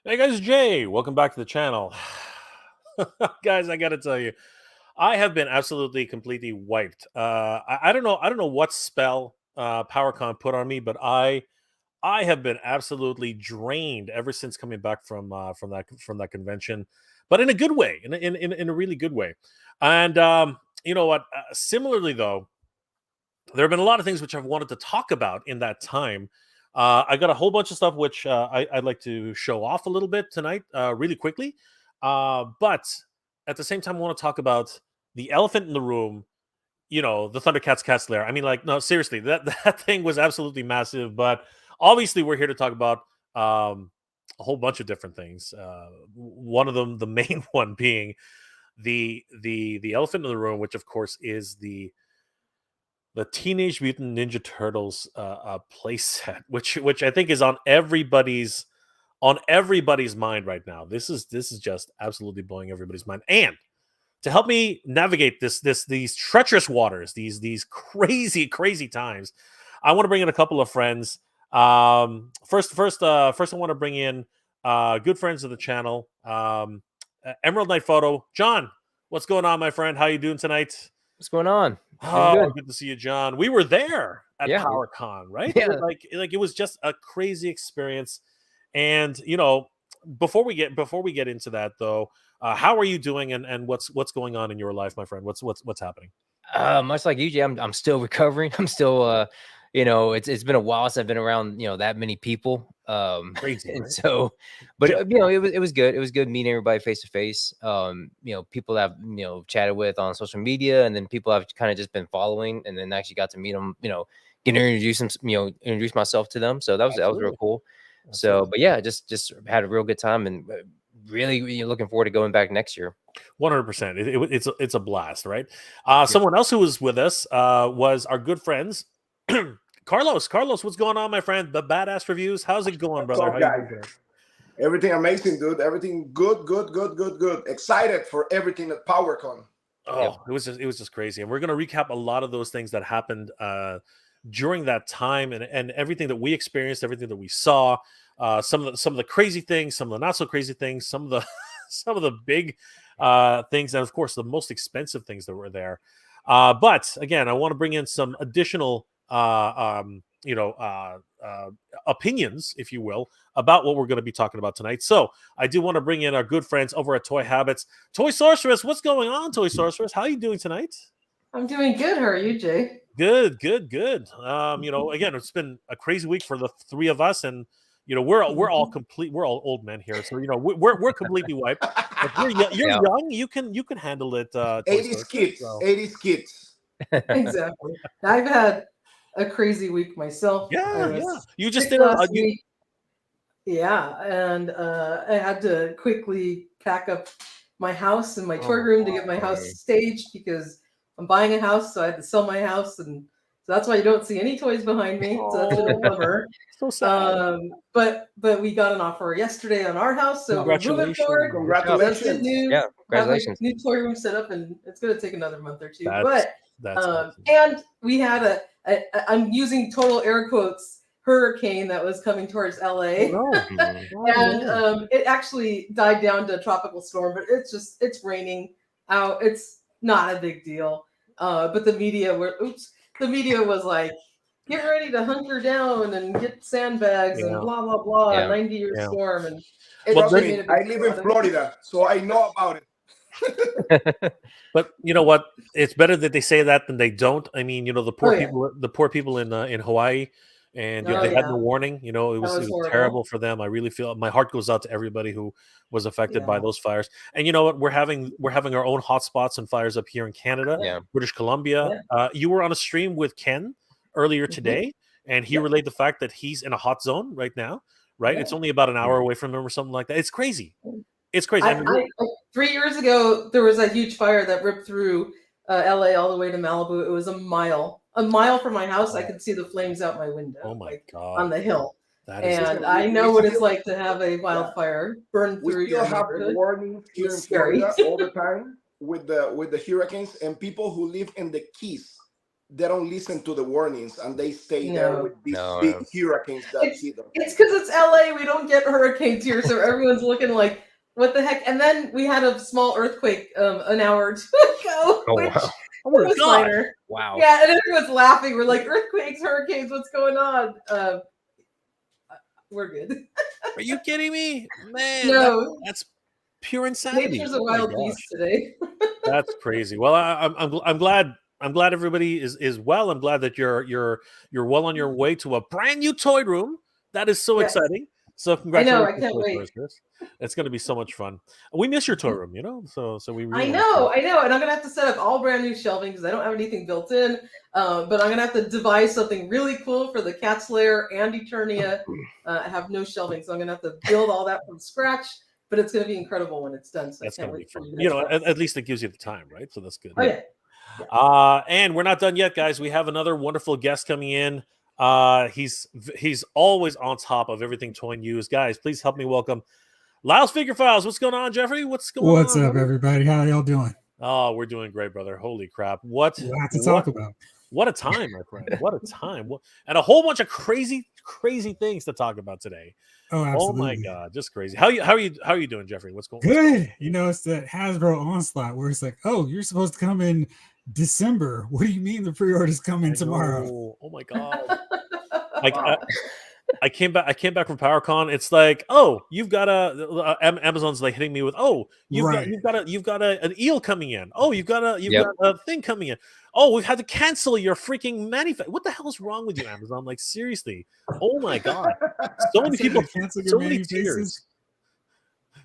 Hey guys, Jay. Welcome back to the channel. Guys, I gotta tell you, I have been absolutely completely wiped. I don't know what spell PowerCon put on me, but I have been absolutely drained ever since coming back from that convention, but in a good way, in a really good way. And you know what? Similarly, though, there have been a lot of things which I've wanted to talk about in that time. I got a whole bunch of stuff which I'd like to show off a little bit tonight, really quickly. But at the same time, I want to talk about the elephant in the room. You know, the Thundercats Cats Lair. I mean, like, no, seriously, that that thing was absolutely massive. But obviously, we're here to talk about a whole bunch of different things. One of them, the main one, being the elephant in the room, which of course is the Teenage Mutant Ninja Turtles playset, which I think is on everybody's mind right now. This is just absolutely blowing everybody's mind. And to help me navigate these treacherous waters, these crazy times, I want to bring in a couple of friends. First, I want to bring in good friends of the channel, Emerald Knight Photo, John. What's going on, my friend? How you doing tonight? What's going on? Doing Oh, good. good to see you, John. We were there at Yeah. PowerCon, right? Yeah. Like it was just a crazy experience. And you know, before we get into that though, how are you doing and what's going on in your life, my friend? What's happening? Much like you, Jay, I'm still recovering. I'm still it's been a while since I've been around, that many people. Crazy, And right? so, but Just it was good. It was good meeting everybody face to face. People I've chatted with on social media, and then people I've kind of just been following, and then actually got to meet them. Get to introduce them. Introduce myself to them. So that was real absolutely. cool. So, Absolutely. but yeah, just had a real good time, and really looking forward to going back next year. 100%. It's a blast, right? Yep. Someone else who was with us was our good friends. Carlos. Carlos, what's going on, my friend? The Badass Reviews. How's it going, What's brother? up, How you guys? doing today? Everything amazing, dude. Everything good, good, good, good, good. Excited for everything at PowerCon. Oh, it was just crazy, and we're going to recap a lot of those things that happened during that time, and everything that we experienced, everything that we saw, some of the crazy things, some of the not so crazy things, some of the some of the big things, and of course the most expensive things that were there. But again, I want to bring in some additional opinions, if you will, about what we're going to be talking about tonight. So I do want to bring in our good friends over at Toy Habits. Toy Sorceress, what's going on, Toy Sorceress? How are you doing tonight? I'm doing good. How are you, Jay? Good, good, good. Again, it's been a crazy week for the three of us, and we're all old men here, so we're completely wiped. But you're Yeah. young, you can handle it, Toy 80s Sorceress. kids. So 80s kids. Exactly. I've had a crazy week myself. I yeah, yeah. was You just sick did last you week. Yeah, and I had to quickly pack up my house and my toy oh room to get my house staged because I'm buying a house, so I had to sell my house, and so that's why you don't see any toys behind me. So that's been a oh bummer. so sad. But we got an offer yesterday on our house, so we're moving forward. Congratulations. Good job. So that's good Congratulations. news. Yeah. Have a Congratulations. new toy room set up, and it's going to take another month or two. That's But that's awesome. and we had I'm using total air quotes hurricane that was coming towards LA, Oh no. Mhm. Oh and no. it actually died down to a tropical storm. But it's raining out. It's not a big deal. But the media was like, get ready to hunker down and get sandbags and Yeah. blah blah blah. Yeah. 90-year Yeah. storm, and Well, Trust they then, made me, a big I live deal in out of it. Florida, so I know about it. but you know what? It's better that they say that than they don't. I mean, the Oh poor yeah. people in Hawaii, and Oh they had no yeah. warning. It That was was terrible horrible. for them. I really feel my heart goes out to everybody who was affected by Yeah. those fires. And you know what? We're having our own hotspots and fires up here in Canada, Yeah. British Columbia. Yeah. You were on a stream with Ken earlier Mhm. today, and he Yep. relayed the fact that he's in a hot zone right now. Right? Yeah. It's only about an hour Mhm. away from him or something like that. It's crazy. It's crazy. I I, mean, I 3 years ago there was a huge fire that ripped through LA all the way to Malibu. It was a mile from my house. I oh, could see the flames out my oh window, my like on god, the hill. that is And Listen, I we know what it's still, like to have a yeah, wildfire burn we through still your have neighborhood. warnings here It's in scary. Florida all the time with the hurricanes and people who live in the Keys. they don't listen to the warnings and they stay there with these No, big no. hurricanes that hit them. It's because it's LA. We don't get hurricanes here, so everyone's looking like, what the heck? And then we had a small earthquake an hour or two ago, Oh, which wow. Oh my was God. minor. Wow. Yeah, and everyone's laughing. We're like, earthquakes, hurricanes, what's going on? We're good. Are you kidding me, man? No. That's pure insanity. Nature's a Oh my wild gosh. beast today. That's crazy. Well, I'm glad. I'm glad everybody is well. I'm glad that you're well on your way to a brand new toy room. That is so Yes. exciting. So I congratulations! know, I can't wait. It's going to be so much fun. We miss your toy room, you know. So we. Really I know, and I'm gonna have to set up all brand new shelving because I don't have anything built in. But I'm gonna have to devise something really cool for the Cat's Lair and Eternia. I have no shelving, so I'm gonna have to build all that from scratch. But it's gonna be incredible when it's done. So That's I can't going to be wait for fun. you. You know, at least it gives you the time, right? So that's good. Oh yeah. And we're not done yet, guys. We have another wonderful guest coming in. He's always on top of everything toy news. Guys, please help me welcome Lyle's Figure Files. What's going on, Jeffrey? What's up, brother? Everybody? How y'all doing? Oh, we're doing great, brother. Holy crap. What to talk about. What a time, my friend. What a time. And a whole bunch of crazy things to talk about today. Oh, absolutely. Oh my God, just crazy. How are you doing, Jeffrey? What's going on? Good. You know, it's that Hasbro onslaught where it's like, oh, you're supposed to come in December. What do you mean the pre-orders come in tomorrow? Oh my God. I came back from PowerCon. It's like, oh, you've got Amazon's like hitting me with, oh, you've got an eel coming in. Oh, you've got a thing coming in. Oh, we've had to cancel your freaking manufacturer. What the hell is wrong with you, Amazon? Like, seriously. Oh my God. So many people canceled so your many tears.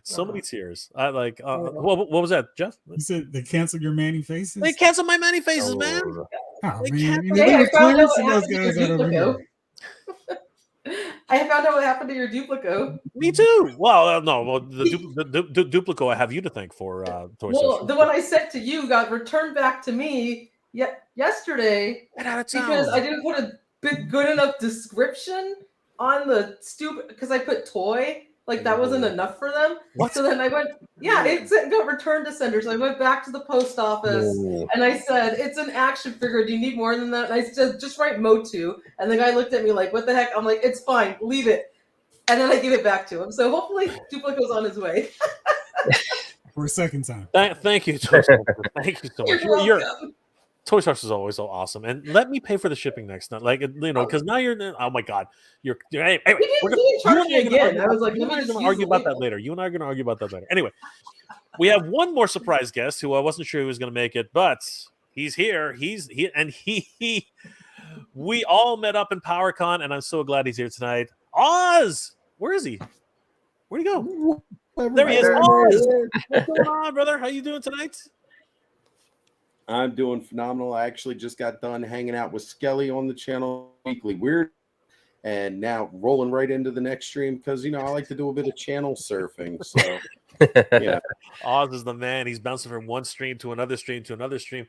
So many tears. I like what was that, Jeff? You said they canceled your Manny Faces? They canceled my Manny Faces, man. Oh, man. You know, I found out what happened to your Duplico. I found out what happened to your Duplico. Me too. Well, no, well, the Duplico I have you to thank for. Well, the one I sent to you got returned back to me yesterday because I didn't put a good enough description on the because I put toy. Like that wasn't enough for them. What? So then I went, it got returned to sender. So I went back to the post office and I said, it's an action figure. Do you need more than that? And I said, just write Motu. And the guy looked at me like, what the heck? I'm like, it's fine. Leave it. And then I give it back to him. So hopefully Duplico's on his way. For a second time. Thank you. Thank you so much. You're Toy Source is always so awesome, and let me pay for the shipping next time. Like, you know, because now you're. Oh my God, you're. Hey, I was like, we're going to argue about that later. You and I are going to argue about that later. Anyway, we have one more surprise guest who I wasn't sure who was going to make it, but he's here. We all met up in PowerCon, and I'm so glad he's here tonight. Oz, where is he? Where'd he go? There he is. Oz, what's going on, brother? How you doing tonight? I'm doing phenomenal. I actually just got done hanging out with Skelly on the channel weekly weird, and now rolling right into the next stream because I like to do a bit of channel surfing. So yeah, Oz is the man. He's bouncing from one stream to another stream to another stream,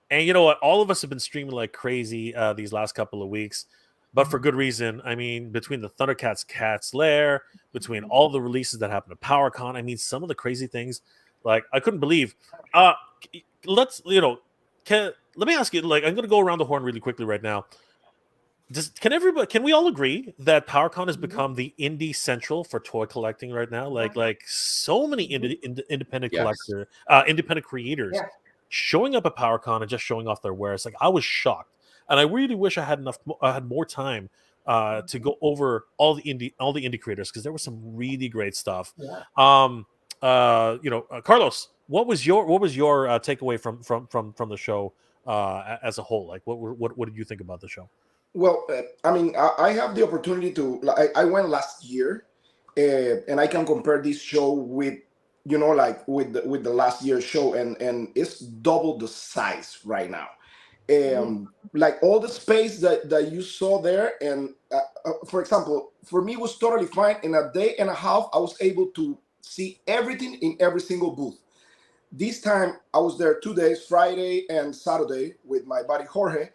and you know what? All of us have been streaming like crazy these last couple of weeks, but for good reason. I mean, between the Thundercats Cat's Lair, between all the releases that happened to PowerCon, I mean, some of the crazy things, like I couldn't believe. Let me ask you, like, I'm going to go around the horn really quickly right now. Can we all agree that PowerCon has become the indie central for toy collecting right now? Like so many independent collectors, independent creators showing up at PowerCon and just showing off their wares. Like, I was shocked, and I really wish I had more time to go over all the indie creators, because there was some really great stuff. Carlos, what was your takeaway from the show as a whole? Like, what did you think about the show? Well, I mean, I have the opportunity to. I went last year, and I can compare this show with, with the last year's show, and it's double the size right now. Like all the space that you saw there, and for example, for me it was totally fine. In a day and a half, I was able to see everything in every single booth. This time I was there 2 days, Friday and Saturday, with my buddy Jorge,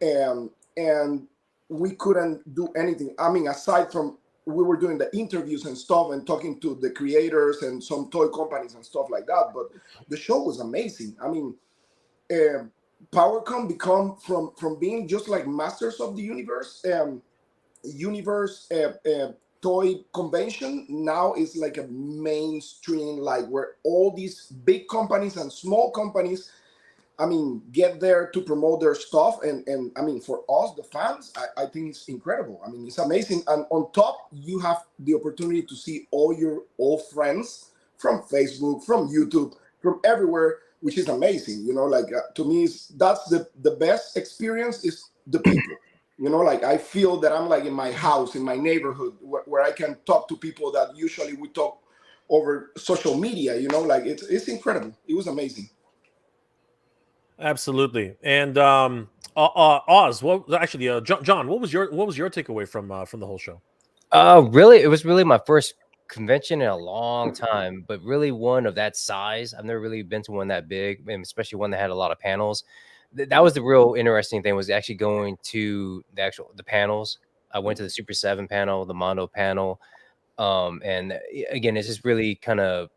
and we couldn't do anything. I mean, aside from we were doing the interviews and stuff and talking to the creators and some toy companies and stuff like that, but the show was amazing. I mean, PowerCon become from being just like Masters of the Universe toy convention. Now is like a mainstream, like where all these big companies and small companies, I mean, get there to promote their stuff. And I mean, for us, the fans, I think it's incredible. I mean, it's amazing. And on top, you have the opportunity to see all your old friends from Facebook, from YouTube, from everywhere, which is amazing. You know, like to me, that's the best experience is the people. You know, like I feel that I'm like in my house, in my neighborhood, where I can talk to people that usually we talk over social media. You know, like it's incredible. It was amazing. Absolutely. And Oz, what actually John, what was your takeaway from the whole show? Really, it was really my first convention in a long time, but really one of that size. I've never really been to one that big, and especially one that had a lot of panels. That was the real interesting thing, was actually going to the panels. I went to the Super7 panel, the Mondo panel, and again, it's just really kind of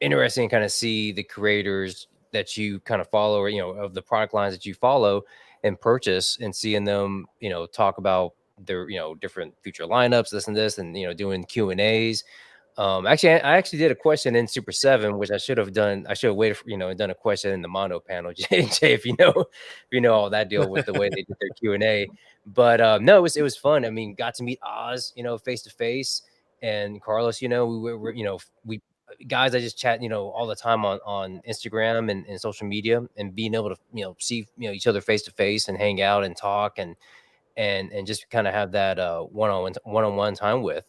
interesting, kind of see the creators that you kind of follow, or of the product lines that you follow and purchase, and seeing them talk about their different future lineups, this and this, and doing Q&As. Actually, I actually did a question in Super7, which I should have done. I should have waited for, and done a question in the Mondo panel. Jay, if you know all that deal with the way they did their Q&A. But no, it was fun. I mean, got to meet Oz, face to face, and Carlos. We were we guys I just chat all the time on Instagram and social media, and being able to see each other face to face and hang out and talk and just kind of have that one-on-one time with.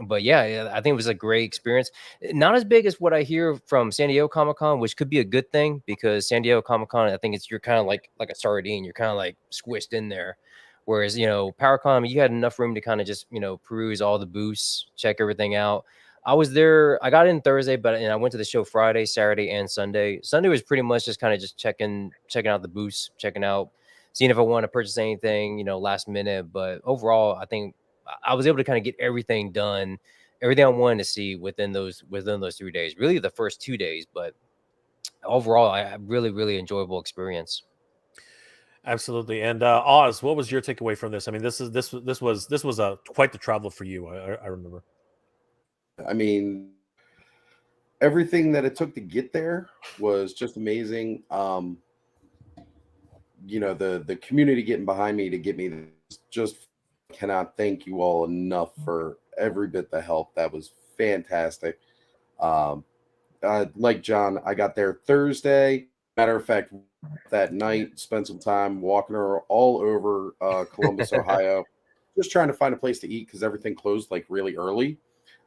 But yeah, I think it was a great experience. Not as big as what I hear from San Diego Comic-Con, which could be a good thing, because San Diego Comic-Con, I think you're kind of like a sardine. You're kind of like squished in there. Whereas, PowerCon, you had enough room to kind of just, peruse all the booths, check everything out. I was there. I got in Thursday, but I went to the show Friday, Saturday, and Sunday. Sunday was pretty much just kind of just checking out the booths, checking out, seeing if I want to purchase anything, last minute. But overall, I think I was able to kind of get everything done, everything I wanted to see within those 3 days. Really, the first 2 days, but overall, I really, really enjoyable experience. Absolutely. And Oz, what was your takeaway from this? I mean, this was a quite the travel for you. I remember. I mean, everything that it took to get there was just amazing. The community getting behind me to get me this, just cannot thank you all enough for every bit the help. That was fantastic. Like John, I got there Thursday. Matter of fact, that night, spent some time walking all over Columbus, Ohio, just trying to find a place to eat because everything closed like really early.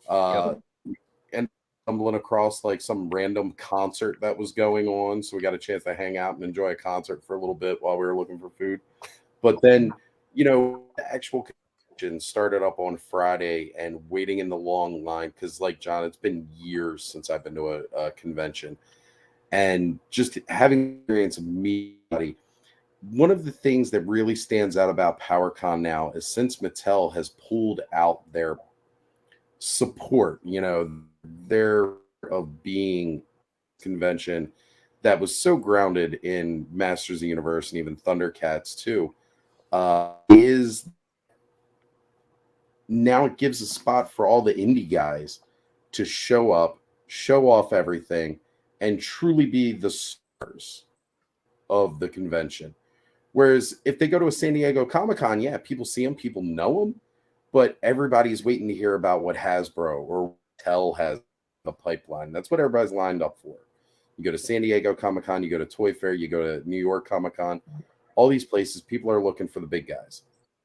And stumbling across like some random concert that was going on, so we got a chance to hang out and enjoy a concert for a little bit while we were looking for food. But then, the actual convention started up on Friday, and waiting in the long line, because like John, it's been years since I've been to a convention, and just having experience of meeting. One of the things that really stands out about PowerCon now is, since Mattel has pulled out their support, their of being convention that was so grounded in Masters of the Universe and even Thundercats too, is now it gives a spot for all the indie guys to show up, show off everything, and truly be the stars of the convention. Whereas if they go to a San Diego Comic-Con, yeah, people see them, people know them, but everybody's waiting to hear about what Hasbro or Mattel has the pipeline. That's what everybody's lined up for. You go to San Diego Comic-Con, you go to Toy Fair, you go to New York Comic-Con, all these places, people are looking for the big guys.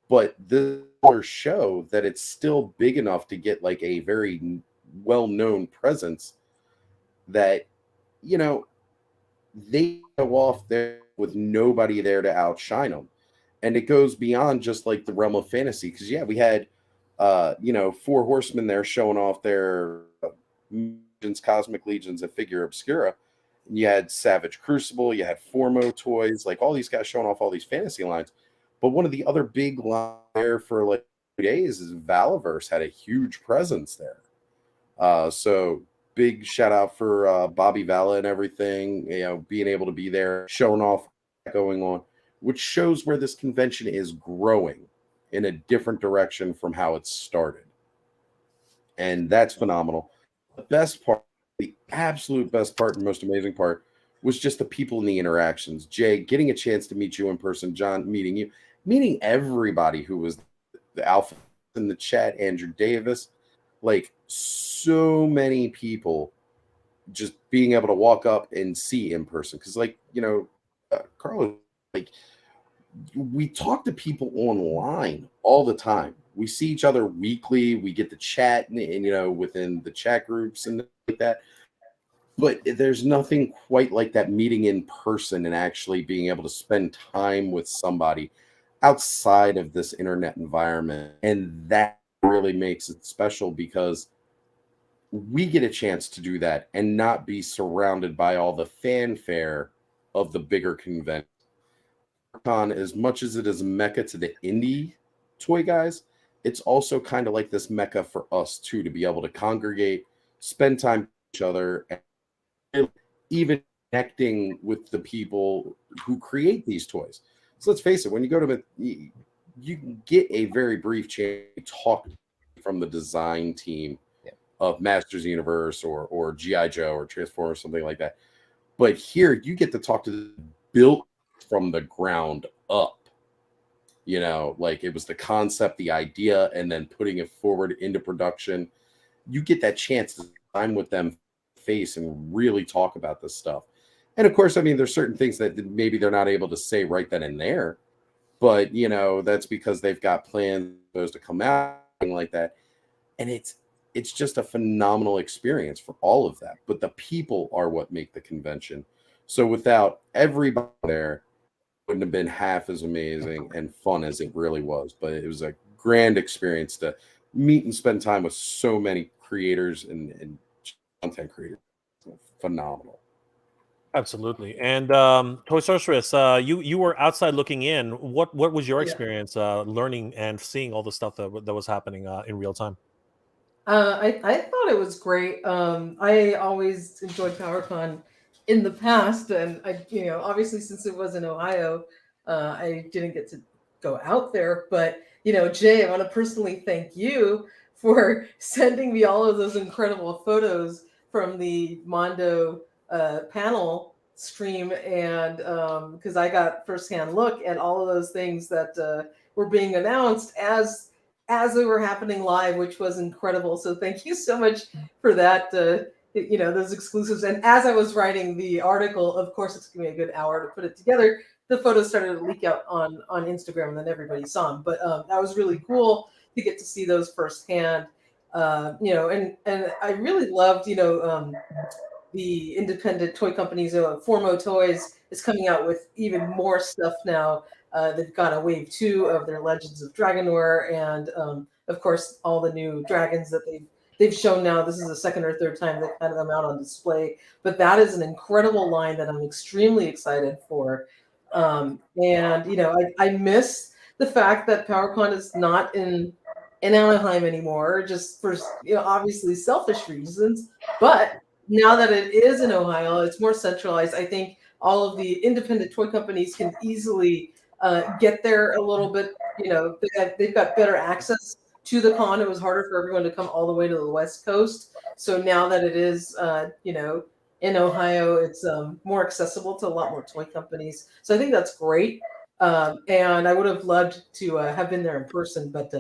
But this show that it's still big enough to get like a very well-known presence that, they go off there with nobody there to outshine them. And it goes beyond just like the realm of fantasy. Because, yeah, we had, 4 horsemen there showing off their Cosmic Legions and Figure Obscura. And you had Savage Crucible, you had Formo toys, like all these guys showing off all these fantasy lines. But one of the other big lines there for like 2 days is Valaverse had a huge presence there. So big shout out for Bobby Vala and everything, being able to be there, showing off going on, which shows where this convention is growing in a different direction from how it started. And that's phenomenal. The best part, the absolute best part and most amazing part was just the people and the interactions. Jay, getting a chance to meet you in person, John, meeting you, meeting everybody who was the alpha in the chat, Andrew Davis, like so many people just being able to walk up and see in person. Because, like, you know, Carlos, like, we talk to people online all the time. We see each other weekly. We get to chat, and you know, within the chat groups and like that. But there's nothing quite like that meeting in person and actually being able to spend time with somebody outside of this internet environment. And that really makes it special because we get a chance to do that and not be surrounded by all the fanfare of the bigger convention. As much as it is Mecca to the indie toy guys, it's also kind of like this Mecca for us too, to be able to congregate, spend time with each other, and even connecting with the people who create these toys. So let's face it, when you go to it, you can get a very brief chance to talk from the design team of Masters Universe or G.I. Joe or Transformers, something like that. But here you get to talk to the built from the ground up. You know, like it was the concept, the idea, and then putting it forward into production. You get that chance to time with them face and really talk about this stuff. And of course, I mean, there's certain things that maybe they're not able to say right then and there, but you know, that's because they've got plans supposed to come out like that. And it's just a phenomenal experience for all of that. But the people are what make the convention. So without everybody there, wouldn't have been half as amazing and fun as it really was. But it was a grand experience to meet and spend time with so many creators and content creators. Phenomenal. Absolutely. And Toy Sorceress, you were outside looking in. What was your experience learning and seeing all the stuff that was happening in real time? I thought it was great. I always enjoyed PowerCon in the past, and I, you know, obviously since it was in Ohio, I didn't get to go out there. But you know, Jay, I want to personally thank you for sending me all of those incredible photos from the Mondo panel stream, and because I got firsthand look at all of those things that were being announced as they were happening live, which was incredible. So thank you so much for that. You know, those exclusives. And as I was writing the article, of course, it's gonna be a good hour to put it together. The photos started to leak out on Instagram, and then everybody saw them. But that was really cool to get to see those firsthand. You know, and I really loved, you know, the independent toy companies. Formo Toys is coming out with even more stuff now. They've got a wave 2 of their Legends of Dragonware, and of course all the new dragons that they've shown now. This is the second or third time they've had them out on display, but that is an incredible line that I'm extremely excited for. And you know, I miss the fact that PowerCon is not in Anaheim anymore, just for, you know, obviously selfish reasons. But now that it is in Ohio, it's more centralized. I think all of the independent toy companies can easily get there a little bit. You know, they've got better access to the con. It was harder for everyone to come all the way to the West Coast. So now that it is, you know, in Ohio, it's more accessible to a lot more toy companies. So I think that's great. And I would have loved to have been there in person, but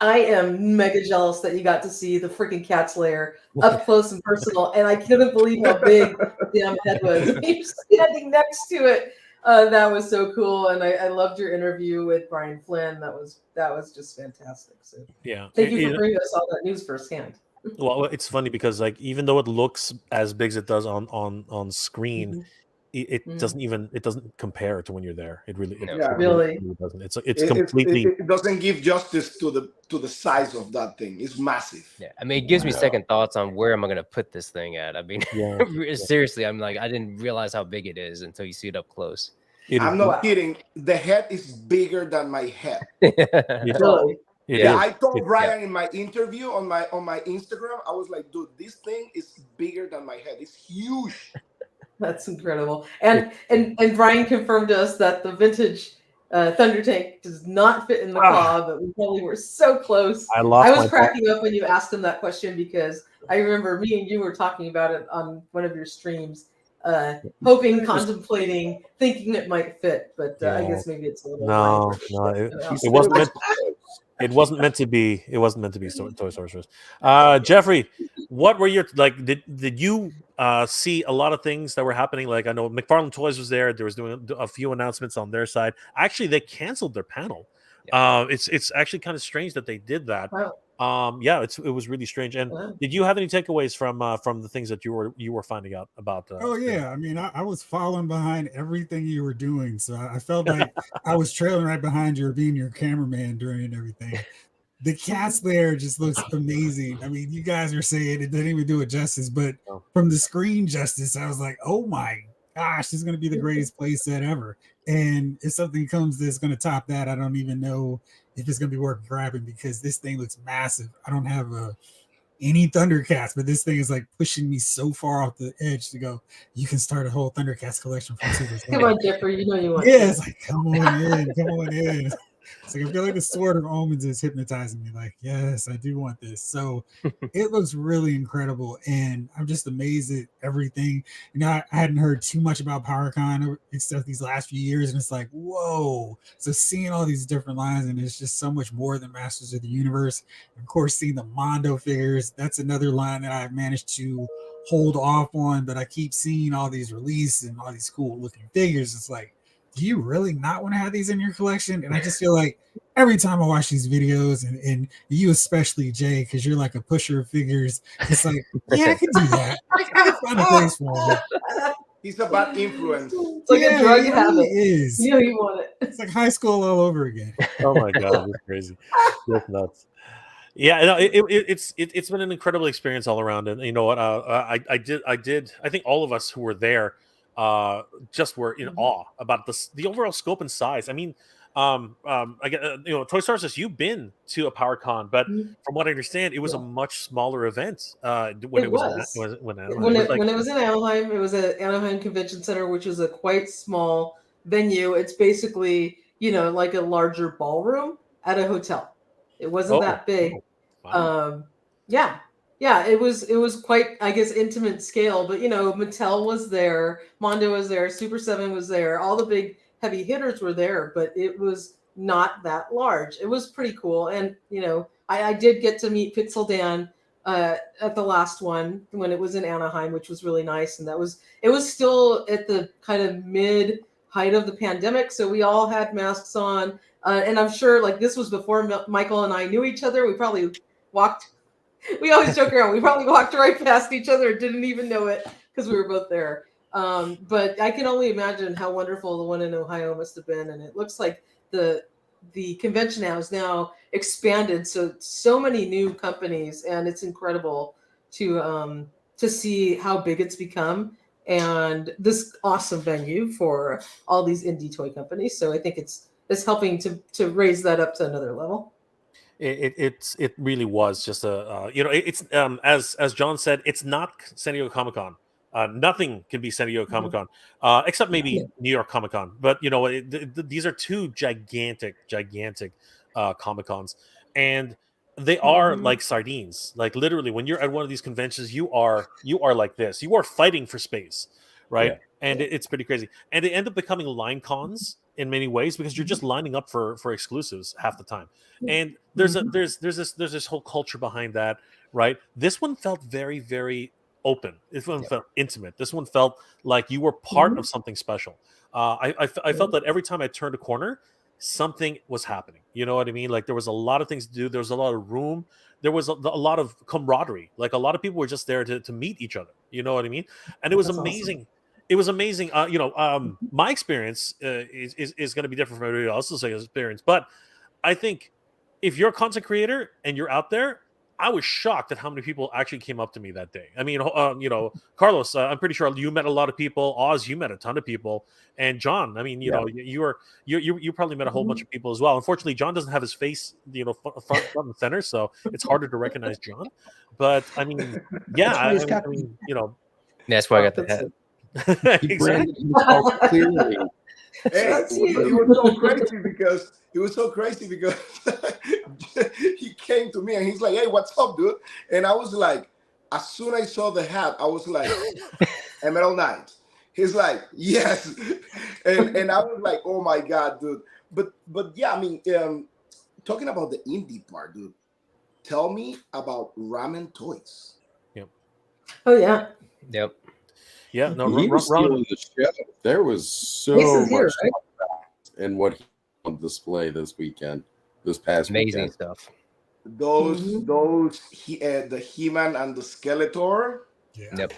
I am mega jealous that you got to see the freaking cat's lair up close and personal. And I couldn't believe how big the damn head was. You're standing next to it. That was so cool, and I loved your interview with Brian Flynn. That was just fantastic. So Yeah, thank you for bringing us all that news firsthand. Well, it's funny because like even though it looks as big as it does on screen, it doesn't compare to when you're there. It really really doesn't. It's completely. It doesn't give justice to the size of that thing. It's massive. Yeah, I mean, it gives me second thoughts on where am I going to put this thing at. I mean, seriously, I'm like, I didn't realize how big it is until you see it up close. I'm not kidding. The head is bigger than my head. Really? Yeah, I told Brian in my interview on my Instagram, I was like, dude, this thing is bigger than my head. It's huge. That's incredible. And Brian confirmed to us that the vintage Thunder Tank does not fit in the claw, but we probably were so close. I lost was cracking up when you asked him that question because I remember me and you were talking about it on one of your streams, hoping, contemplating, thinking it might fit, but I guess maybe it's a little no. It wasn't meant. It wasn't meant to be. It wasn't meant to be Toy Sorcerers. Jeffrey, what were your like? Did you see a lot of things that were happening? Like I know McFarlane Toys was there. There was doing a few announcements on their side. Actually, they canceled their panel. Yeah. It's actually kind of strange that they did that. Wow. Yeah, it was really strange. And did you have any takeaways from the things that you were finding out about? Oh yeah, I mean, I was following behind everything you were doing, so I felt like I was trailing right behind you, or being your cameraman during everything. The cast there just looks amazing. I mean, you guys are saying it didn't even do it justice, but from the screen justice, I was like, oh my gosh, this is going to be the greatest playset ever. And if something comes that's going to top that, I don't even know if it's going to be worth grabbing, because this thing looks massive. I don't have any Thundercats, but this thing is like pushing me so far off the edge to go, you can start a whole Thundercats collection from Super 7. Come on, Jeffrey, you know you want. Yeah, it's like, come on in. It's like I feel like the Sword of Omens is hypnotizing me. Like, yes, I do want this. So it looks really incredible, and I'm just amazed at everything. You know, I hadn't heard too much about PowerCon except these last few years, and it's like, whoa. So seeing all these different lines, and it's just so much more than Masters of the Universe. And of course, seeing the Mondo figures, that's another line that I've managed to hold off on, but I keep seeing all these releases and all these cool looking figures. It's like, do you really not want to have these in your collection? And I just feel like every time I watch these videos, and you especially, Jay, because you're like a pusher of figures, it's like, yeah, I can do that. I can find a place for it. He's a bad influence. It's like a drug habit. Is. You know you want it. It's like high school all over again. Oh my god, that's crazy. That's nuts. Yeah, no, it's been an incredible experience all around, and you know what? I think all of us who were there just were in awe about the overall scope and size. I mean, I get you know, Toy Sorcerers, you've been to a PowerCon, but from what I understand, it was a much smaller event when it was when it was in Anaheim. It was at Anaheim Convention Center, which is a quite small venue. It's basically, you know, like a larger ballroom at a hotel. It wasn't that big. Wow. Yeah, it was quite, I guess, intimate scale. But you know, Mattel was there, Mondo was there, Super7 was there, all the big heavy hitters were there, but it was not that large. It was pretty cool, and you know, I did get to meet Pixel Dan at the last one when it was in Anaheim, which was really nice, and it was still at the kind of mid height of the pandemic, so we all had masks on. And I'm sure, like, this was before Michael and I knew each other. We probably we always joke around, we probably walked right past each other and didn't even know it because we were both there. But I can only imagine how wonderful the one in Ohio must have been. And it looks like the convention has now expanded. So many new companies, and it's incredible to see how big it's become, and this awesome venue for all these indie toy companies. So I think it's helping to raise that up to another level. It really was just you know, it's as John said, it's not San Diego Comic-Con. Nothing can be San Diego Comic-Con, except maybe New York Comic-Con. But you know, these are two gigantic Comic-Cons, and they are like sardines. Like literally, when you're at one of these conventions, you are like this. You are fighting for space, right? Yeah. And it's pretty crazy. And they end up becoming line cons in many ways, because you're just lining up for exclusives half the time. And there's this whole culture behind that, right? This one felt very, very open. This one felt intimate. This one felt like you were part of something special. I felt that every time I turned a corner, something was happening. You know what I mean? Like there was a lot of things to do. There was a lot of room. There was a lot of camaraderie. Like a lot of people were just there to meet each other. You know what I mean? And it was amazing. Awesome. It was amazing. You know, my experience is going to be different from everybody else's experience. But I think if you're a content creator and you're out there, I was shocked at how many people actually came up to me that day. I mean, you know, Carlos, I'm pretty sure you met a lot of people. Oz, you met a ton of people, and John, I mean, you know, you probably met a whole bunch of people as well. Unfortunately, John doesn't have his face, you know, front and center, so it's harder to recognize John. But I mean, yeah, I mean, you know, that's why I got the hat. He branded himself clearly. Hey, it was so crazy because he came to me and he's like, "Hey, what's up, dude?" And I was like, as soon as I saw the hat, I was like, "Emerald Knight." He's like, "Yes," and I was like, "Oh my god, dude!" But yeah, I mean, talking about the indie part, dude. Tell me about Ramen toys. Oh yeah. Yep. Yeah, no, He was Ron, stealing the show. There was so Ace is here, much right? in what he on display this past Amazing weekend. stuff. The He-Man and the Skeletor. Yeah. Yep.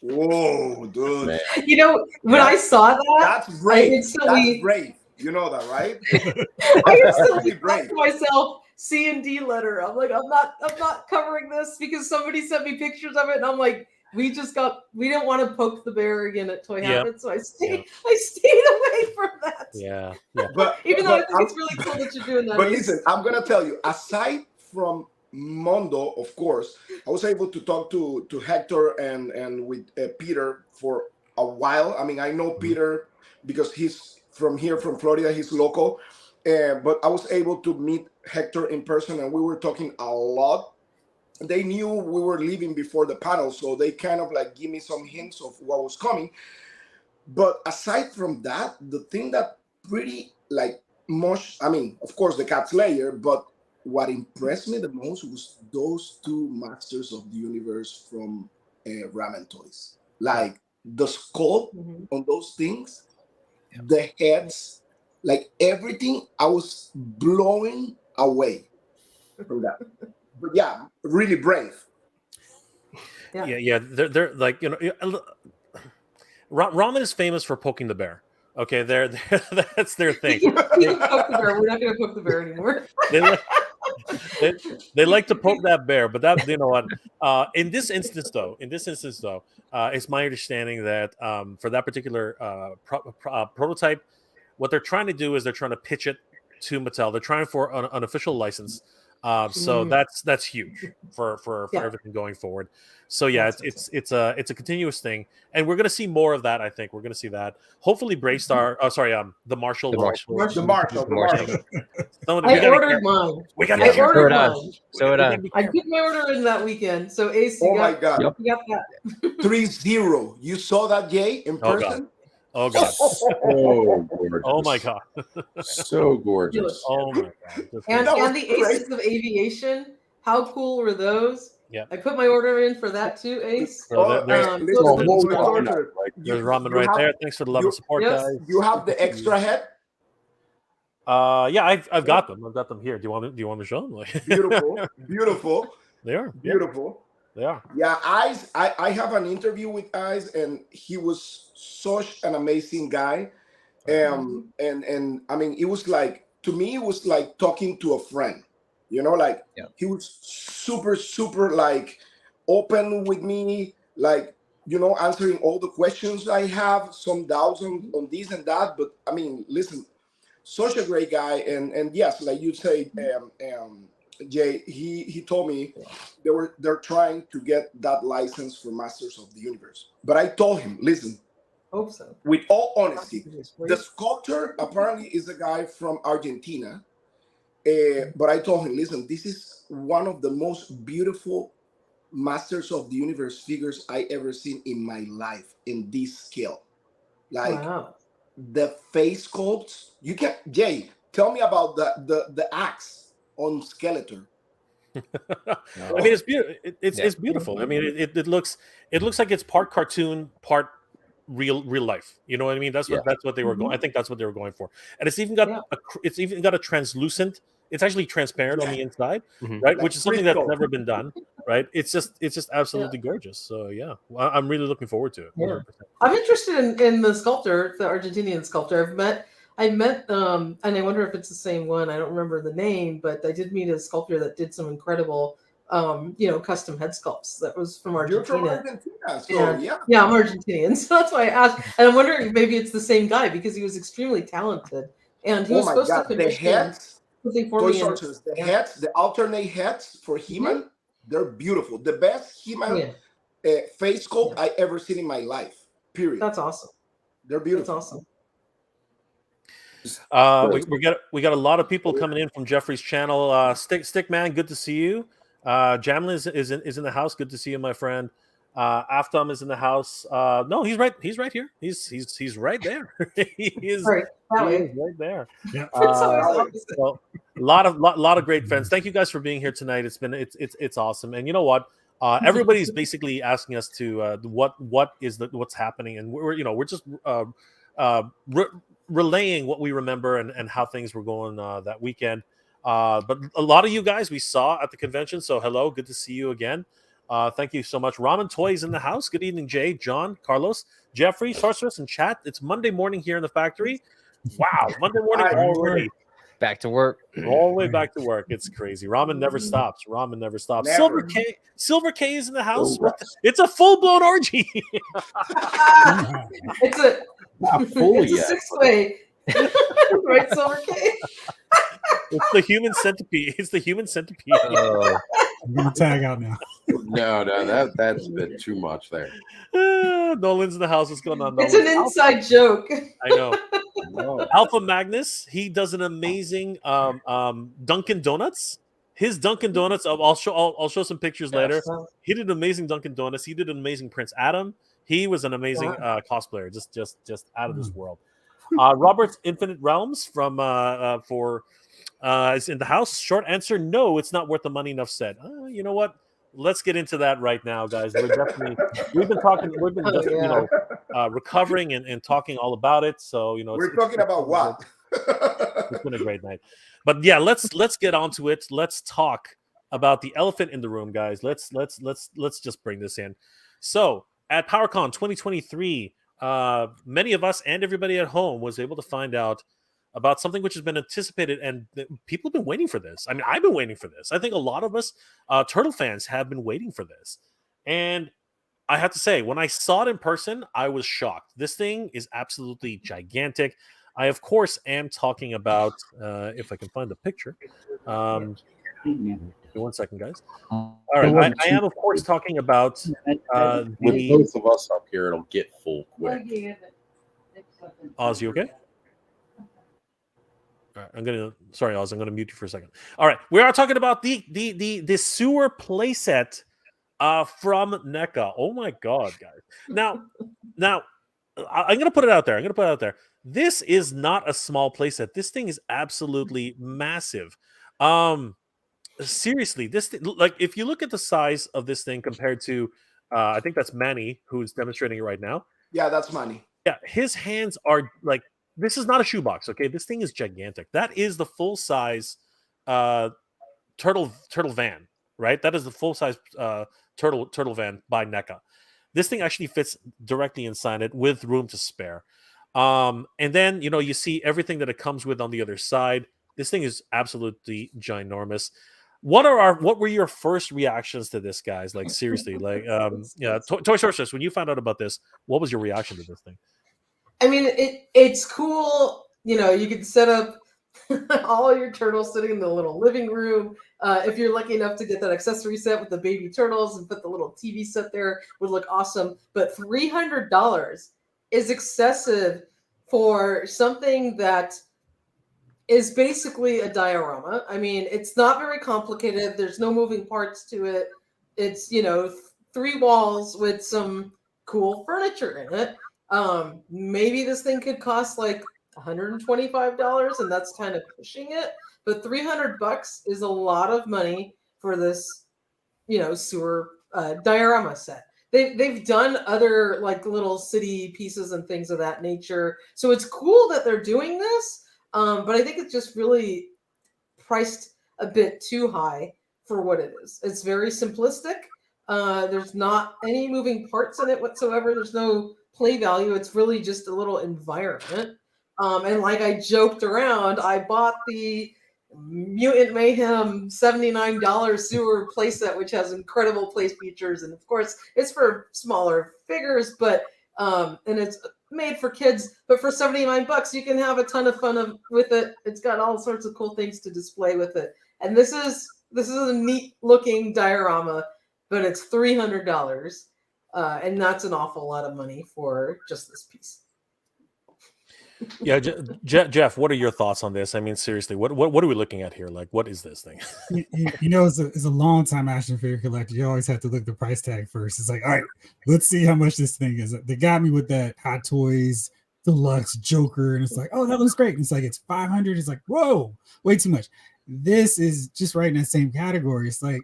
Whoa, dude. Man. You know, when I saw that, That's brave. instantly- That's brave. You know that, right? I instantly That's brave. thought to myself, C and D letter. I'm like, I'm not covering this because somebody sent me pictures of it, and I'm like, we didn't want to poke the bear again at Toy Yeah. Habit, so I stayed away from that. yeah. But Even though I but think it's really cool that you're doing that. But Ace. listen, I'm gonna tell you. Aside from Mondo, of course, I was able to talk to Hector and with Peter for a while. I mean, I know Peter because he's from here, from Florida. He's local, but I was able to meet Hector in person, and we were talking a lot. They knew we were leaving before the panel, so they kind of like give me some hints of what was coming. But aside from that, the thing that pretty like much, I mean, of course, the Cat's Lair, but what impressed me the most was those two Masters of the Universe from Ramen Toys. Like the sculpt on those things, the heads, like everything, I was blowing away from that. But yeah, really brave. Yeah. They're like, Ramen is famous for poking the bear. Okay, that's their thing. You can poke the bear. We're not going to poke the bear anymore. They like to poke that bear, but that, you know what? In this instance, though, it's my understanding that for that particular prototype, what they're trying to do is they're trying to pitch it to Mattel. They're trying for an official license. So that's huge for everything going forward. So yeah, it's a continuous thing, and we're gonna see more of that. I think we're gonna see that. Hopefully, Bravestar. Oh, sorry, the Marshall. The Marshall. I ordered mine. We got I ordered mine. So did I. I put my order in that weekend. So Ace, Oh my god! you got that. 3-0. You saw that, Jay, in person? Oh god! So gorgeous. Oh my god! So gorgeous. Oh my god! And the Aces of Aviation. How cool were those? Yeah. I put my order in for that too, Ace. So there's Ramen right there. Thanks for the love and support, guys. You have the extra head. Yeah, I've got them. I've got them here. Do you want me to show them? Beautiful. They are beautiful. They are. Yeah, Eyes. I have an interview with Eyes, and he was such an amazing guy. And I mean, it was like, to me, it was like talking to a friend. You know, like he was super like open with me, like, you know, answering all the questions I have, some doubts on this and that. But I mean, listen, such a great guy. And yes, like you say, Jay, he told me they're trying to get that license for Masters of the Universe. But I told him, listen, hope so. With all honesty, the sculptor apparently is a guy from Argentina. But I told him, listen, this is one of the most beautiful Masters of the Universe figures I ever seen in my life in this scale. Like the face sculpts. You can, Jay, tell me about the axe on Skeletor. I mean, it's beautiful. It's beautiful. I mean, it looks like it's part cartoon, part real life. You know what I mean? That's what they were going. I think that's what they were going for. And it's even got a translucent. It's actually transparent on the inside, right? Like, which is something that's never been done, right? It's just absolutely gorgeous. So yeah, I'm really looking forward to it. Yeah. I'm interested in the sculptor, the Argentinian sculptor. I met, and I wonder if it's the same one. I don't remember the name, but I did meet a sculptor that did some incredible, custom head sculpts. That was from Argentina. You're from Argentina, so yeah, I'm Argentinian, so that's why I asked. And I'm wondering if maybe it's the same guy because he was extremely talented, and he was supposed to commission something for me. The alternate heads for He-Man, they're beautiful. The best He-Man face sculpt I ever seen in my life. Period. That's awesome. They're That's beautiful. awesome. We got a lot of people coming in from Jeffrey's channel. Stickman, good to see you. Jamlin is in the house. Good to see you, my friend. Aftam is in the house. No, he's right. He's right here. He's right there. he is. Right, that He way. is right there. Yeah. It's always opposite. So a lot of great friends. Thank you guys for being here tonight. It's awesome. And you know what? Everybody's basically asking us to what's happening, and we're just relaying what we remember and how things were going that weekend. But a lot of you guys we saw at the convention. So hello, good to see you again. Thank you so much. Ramen Toys in the house. Good evening, Jay, John, Carlos, Jeffrey, Sorceress, and chat. It's Monday morning here in the factory. Wow, Monday morning already. Back to work. All the way back to work. It's crazy. Ramen never stops. Ramen never stops. Never. Silver K is in the house. It's a full blown orgy. It's a Not fully it's a yet. 6-way. Right, Silver K? It's the human centipede. It's the human centipede. I'm gonna tag out now. No, that's been too much there. Nolan's in the house. What's going on? It's Nolan? an inside joke. I know. No. Alpha Magnus, he does an amazing Dunkin' Donuts. His Dunkin' Donuts, I'll show some pictures later. He did an amazing Dunkin' Donuts. He did an amazing Prince Adam. He was an amazing cosplayer, just out of this world. Robert's Infinite Realms from is in the house. Short answer: no, it's not worth the money. Enough said. You know what? Let's get into that right now, guys. We've been talking. We've been recovering and talking all about it. So We're talking about what? It's been a great night. But yeah, let's get onto it. Let's talk about the elephant in the room, guys. Let's just bring this in. So at PowerCon 2023, many of us and everybody at home was able to find out about something which has been anticipated, and people have been waiting for this. I mean, I've been waiting for this. I think a lot of us Turtle fans have been waiting for this. And I have to say, when I saw it in person, I was shocked. This thing is absolutely gigantic. I, of course, am talking about, if I can find the picture. Give me 1 second, guys. All right. I am, of course, talking about With both of us up here, it'll get full quick. Oz, you okay? All right, sorry, Oz, I'm gonna mute you for a second. All right, we are talking about the sewer playset from NECA. Oh my god, guys! Now, I'm gonna put it out there. This is not a small playset. This thing is absolutely massive. Seriously, this thing, like, if you look at the size of this thing compared to, I think that's Manny who's demonstrating it right now. Yeah, that's money. Yeah, his hands are like. This is not a shoebox, okay? This thing is gigantic. That is the full size turtle van, right? That is the full size turtle van by NECA. This thing actually fits directly inside it with room to spare. And then you see everything that it comes with on the other side. This thing is absolutely ginormous. What were your first reactions to this, guys? Like, seriously, like Toy Sorceress, when you found out about this, what was your reaction to this thing? I mean, it's cool. You can set up all your turtles sitting in the little living room. If you're lucky enough to get that accessory set with the baby turtles and put the little TV set there, would look awesome. But $300 is excessive for something that is basically a diorama. I mean, it's not very complicated. There's no moving parts to it. It's 3 walls with some cool furniture in it. Maybe this thing could cost like $125, and that's kind of pushing it. But $300 is a lot of money for this, sewer diorama set. They've done other like little city pieces and things of that nature. So it's cool that they're doing this. But I think it's just really priced a bit too high for what it is. It's very simplistic. There's not any moving parts in it whatsoever. There's no play value. It's really just a little environment. And like I joked around, I bought the Mutant Mayhem $79 sewer playset, which has incredible play features. And of course, it's for smaller figures, but and it's made for kids. But for $79, you can have a ton of fun with it. It's got all sorts of cool things to display with it. And this is a neat looking diorama, but it's $300. and that's an awful lot of money for just this piece. Yeah, Jeff, what are your thoughts on this? I mean, seriously, what are we looking at here? Like, what is this thing? You know, as a long time action figure collector, you always have to look at the price tag first. It's like, all right, let's see how much this thing is. They got me with that Hot Toys Deluxe Joker, and it's like, oh, that looks great. And it's like, it's 500. It's like, whoa, way too much. This is just right in that same category. It's like,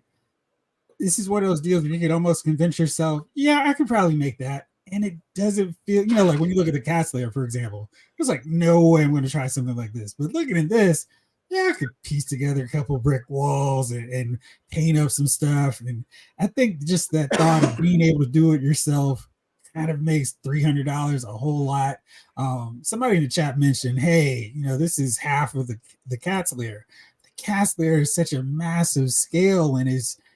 this is one of those deals where you can almost convince yourself, yeah, I could probably make that. And it doesn't feel, you know, like when you look at the Cast Lair, for example, it's like, no way I'm going to try something like this. But looking at this, yeah, I could piece together a couple brick walls and paint up some stuff. And I think just that thought of being able to do it yourself kind of makes $300 a whole lot. Somebody in the chat mentioned, hey, you know, this is half of the Cast Lair. The Cast Lair is such a massive scale, and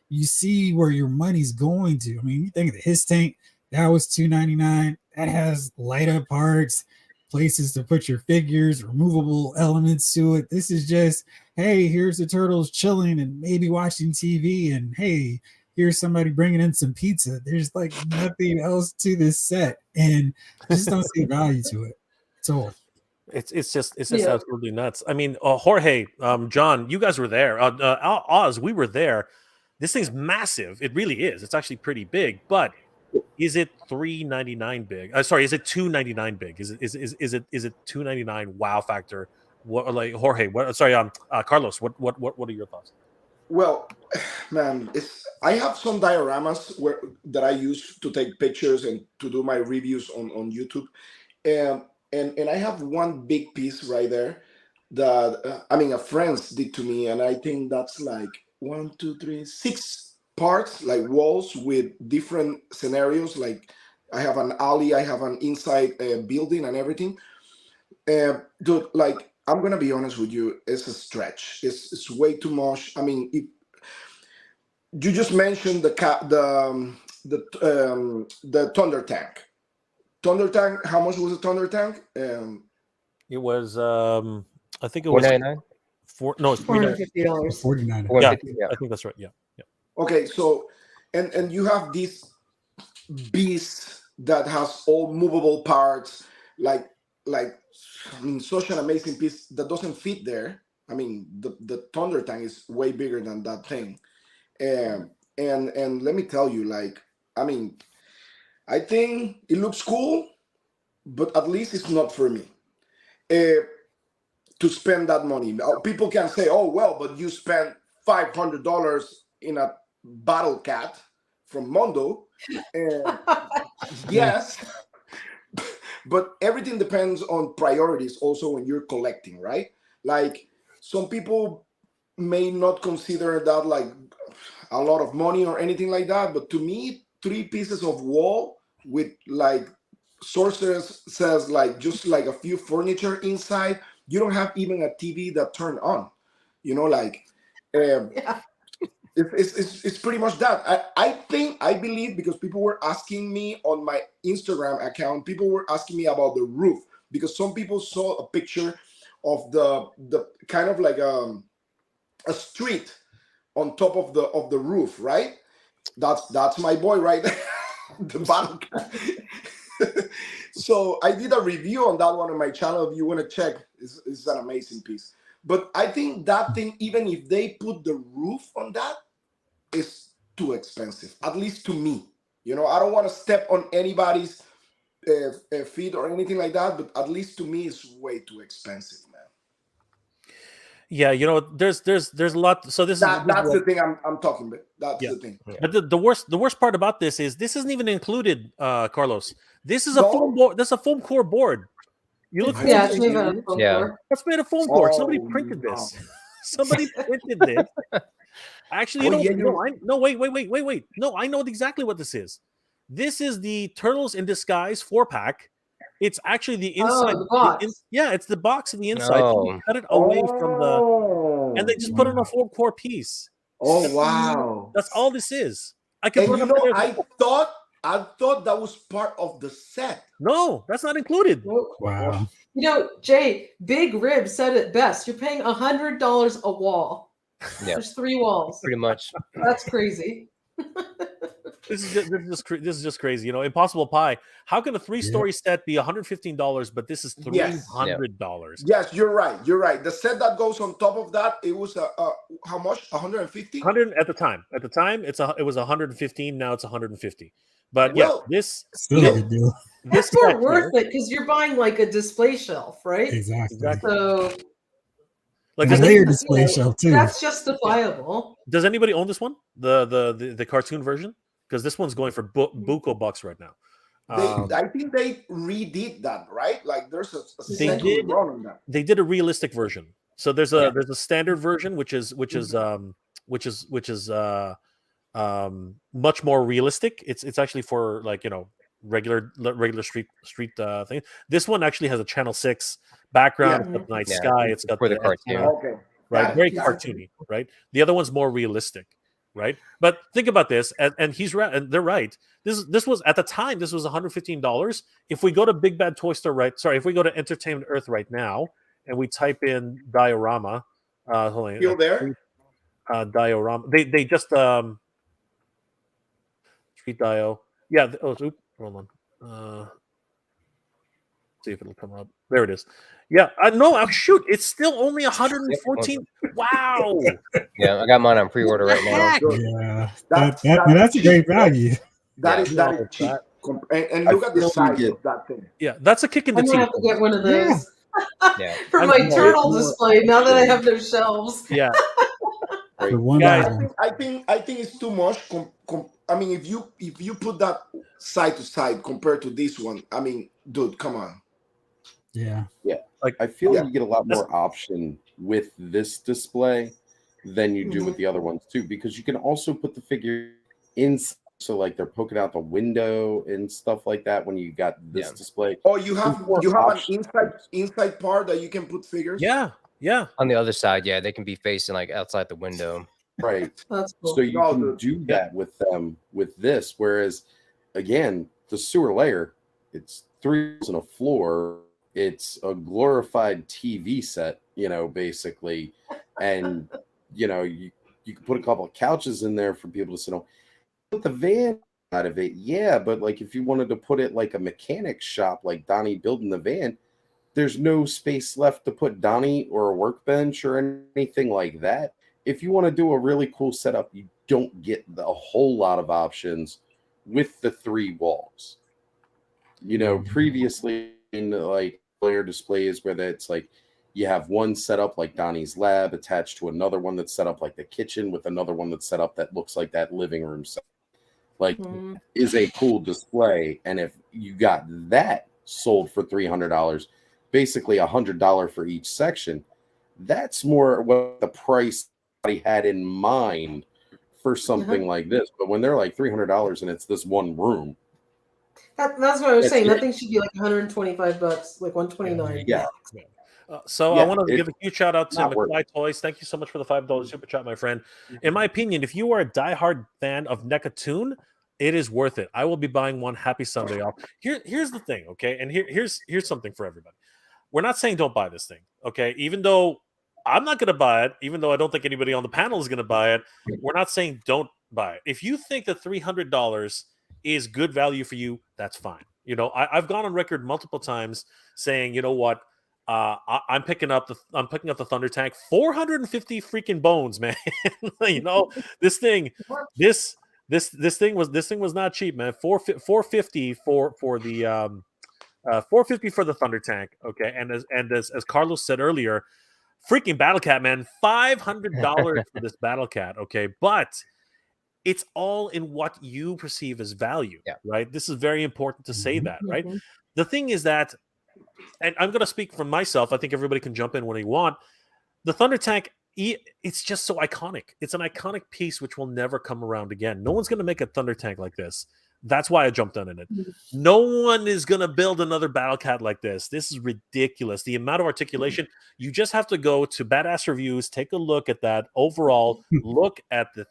you see where your money's going to. I mean, you think of the His Tank, that was $299. That has light up parts, places to put your figures, removable elements to it. This is just, hey, here's the turtles chilling and maybe watching TV, and hey, here's somebody bringing in some pizza. There's like nothing else to this set, and I just don't see value to it. So It's just absolutely nuts. I mean, Jorge, John, you guys were there. Oz, we were there. This thing's massive. It really is. It's actually pretty big, but is it $399 big? Sorry, is it $299 big? Is it $299 wow factor? What, like, Jorge? What? Sorry, Carlos. What are your thoughts? Well, man, I have some dioramas that I use to take pictures and to do my reviews on YouTube, and I have one big piece right there that a friend's did to me, and I think that's like 1, 2, 3, 6 parts, like walls with different scenarios. Like I have an alley, I have an inside building and everything. Dude, like, I'm gonna be honest with you, it's a stretch. It's way too much. I mean, you just mentioned the Thunder Tank. Thunder Tank. How much was the Thunder Tank? It was I think it was $499. it's $450. $49. Yeah, I think that's right. Yeah. Okay, so and you have this beast that has all movable parts, like such an amazing piece that doesn't fit there. I mean, the Thunder Tank is way bigger than that thing, and let me tell you, like, I mean, I think it looks cool, but at least it's not for me to spend that money. People can say, oh well, but you spent $500 in a Battle Cat from Mondo, and yes, but everything depends on priorities also when you're collecting, right? Like, some people may not consider that like a lot of money or anything like that, but to me, 3 pieces of wall with, like, Sorceress says, like, just like a few furniture inside, you don't have even a TV that turned on, you know, like Yeah. It's pretty much that. I believe, because people were asking me on my Instagram account, people were asking me about the roof, because some people saw a picture of the kind of like a street on top of the roof, right? That's my boy right there, the battle cat. So I did a review on that one on my channel. If you want to check, it's an amazing piece. But I think that thing, even if they put the roof on that, is too expensive, at least to me. You know, I don't want to step on anybody's feet or anything like that, but at least to me, it's way too expensive, man. Yeah, you know, there's a lot. So that's the thing I'm talking about. That's the thing. But the worst part about this isn't even included, Carlos. This is a No? foam board. That's a foam core board. You look. Yeah, it's made out of foam Yeah. core. That's made of foam core. Somebody Oh, printed no. this. Somebody printed this. Actually, wait. No, I know exactly what this is. This is the Turtles in Disguise 4-pack. It's actually the inside. Oh, the box. It's the box in the inside. Oh. They cut it away from the, and they just put it on a foam core piece. Oh, wow. That's all this is. I can And put you it up know, there. I thought that was part of the set. No, that's not included. Nope. Wow. You know, Jay, Big Rib said it best. You're paying $100 a wall. Yeah. There's 3 walls. Pretty much. That's crazy. This is just crazy. You know, Impossible Pie. How can a 3-story set be $115, but this is $300? Yes, you're right. You're right. The set that goes on top of that, it was how much? 150. 100 at the time. At the time, it was 115. Now it's 150. But Well, this Still a good deal. That's more worth it because you're buying like a display shelf, right? Exactly. So, like And a layer display shelf too. that's justifiable. Does anybody own this one? The cartoon version? Because this one's going for buco bucks right now. I think they redid that, right? Like there's a They second did. run on that. They did a realistic version. So there's a standard version which is much more realistic. It's actually for, like, you know, regular street thing. This one actually has a channel 6 background. It's got the night sky. It's got for the cartoon. Okay. right, very Yeah. cartoony, right? The other one's more realistic, right? But think about this, and he's right, and they're right. This was at the time, this was $115. If we go to Big Bad Toy Store, if we go to Entertainment Earth right now and we type in Diorama, hold on, Still there? Diorama. They just Street Dio. Yeah. Hold on. See if it'll come up. There it is. Yeah. No. Shoot. It's still only 114. Wow. Yeah, I got mine on pre-order right now. Yeah, That's that's a great value. That is cheap. And look at the feel size you of that thing. Yeah. That's a kick in the I'm gonna have teeth. to get one of those Yeah. for my turtle display now that I have no shelves. Yeah. The one Guys, item. I think it's too much. I mean, if you put that side to side compared to this one, I mean, dude, come on. Yeah. I feel you get a lot more option with this display than you do with the other ones too, because you can also put the figure in, so like they're poking out the window and stuff like that when you got this display. Oh, you have There's more an inside part that you can put figures. Yeah. Yeah. On the other side, yeah, they can be facing like outside the window. Right. That's cool. So you can do that with them with this. Whereas, again, the sewer layer, it's 3 on a floor. It's a glorified TV set, you know, basically. And, you know, you can put a couple of couches in there for people to sit on. Put the van out of it, yeah. But, like, if you wanted to put it like a mechanic shop, like Donnie building the van, there's no space left to put Donnie or a workbench or anything like that. If you want to do a really cool setup, you don't get a whole lot of options with the 3 walls. You know, previously in like player displays where it's like you have one set up like Donnie's lab attached to another one that's set up like the kitchen with another one that's set up that looks like that living room set. Like is a cool display. And if you got that sold for $300, basically $100 for each section, that's more what the price he had in mind for something like this. But when they're like $300 and it's this one room, that's what I was saying. That thing should be like $125, like $129. Yeah. I want to give a huge shout out to McFly Toys. Thank you so much for the $5 super chat, my friend. In my opinion, if you are a diehard fan of NECA Toon, it is worth it. I will be buying one. Happy Sunday off. Here's the thing, okay? And here's something for everybody. We're not saying don't buy this thing, okay? Even though I'm not going to buy it, even though I don't think anybody on the panel is going to buy it, we're not saying don't buy it. If you think that $300 is good value for you, that's fine. You know, I've gone on record multiple times saying, you know what, I'm picking up the Thunder Tank, 450 freaking bones, man. You know, this thing was not cheap, man. 450 for the 450 for the Thunder Tank, okay. And as Carlos said earlier, freaking Battle Cat, man, $500 for this Battle Cat, okay. But it's all in what you perceive as value, right? This is very important to say that, right? The thing is that, and I'm going to speak from myself, I think everybody can jump in when they want. The Thunder Tank, it's just so iconic. It's an iconic piece which will never come around again. No one's going to make a Thunder Tank like this. That's why I jumped on it. No one is going to build another Battle Cat like this. This is ridiculous. The amount of articulation, you just have to go to Badass Reviews, take a look at that overall, look at the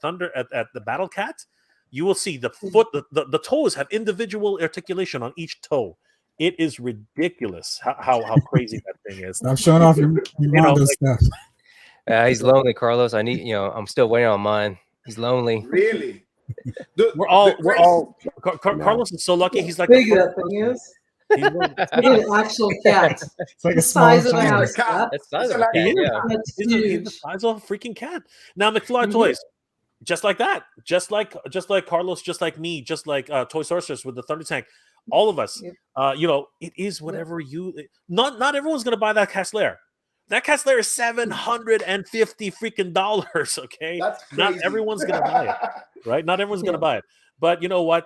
at the Battle Cat. You will see the foot, the toes have individual articulation on each toe. It is ridiculous how crazy that thing is. Stop showing off your Mondo stuff. He's lonely, Carlos. I'm still waiting on mine. He's lonely. Really? We're all. Carlos is so lucky. He's like big that thing is. He's one- It's an actual cat. It's like a The small size of a child. house cat. cat. That's the size It's of a an cat. actual Yeah. That's he's the huge. size of a freaking cat. Now, McFly Mhm. Toys, just like that, just like Carlos, just like me, just like Toy Sorceress with the Thunder Tank, all of us. Yep. It is whatever you. Not everyone's gonna buy that Cat's Lair. That Cat's Lair is $750 freaking dollars. Okay, That's not crazy. everyone's gonna buy it, right? Not everyone's gonna buy it. But you know what?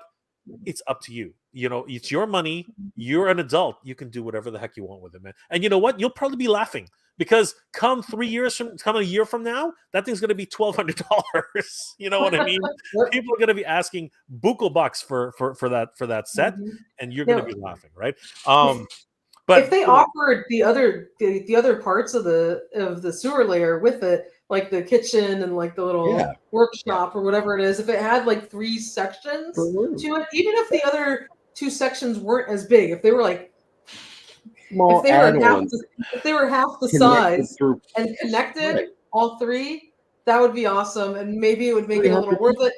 It's up to you. It's your money. You're an adult. You can do whatever the heck you want with it, man. And you know what? You'll probably be laughing because come a year from now, that thing's going to be $1,200. You know what I mean? Yep. People are going to be asking buku bucks for that set, Mhm. and you're Now, going to be laughing, right? But if they offered the other parts of the sewer layer with it, like the kitchen and like the little Yeah. workshop or whatever it is, if it had like 3 sections For room. to it, even if the other 2 sections weren't as big, if they were like Small if they were half add-ons the, if they were half the connected size through. and connected, Right. all 3, that would be awesome, and maybe it would make it a little 300 worth it.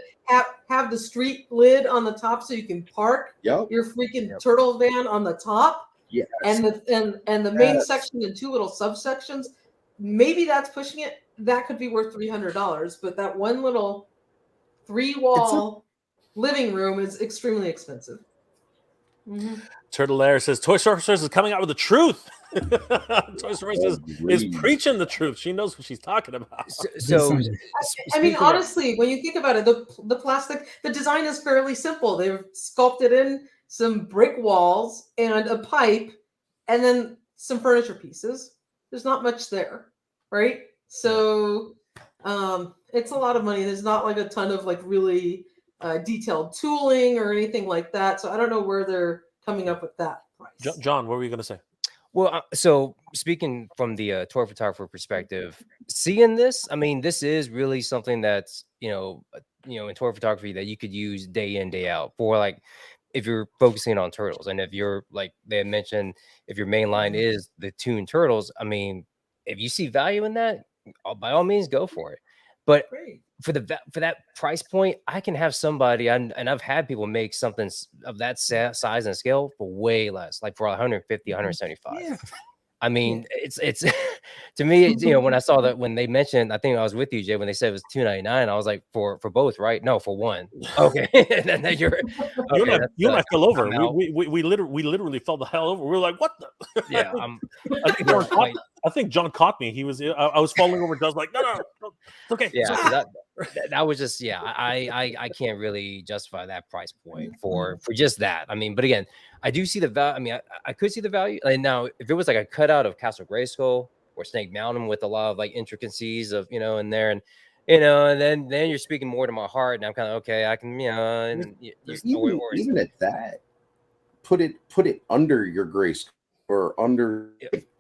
Have the street lid on the top so you can park Yep. your freaking Yep. turtle van on the top. Yes. And the main Yes. section and 2 little subsections, maybe that's pushing it. That could be worth $300, but that one little 3-wall living room is extremely expensive. Mhm. Turtle Lair says Toy Sorceress is coming out with the truth. Toy Sorceress is preaching the truth. She knows what she's talking about. This So, Sunday. I mean, honestly, when you think about it, the plastic, the design is fairly simple. They've sculpted in some brick walls and a pipe, and then some furniture pieces. There's not much there, right? So, it's a lot of money. There's not like a ton of like really detailed tooling or anything like that. So I don't know where they're coming up with that price. John, what were you going to say? well, so speaking from the toy photographer perspective, seeing this, I mean, this is really something that's in toy photography that you could use day in, day out for, like, if you're focusing on turtles, and if you're like they had mentioned, if your main line is the Toon Turtles, I mean, if you see value in that, by all means, go for it. But Great. for that price point, I can have somebody, and I've had people make something of that size and scale for way less, like for 150, 175. Yeah. I mean, it's to me, when I saw that, when they mentioned, I think I was with you, Jay, when they said it was $299, I was like, for both, right? No, for one. Okay. And then you're You and I fell over. I'm out. We literally fell the hell over. We were like, "What the?" Yeah, I think John caught me. He was. I was falling over. John's like, "No, it's okay." yeah. It's So okay." that was just, yeah. I can't really justify that price point for just that. I mean, but again, I do see the value. I mean, I could see the value. And now, if it was like a cutout of Castle Grayskull or Snake Mountain with a lot of like intricacies of in there, and and then you're speaking more to my heart, and I'm kind of okay. I can and Even at that, put it under your grace or under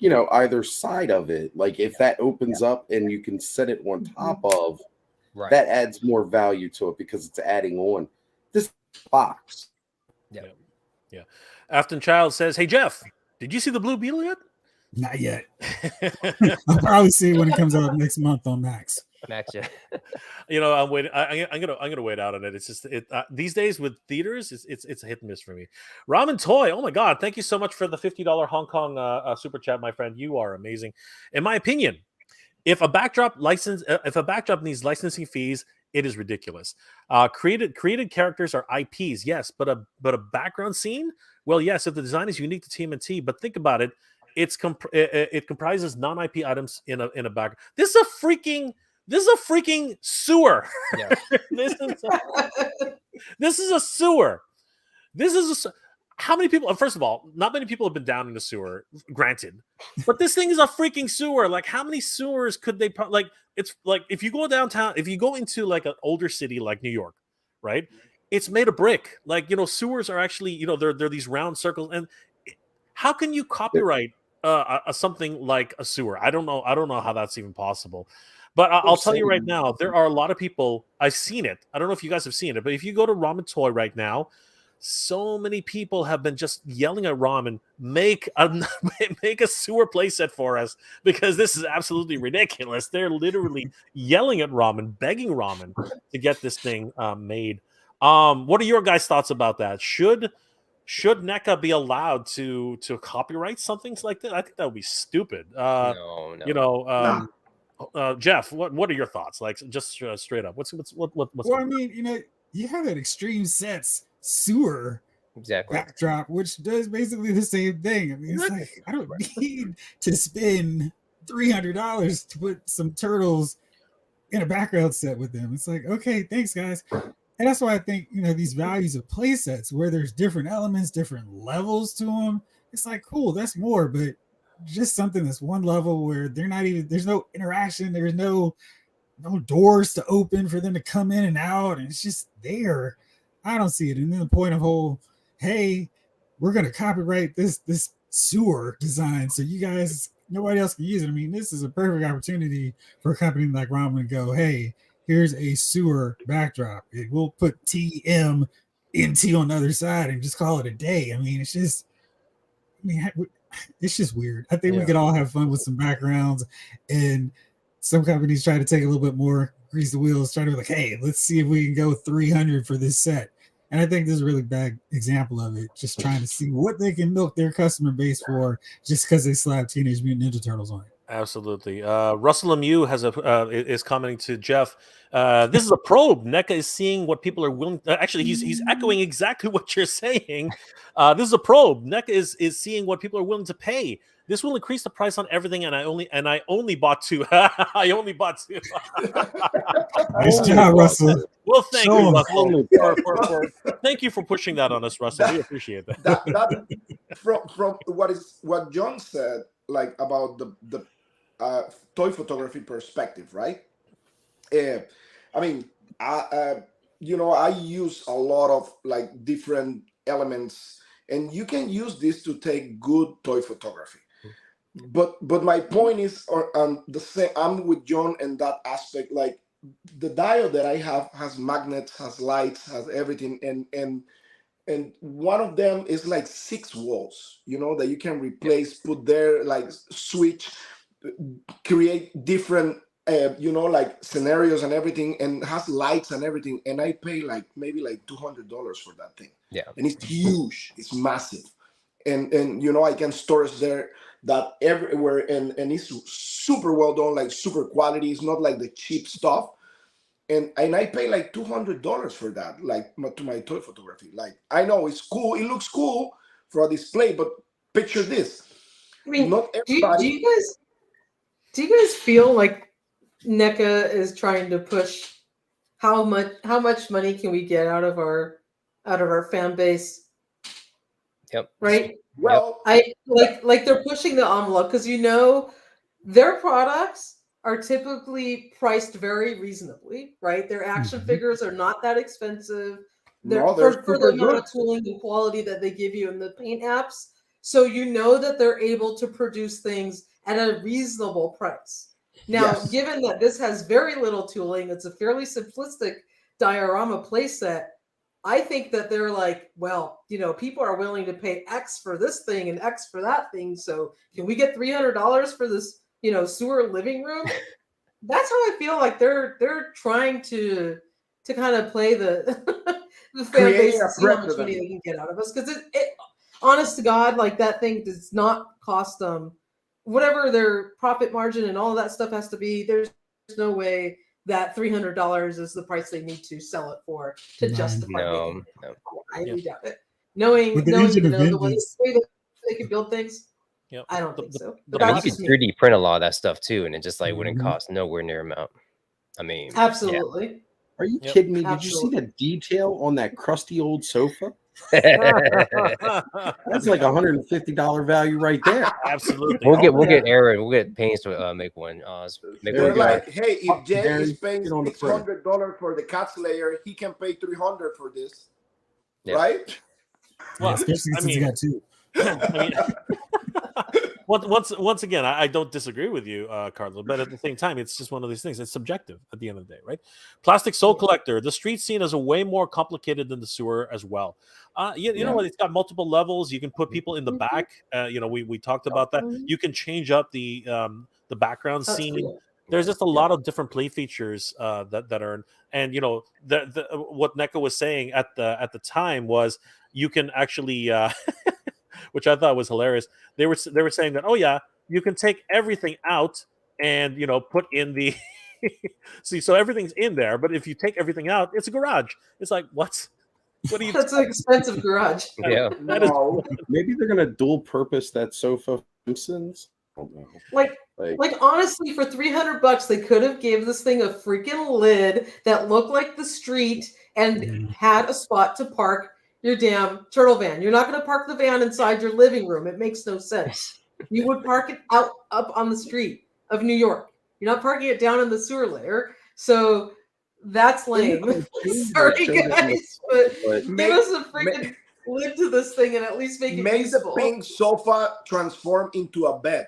either side of it. Like if that opens up and you can set it on top of, right, that adds more value to it because it's adding on this box. Yeah. Afton Child says, "Hey Jeff, did you see the Blue Beetle yet?" Not yet. I'll probably see it when it comes out next month on Max. Max, yeah. I'm waiting. I'm gonna wait out on it. It's just these days with theaters, it's a hit and miss for me. Ramen Toy, oh my god, thank you so much for the $50 Hong Kong super chat, my friend. You are amazing. In my opinion, if a backdrop needs licensing fees, it is ridiculous. Created characters are IPs, yes, but a background scene, well, yes, if the design is unique to TMNT, but think about it, it comprises non-IP items in a background. This is a freaking sewer. Yeah. This is a sewer. How many people? First of all, not many people have been down in the sewer, granted, but this thing is a freaking sewer. Like, how many sewers could they? It's like if you go downtown, if you go into like an older city like New York, right? It's made of brick. Like, sewers are actually, they're these round circles. And how can you copyright something like a sewer? I don't know how that's even possible. But I'll tell you right now, there are a lot of people. I've seen it. I don't know if you guys have seen it, but if you go to Ramen Toy right now, so many people have been just yelling at Ramen, make a sewer playset for us, because this is absolutely ridiculous. They're literally yelling at Ramen, begging Ramen to get this thing made. What are your guys' thoughts about that? Should NECA be allowed to copyright something like that? I think that would be stupid. No, You no. know, Jeff, what are your thoughts? Like, just straight up, what's Well, I mean, you have that Extreme Sets sewer Exactly. backdrop, which does basically the same thing. I mean, it's like I don't need to spend $300 to put some turtles in a background set with them. It's like, okay, thanks, guys. And that's why I think these values of play sets where there's different elements, different levels to them. It's like, cool, that's more, but just something that's one level where they're not even, there's no interaction, there's no doors to open for them to come in and out, and it's just there. I don't see it. And then the point of whole, hey, we're gonna copyright this sewer design so you guys, nobody else can use it. I mean, this is a perfect opportunity for a company like Ramen to go, hey, here's a sewer backdrop. We'll put TMNT on the other side and just call it a day. I mean, it's just, it's just weird. I think we could all have fun with some backgrounds, and some companies try to take a little bit more, grease the wheels, try to be like, hey, let's see if we can go 300 for this set. And I think this is a really bad example of it, just trying to see what they can milk their customer base for just because they slap Teenage Mutant Ninja Turtles on it. Absolutely. Russell Lemieux is commenting to Jeff. This is a probe. NECA is seeing what people are willing. Actually, he's echoing exactly what you're saying. This is a probe. NECA is seeing what people are willing to pay. This will increase the price on everything, and I only bought two. I only bought two. Nice job, Russell. Well, thank you, Russell. Thank you for pushing that on us, Russell. We appreciate that. That from what John said, like about the toy photography perspective, right? I mean, I use a lot of like different elements, and you can use this to take good toy photography. But my point is, the same. I'm with John in that aspect. Like the diode that I have has magnets, has lights, has everything, and one of them is like 6 walls, that you can replace, put there, like switch, create different, like scenarios and everything, and has lights and everything. And I pay like maybe like $200 for that thing. Yeah. And it's huge, it's massive. And I can storage there that everywhere, and it's super well done, like super quality. It's not like the cheap stuff. And I pay like $200 for that, like to my toy photography. Like, I know it's cool, it looks cool for a display, but picture this. I mean, not everybody. Do you guys feel like NECA is trying to push how much money can we get out of our fan base? Yep. Right. Well, I like they're pushing the envelope because their products are typically priced very reasonably, right? Their action figures are not that expensive. They're for the amount of tooling and quality that they give you in the paint apps. So that they're able to produce things at a reasonable price. Now, given that this has very little tooling, it's a fairly simplistic diorama playset, I think that they're like, well, people are willing to pay X for this thing and X for that thing. So can we get $300 for this, sewer living room? That's how I feel like they're trying to kind of play the fan base and see how much money they can get out of us. Because it honest to God, like that thing does not cost them whatever their profit margin and all of that stuff has to be. There's no way that $300 is the price they need to sell it for to justify making it. I highly doubt it. Knowing the way that they can build things, I don't think so. But I mean, you could 3D print a lot of that stuff too, and it just like wouldn't cost nowhere near amount. I mean, absolutely. Yeah. Are you kidding me? Did you see the detail on that crusty old sofa? That's like $150 value right there. Absolutely. We'll get Aaron. We'll get Pains to make one. They're like, hey, if Jay is paying $600 for the Cats Lair, he can pay $300 for this, right? Well, especially since he got 2. I mean, once again, I don't disagree with you, Carlo, but at the same time, it's just one of these things. It's subjective at the end of the day, right? Plastic Soul Collector. The street scene is a way more complicated than the sewer as well. You know what? It's got multiple levels. You can put people in the back. We talked about that. You can change up the background scene. there's just a lot of different play features that are, and what NECA was saying at the time was you can actually, which I thought was hilarious. They were saying that, oh yeah, you can take everything out and put in the so everything's in there, but if you take everything out, it's a garage. It's like, what are you? That's an expensive garage. Yeah. No, Maybe they're gonna dual purpose that sofa, for instance. I don't know. Like honestly, for $300, they could have gave this thing a freaking lid that looked like the street and had a spot to park your damn turtle van. You're not going to park the van inside your living room. It makes no sense. You would park it up on the street of New York. You're not parking it down in the sewer layer. So that's lame. Sorry, guys, but give us a freaking lid to this thing and at least make it usable. the pink sofa transform into a bed.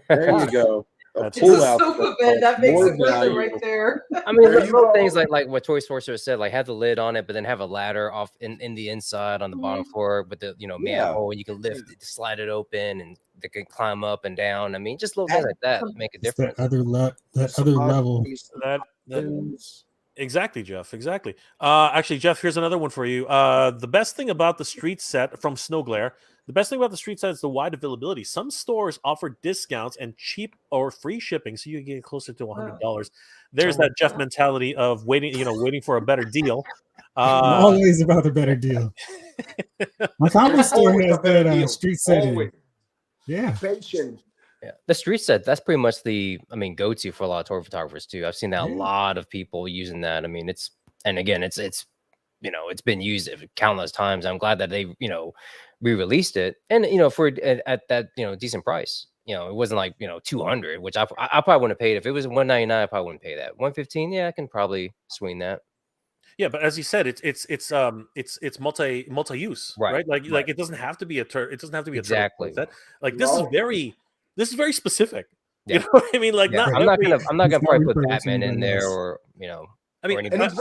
There you go. That's It's a sofa bed that makes it worth it right there. I mean, There you little go. things like what Toy Sorcerer said, like have the lid on it, but then have a ladder off in the inside on the bottom floor with the manhole, and you can lift it, slide it open, and they can climb up and down. I mean, just little things like that make a It's that difference. other level. Exactly, Jeff. Exactly. Actually, Jeff, here's another one for you. The best thing about the street set from Snowglare, the best thing about the street set is the wide availability. Some stores offer discounts and cheap or free shipping, so you can get closer to $100. There's that Jeff mentality of waiting for a better deal. Always about a better deal. My comic store has that street set. Yeah. Patient. Yeah, the street set, that's pretty much the go-to for a lot of toy photographers too. I've seen that a lot of people using that. I mean, it's been used countless times. I'm glad that they re-released it, and for at that decent price. It wasn't like 200, which I probably wouldn't have paid. If it was 199, I probably wouldn't pay that. 115, yeah, I can probably swing that. Yeah, but as you said, it's multi-use, right? Like it doesn't have to be it doesn't have to be Exactly. a turtle set. Like this is very specific. Yeah. You know what I mean? Like I'm not gonna probably put Batman in there or I mean, And it's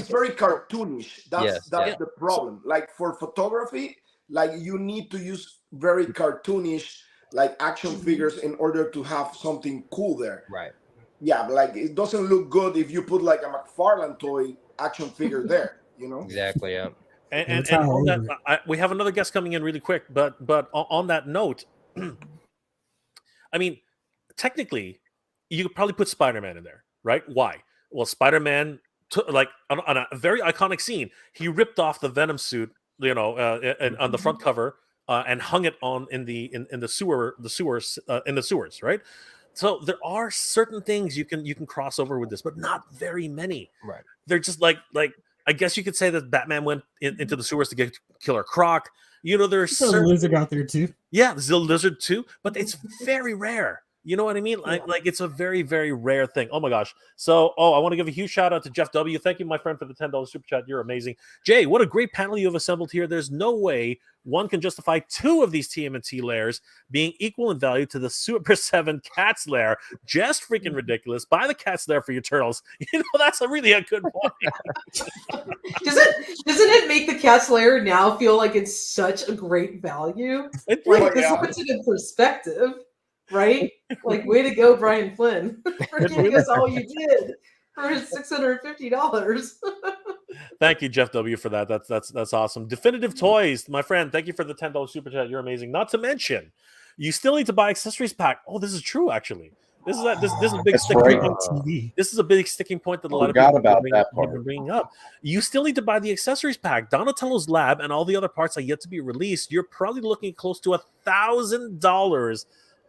very cartoonish. That's the problem. Like for photography, like you need to use very cartoonish like action figures in order to have something cool there. Right. Yeah, but like it doesn't look good if you put like a McFarlane toy action figure there. Exactly. Yeah. And on that, we have another guest coming in really quick, but on that note, I mean, technically, you could probably put Spider-Man in there, right? Why? Well, Spider-Man, on a very iconic scene, he ripped off the Venom suit, on the front cover, and hung it on in the sewers, right? So there are certain things you can cross over with this, but not very many. Right. They're just like I guess you could say that Batman went into the sewers to get Killer Croc. There's a lizard out there too. Yeah, there's a lizard too, but it's very rare. You know what I mean? Like it's a very, very rare thing. Oh my gosh. So, I want to give a huge shout out to Jeff W. Thank you, my friend, for the $10 super chat. You're amazing. Jay, what a great panel you have assembled here. There's no way one can justify two of these TMNT layers being equal in value to the Super 7 Cat's Lair. Just freaking ridiculous. Buy the Cat's Lair for your turtles. That's really a good point. Doesn't it make the Cat's Lair now feel like it's such a great value? This puts it in perspective. Right? Like, way to go, Brian Flynn, for giving us all you did for his $650. Thank you, Jeff W, for that. That's awesome. Definitive Toys, my friend, thank you for the $10 super chat. You're amazing. Not to mention, you still need to buy accessories pack. Oh, this is true, actually. This is a big sticking point. This is a big sticking point that a lot of people have been bringing up. You still need to buy the accessories pack. Donatello's lab and all the other parts are yet to be released. You're probably looking close to $1,000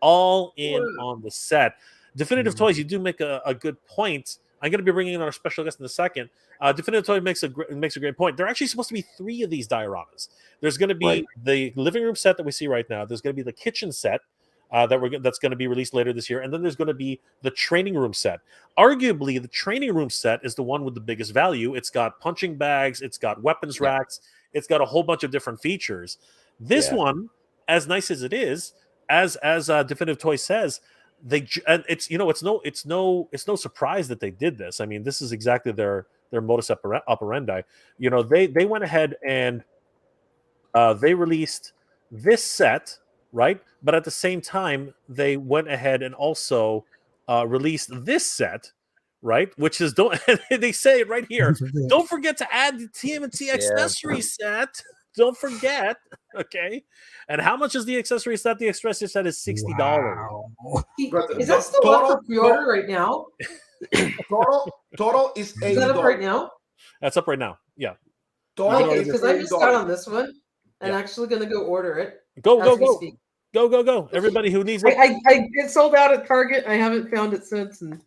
all in on the set. Definitive Toys, you do make a good point. I'm going to be bringing in our special guest in a second. Definitive Toy makes a great point. There are actually supposed to be 3 of these dioramas. There's going to be the living room set that we see right now. There's going to be the kitchen set that's going to be released later this year, and then there's going to be the training room set. Arguably, the training room set is the one with the biggest value. It's got punching bags, it's got weapons racks, it's got a whole bunch of different features. This one, as nice as it is, as Definitive Toy says, it's no surprise that they did this. I mean, this is exactly their modus operandi. They went ahead and they released this set, right? But at the same time, they went ahead and also released this set, right? Which is don't they say it right here. Don't forget to add the TMNT accessory set. Don't forget. Okay. And how much is the accessory set? The accessory set is $60. Wow. Is that still up for pre-order right now? Total is $80. Is that up right now? That's up right now. Yeah. Okay, because I just got on this one and actually going to go order it. Go. Everybody who needs it. It sold out at Target. I haven't found it since. And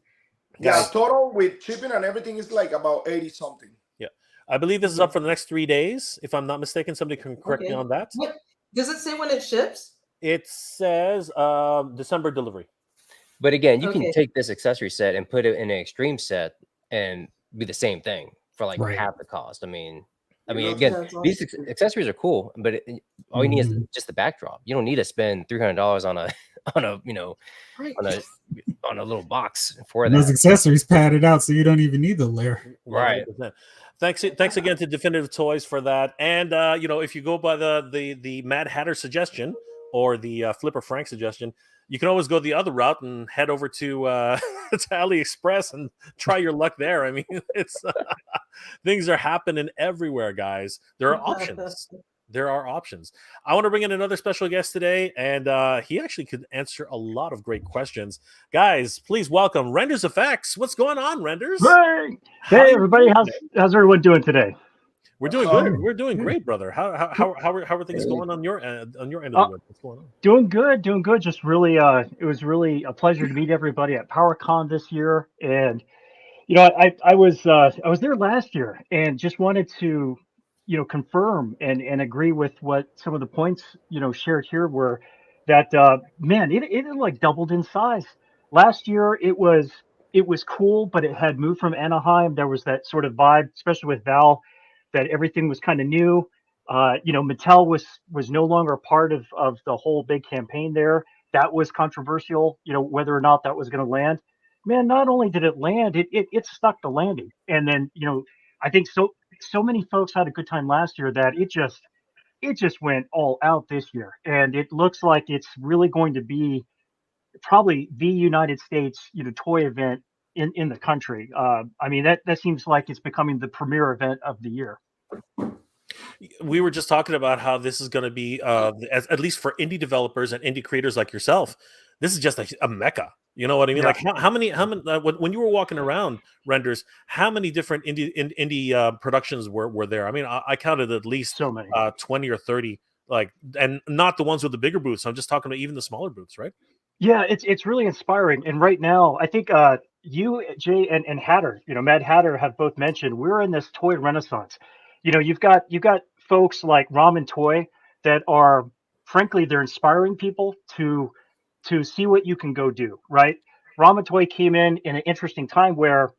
yeah, total with shipping and everything is like about 80 something. Yeah, I believe this is up for the next 3 days, if I'm not mistaken. Somebody can correct me on that. What does it say when it ships? It says December delivery. But again, you can take this accessory set and put it in an extreme set and be the same thing for like half the cost. I mean, again, these accessories are cool, but all you need is just the backdrop. You don't need to spend $300 on a little box for that. Those accessories padded out, so you don't even need the layer. Right. 100%. Thanks again to Definitive Toys for that. And if you go by the Mad Hatter suggestion or the Flipper Frank suggestion, you can always go the other route and head over to AliExpress and try your luck there. I mean, it's things are happening everywhere, guys. There are options. There are options. I want to bring in another special guest today, and he actually could answer a lot of great questions. Guys, please welcome Renders Effects. What's going on, Renders? Hey, everybody. How's everyone doing today? We're doing good. We're doing great, brother. How are things going on your end of the wood? What's going on? Doing good. Just really, it was really a pleasure to meet everybody at PowerCon this year. And I was there last year and just wanted to confirm and agree with what some of the points shared here were that man, it like doubled in size. Last year it was cool, but it had moved from Anaheim. There was that sort of vibe, especially with Val, that everything was kind of new. Mattel was no longer a part of the whole big campaign there. That was controversial, whether or not that was going to land. Man, not only did it land, it stuck the landing. And then, I think so many folks had a good time last year that it just went all out this year. And it looks like it's really going to be probably the United States, toy event in the country. I mean, that seems like it's becoming the premier event of the year. We were just talking about how this is going to be, at least for indie developers and indie creators like yourself, this is just a mecca. You know what I mean? Yeah. Like how many when you were walking around, Renders, how many different indie productions were there? I mean, I counted at least so many, 20 or 30, and not the ones with the bigger booths. I'm just talking about even the smaller booths, right? Yeah, it's really inspiring. And right now, I think you, Jay, and Hatter, Mad Hatter, have both mentioned we're in this toy renaissance. You've got folks like Ramen Toy that are, frankly, they're inspiring people to see what you can go do, right? Ramen Toy came in an interesting time where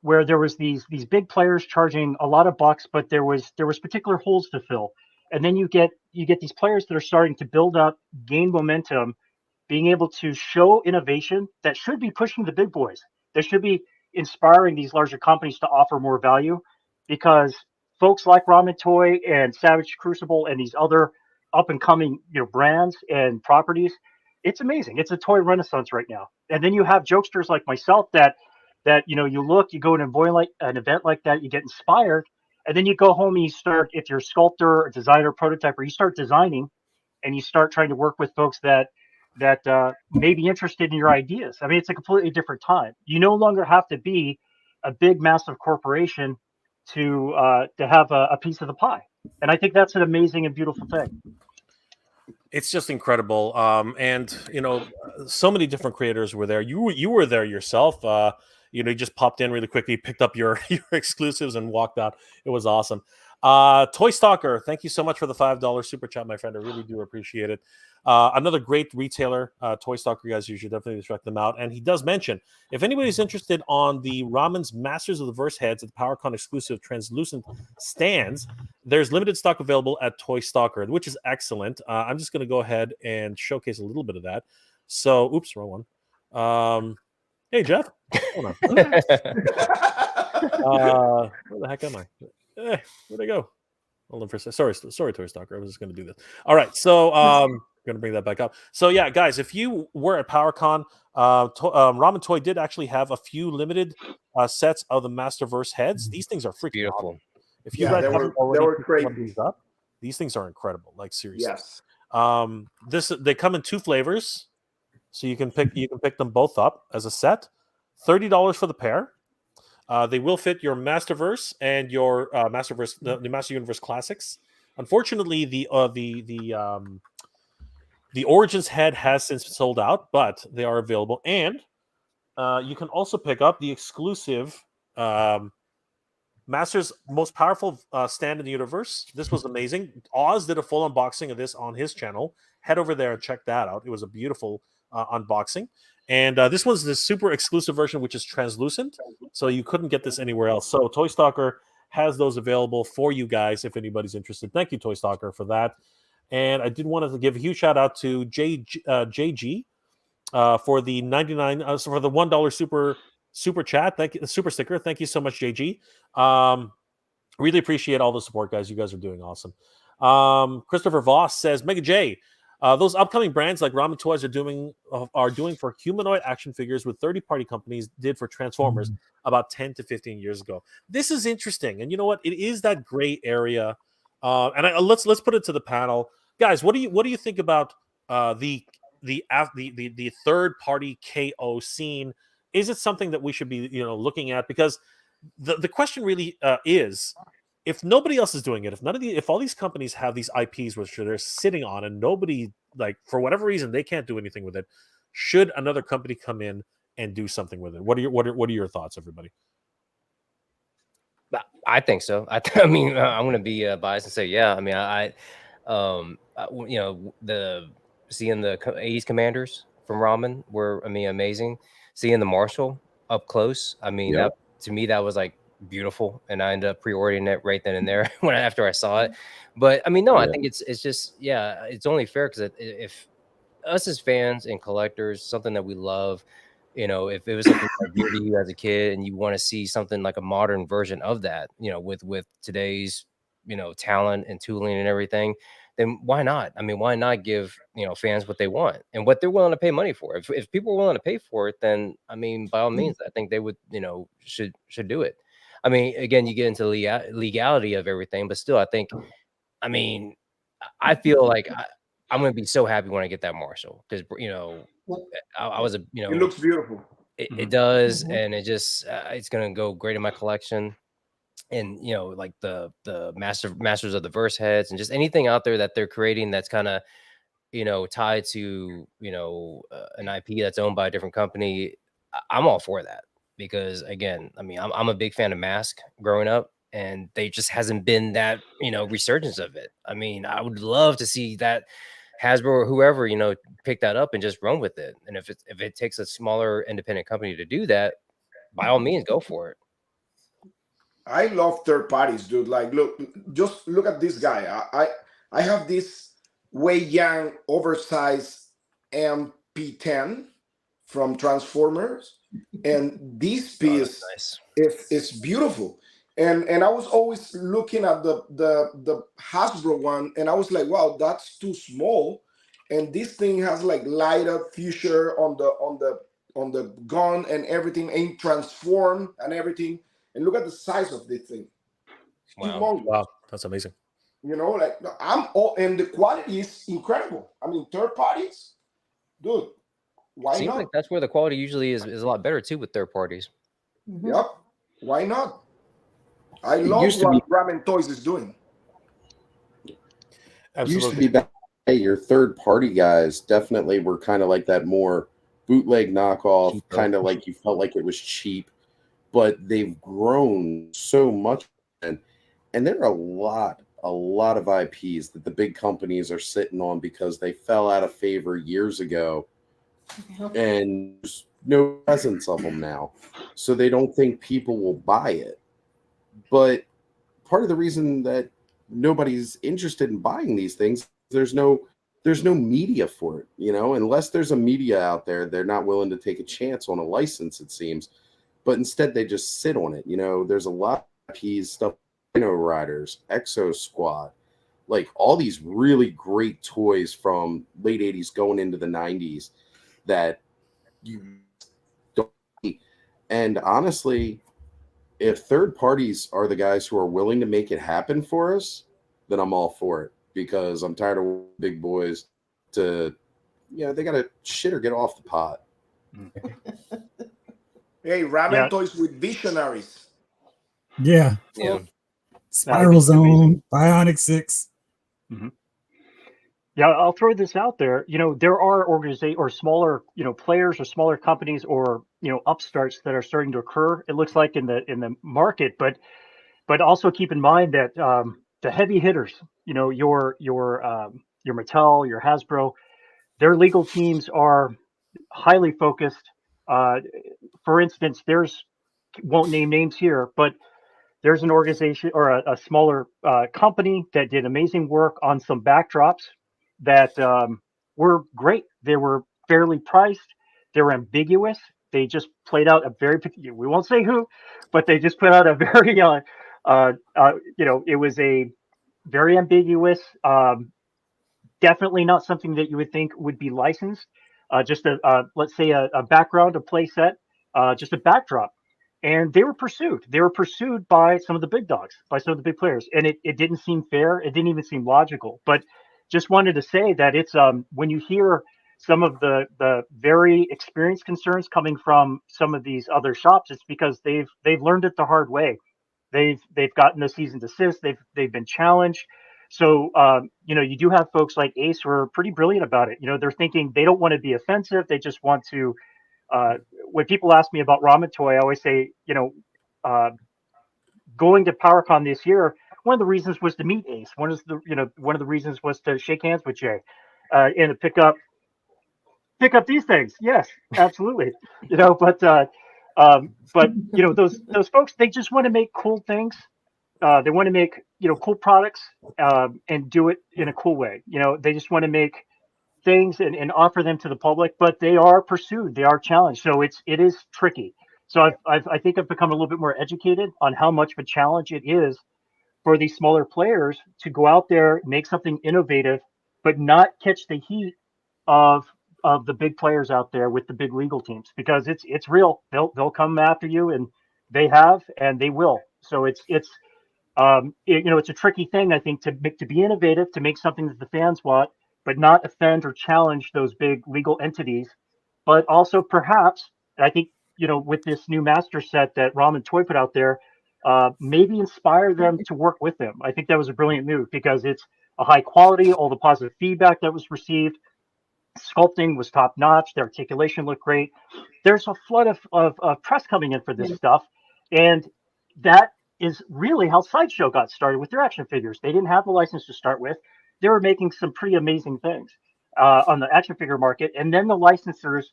there was these big players charging a lot of bucks, but there was particular holes to fill. And then you get these players that are starting to build up, gain momentum, being able to show innovation that should be pushing the big boys. They should be inspiring these larger companies to offer more value, because folks like Ramen Toy and Savage Crucible and these other up and coming brands and properties, it's amazing. It's a toy renaissance right now. And then you have jokesters like myself that you go to an event like that, you get inspired, and then you go home and you start, if you're a sculptor or designer, prototyper, you start designing and you start trying to work with folks that may be interested in your ideas. I mean, it's a completely different time. You no longer have to be a big, massive corporation to have a piece of the pie. And I think that's an amazing and beautiful thing. It's just incredible. And so many different creators were there. You were there yourself. You just popped in really quickly, picked up your exclusives and walked out. It was awesome. Toy Stalker, thank you so much for the $5 super chat, my friend. I really do appreciate it. Another great retailer, Toy Stalker, guys, you should definitely check them out. And he does mention, if anybody's interested on the Ramen's Masters of the Verse heads at the PowerCon exclusive translucent stands, there's limited stock available at Toy Stalker, which is excellent. I'm just going to go ahead and showcase a little bit of that. So, oops, wrong one. Hey, Jeff. Hold on. Where the heck am I? Where'd I go? Hold on for a second. Sorry, Toy Stalker. I was just going to do this. All right. So, gonna bring that back up. So yeah, guys, if you were at PowerCon, Ramen Toy did actually have a few limited sets of the Masterverse heads. These things are freaking Beautiful. awesome. If you Yeah, guys they haven't were already picked one of crazy. these up, these things are incredible. Like seriously. Yes. They come in 2 flavors, so you can pick them both up as a set. $30 for the pair. They will fit your Masterverse and your Masterverse, the Master Universe Classics. Unfortunately, the Origins head has since sold out, but they are available, and you can also pick up the exclusive Master's most powerful stand in the universe. This was amazing. Oz did a full unboxing of this on his channel. Head over there and check that out. It was a beautiful unboxing. And this was the super exclusive version, which is translucent. So you couldn't get this anywhere else. So Toy Stalker has those available for you guys if anybody's interested. Thank you, Toy Stalker, for that. And I did want to give a huge shout out to JG for the 99 for the $1 super chat. Thank you, super sticker. Thank you so much, JG. Really appreciate all the support, guys. You guys are doing awesome. Christopher Voss says, Mega J, those upcoming brands like Ramen Toys are doing for humanoid action figures with 30-party companies did for Transformers about 10 to 15 years ago. This is interesting, and you know what? It is that gray area. Let's put it to the panel, guys. What do you think about the third-party KO scene? Is it something that we should be looking at? Because the question really is, if nobody else is doing it, if all these companies have these IPs which they're sitting on and nobody, like, for whatever reason they can't do anything with it, should another company come in and do something with it? What are your thoughts, everybody? I think so. I mean, I'm going to be biased and say, yeah. I mean, the seeing the 80s commanders from Ramen were, amazing. Seeing the Marshall up close, I mean, that to me that was like beautiful, and I ended up pre-ordering it right then and there after I saw it. But I mean, no, I think it's just it's only fair because if us as fans and collectors, something that we love, if it was something like dear to you as a kid and you want to see something like a modern version of that, with today's talent and tooling and everything, then why not? I mean, why not give fans what they want and what they're willing to pay money for? If people are willing to pay for it, then I mean, by all means, I think they would should do it. I mean, again, you get into legality of everything, but still, I think, I mean, I feel like I'm gonna be so happy when I get that Marshall, because I was it looks beautiful. It does, and it just it's gonna go great in my collection. And like the masters of the verse heads and just anything out there that they're creating that's kind of tied to an IP that's owned by a different company. I'm all for that, because again, I mean, I'm a big fan of Mask growing up, and they just hasn't been that resurgence of it. I mean, I would love to see that Hasbro or whoever pick that up and just run with it. And if it takes a smaller independent company to do that, by all means, go for it. I love third parties, dude. Like, just look at this guy. I have this Wei Yang oversized MP10 from Transformers, and this piece is beautiful. And I was always looking at the Hasbro one, and I was like, wow, that's too small. And this thing has like light up future on the gun and everything, ain't transformed and everything. And look at the size of this thing. Wow, that's amazing. Like, I'm all, and the quality is incredible. I mean, third parties, dude, why Seems not? like that's where the quality usually is a lot better too with third parties. Yep. Why not? I love what Ramen Toys is doing. Absolutely. Used to be back. Hey, your third party guys definitely were kind of like that more bootleg knockoff, kind of like you felt like it was cheap. But they've grown so much, and there are a lot of IPs that the big companies are sitting on because they fell out of favor years ago, and there's no presence of them now, so they don't think people will buy it. But part of the reason that nobody's interested in buying these things, there's no media for it, unless there's a media out there, they're not willing to take a chance on a license, it seems. But instead, they just sit on it. There's a lot of IPs, stuff, Riders, Exo Squad, like all these really great toys from late 80s going into the 90s that you don't see. And honestly, if third parties are the guys who are willing to make it happen for us, then I'm all for it, because I'm tired of big boys to, they got to shit or get off the pot. Hey, Ramen toys with visionaries. Yeah. Yeah. Spiral Zone, Bionic 6. Mm-hmm. Yeah, I'll throw this out there. There are organizations or smaller, players or smaller companies or upstarts that are starting to occur. It looks like in the market, but also keep in mind that the heavy hitters, your Mattel, your Hasbro, their legal teams are highly focused. For instance, won't name names here, but there's an organization or a smaller company that did amazing work on some backdrops that were great. They were fairly priced. They were ambiguous. They just played out we won't say who, but they just put out a very, it was a very ambiguous, definitely not something that you would think would be licensed. Just let's say a background, a play set, just a backdrop. And they were pursued. They were pursued by some of the big dogs, by some of the big players. And it didn't seem fair. It didn't even seem logical. But just wanted to say that it's when you hear some of the very experienced concerns coming from some of these other shops, it's because they've learned it the hard way. They've gotten a cease and desist. They've been challenged. So you do have folks like Ace who are pretty brilliant about it. They're thinking they don't want to be offensive. They just want to. When people ask me about Ramen Toy, I always say, going to PowerCon this year, one of the reasons was to meet Ace. One of the reasons was to shake hands with Jay, and to pick up these things. Yes, absolutely. But those folks, they just want to make cool things. They want to make cool products and do it in a cool way. They just want to make things and offer them to the public, but they are pursued, they are challenged. So it is tricky. So I think I've become a little bit more educated on how much of a challenge it is for these smaller players to go out there, make something innovative, but not catch the heat of the big players out there with the big legal teams, because it's real. They'll come after you, and they have, and they will. So it's a tricky thing, I think, to be innovative, to make something that the fans want, but not offend or challenge those big legal entities. But also perhaps, I think, with this new master set that Ramen Toy put out there, maybe inspire them to work with them. I think that was a brilliant move, because it's a high quality, all the positive feedback that was received. Sculpting was top notch. The articulation looked great. There's a flood of press coming in for this stuff. And that is really how Sideshow got started with their action figures. They didn't have the license to start with. They were making some pretty amazing things on the action figure market. And then the licensors,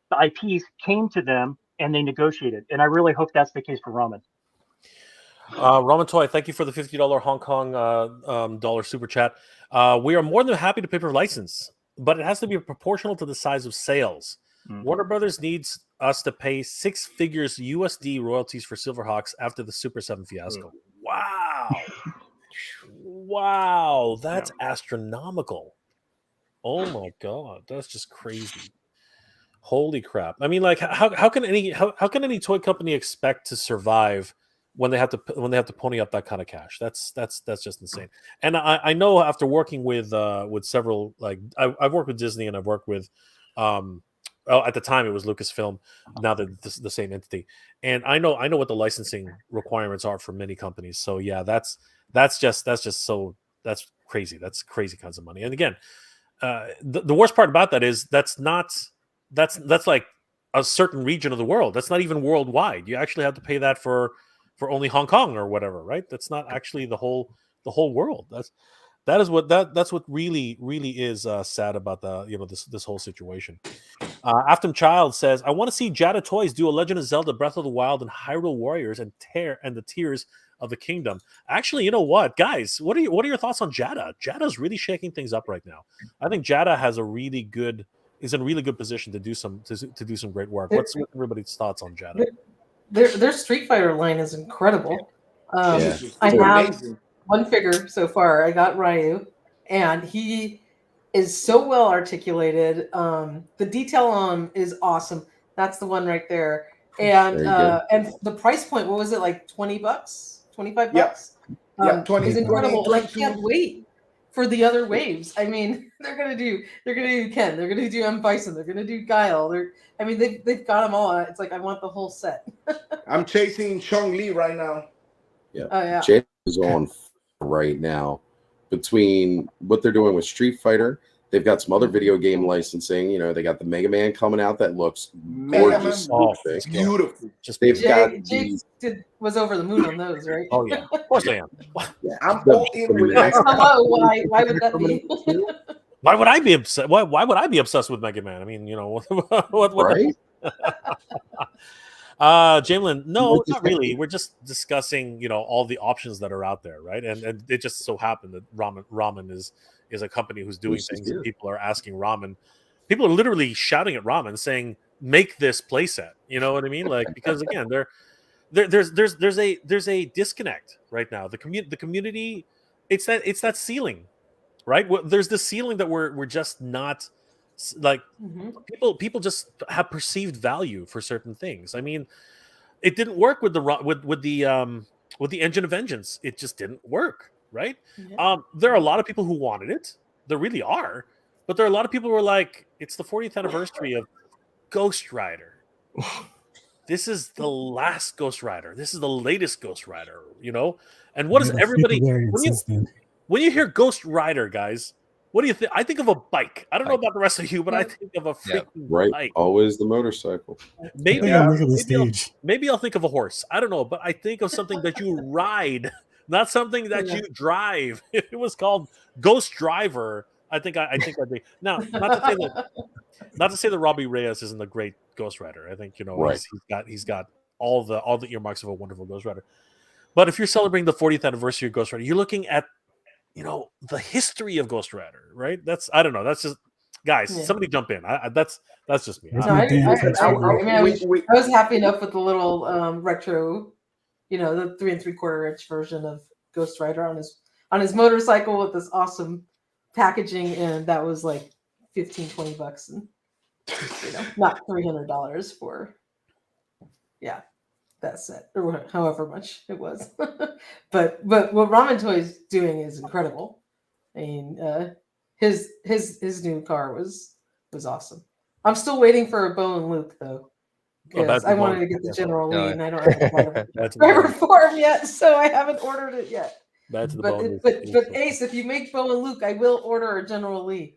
the IPs, came to them and they negotiated. And I really hope that's the case for Ramen. Ramen Toy, thank you for the $50 Hong Kong dollar super chat. We are more than happy to pay for license, but it has to be proportional to the size of sales. Warner Brothers needs us to pay 6 figures USD royalties for Silverhawks after the Super7 fiasco. Wow. Wow, that's astronomical. Oh my god, that's just crazy. Holy crap. I mean, like, how can any toy company expect to survive when they have to pony up that kind of cash? That's just insane. And I know, after working with several, like, I've worked with Disney, and I've worked with at the time it was Lucasfilm, now they're the same entity, and I know what the licensing requirements are for many companies. So yeah, that's crazy. That's crazy kinds of money. And again, the worst part about that is that's like a certain region of the world. That's not even worldwide. You actually have to pay that for only Hong Kong or whatever, right? That's not actually the whole world. That's what really is sad about this whole situation. Afton Child says, I want to see Jada Toys do a Legend of Zelda Breath of the Wild and Hyrule Warriors and the Tears of the Kingdom. Actually, you know what, guys? What are your thoughts on Jada? Jada's really shaking things up right now. I think Jada is in a really good position to do some great work. What's everybody's thoughts on Jada? Their Street Fighter line is incredible. Amazing. one figure so far. I got Ryu, and he is so well articulated. The detail on him is awesome. That's the one right there. And There you go. and the price point, what was it, like $20, $25? Yeah. Yeah, 20, is incredible. 20, And I can't wait for the other waves. I mean, they're gonna do Ken, they're gonna do M Bison, they're gonna do Guile. They've got them all. It's like I want the whole set. I'm chasing Chong Li right now. Yeah. Oh yeah. Jay is on right now between what they're doing with Street Fighter. They've got some other video game licensing. You know, they got the Mega Man coming out that looks gorgeous. It's beautiful. They've got Jay was over the moon on those, right? Oh yeah, of course I am. yeah, I'm all in with that. Hello, why would that be? Why would I be upset? Why would I be obsessed with Mega Man? I mean, you know, what right? Jamelin, no, not really. We're just discussing, you know, all the options that are out there, right? And it just so happened that Ramen is a company who's doing things, and people are asking Ramen. People are literally shouting at Ramen saying, "Make this playset." You know what I mean? Like, because again, there's a disconnect right now. The community, it's that ceiling, right? There's this ceiling that we're just not like. People just have perceived value for certain things. I mean, it didn't work with the Engine of Vengeance. It just didn't work, right? Yeah. There are a lot of people who wanted it. There really are, but there are a lot of people who are like, it's the 40th anniversary of Ghost Rider. This is the last Ghost Rider. This is the latest Ghost Rider, you know? And what is everybody when you hear Ghost Rider, guys? What do you think? I think of a bike. I don't know about the rest of you, but I think of a freaking bike. Always the motorcycle. Maybe I'll think of a horse. I don't know, but I think of something that you ride, not something that you drive. If it was called Ghost Driver, I think I'd be now. Not to say that Robbie Reyes isn't a great Ghost Rider. I think, you know, he's got all the earmarks of a wonderful Ghost Rider. But if you're celebrating the 40th anniversary of Ghost Rider, you're looking at, you know, the history of Ghost Rider, right? I don't know. That's just, guys, somebody jump in. That's just me. I was happy enough with the little retro, you know, the 3 3/4 inch version of Ghost Rider on his motorcycle with this awesome packaging, and that was like $15-$20, and you know, not $300 for that set, or however much it was. but what Ramen Toy's doing is incredible. I mean, his new car was awesome. I'm still waiting for a Bo and Luke though, because I wanted to get the General Lee, and I don't have the driver form yet, so I haven't ordered it yet. But Ace, if you make Bo and Luke, I will order a General Lee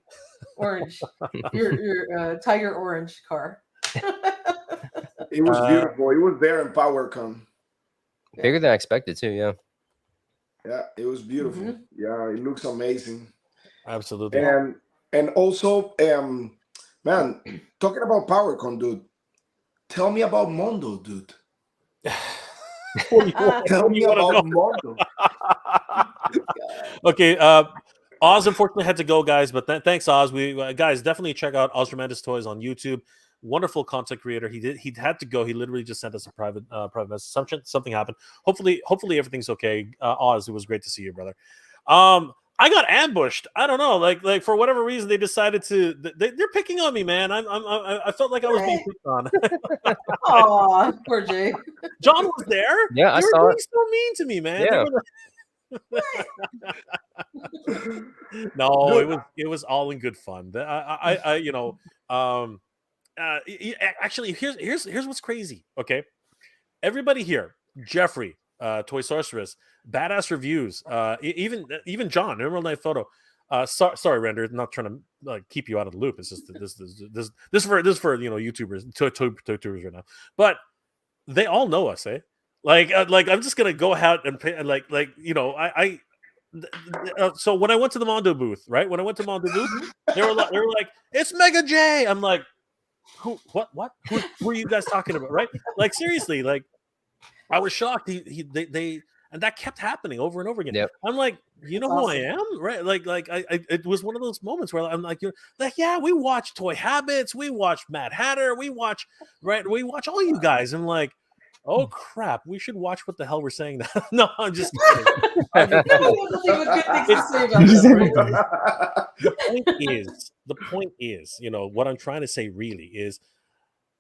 orange, your Tiger Orange car. It was beautiful. It was there in PowerCon. Bigger than I expected too. Yeah. Yeah, it was beautiful. Yeah, it looks amazing. Absolutely. And also, man, talking about PowerCon, dude. Tell me about Mondo, dude. Tell me about Mondo. Okay, Oz unfortunately had to go, guys, but thanks, Oz. We guys, definitely check out Oz Tremendous Toys on YouTube. Wonderful content creator. He had to go. He literally just sent us a private message. Something happened. Hopefully everything's okay. Oz, it was great to see you, brother. I got ambushed. I don't know. Like for whatever reason, they decided to. They're picking on me, man. I felt like I was being picked on. Aw, poor Jay. John was there. Yeah, they were being so mean to me, man. Yeah. No, it was all in good fun. Actually, here's what's crazy. Okay, everybody here, Jeffrey, Toy Sorceress, Badass Reviews, even John, Emerald Night Photo. Sorry, Render, not trying to keep you out of the loop. It's just this for you know, YouTubers, toy YouTubers right now. But they all know us, eh? Like I'm just gonna go out and pay, like you know, so when I went to the Mondo booth, right? When I went to Mondo booth, they were like, it's Mega J. I'm like, who? What? Who are you guys talking about? Right? Like seriously, like I was shocked. They and that kept happening over and over again. Yep. I'm like, you know who I am, right? Like it was one of those moments where I'm like, you're like, yeah, we watch Toy Habits, we watch Mad Hatter, we watch all you guys. I'm like, Oh crap! We should watch what the hell we're saying now. No, I'm just kidding. I'm just I kidding. have nothing but good things to say about Just them, right? everything. The point is, you know, what I'm trying to say really is,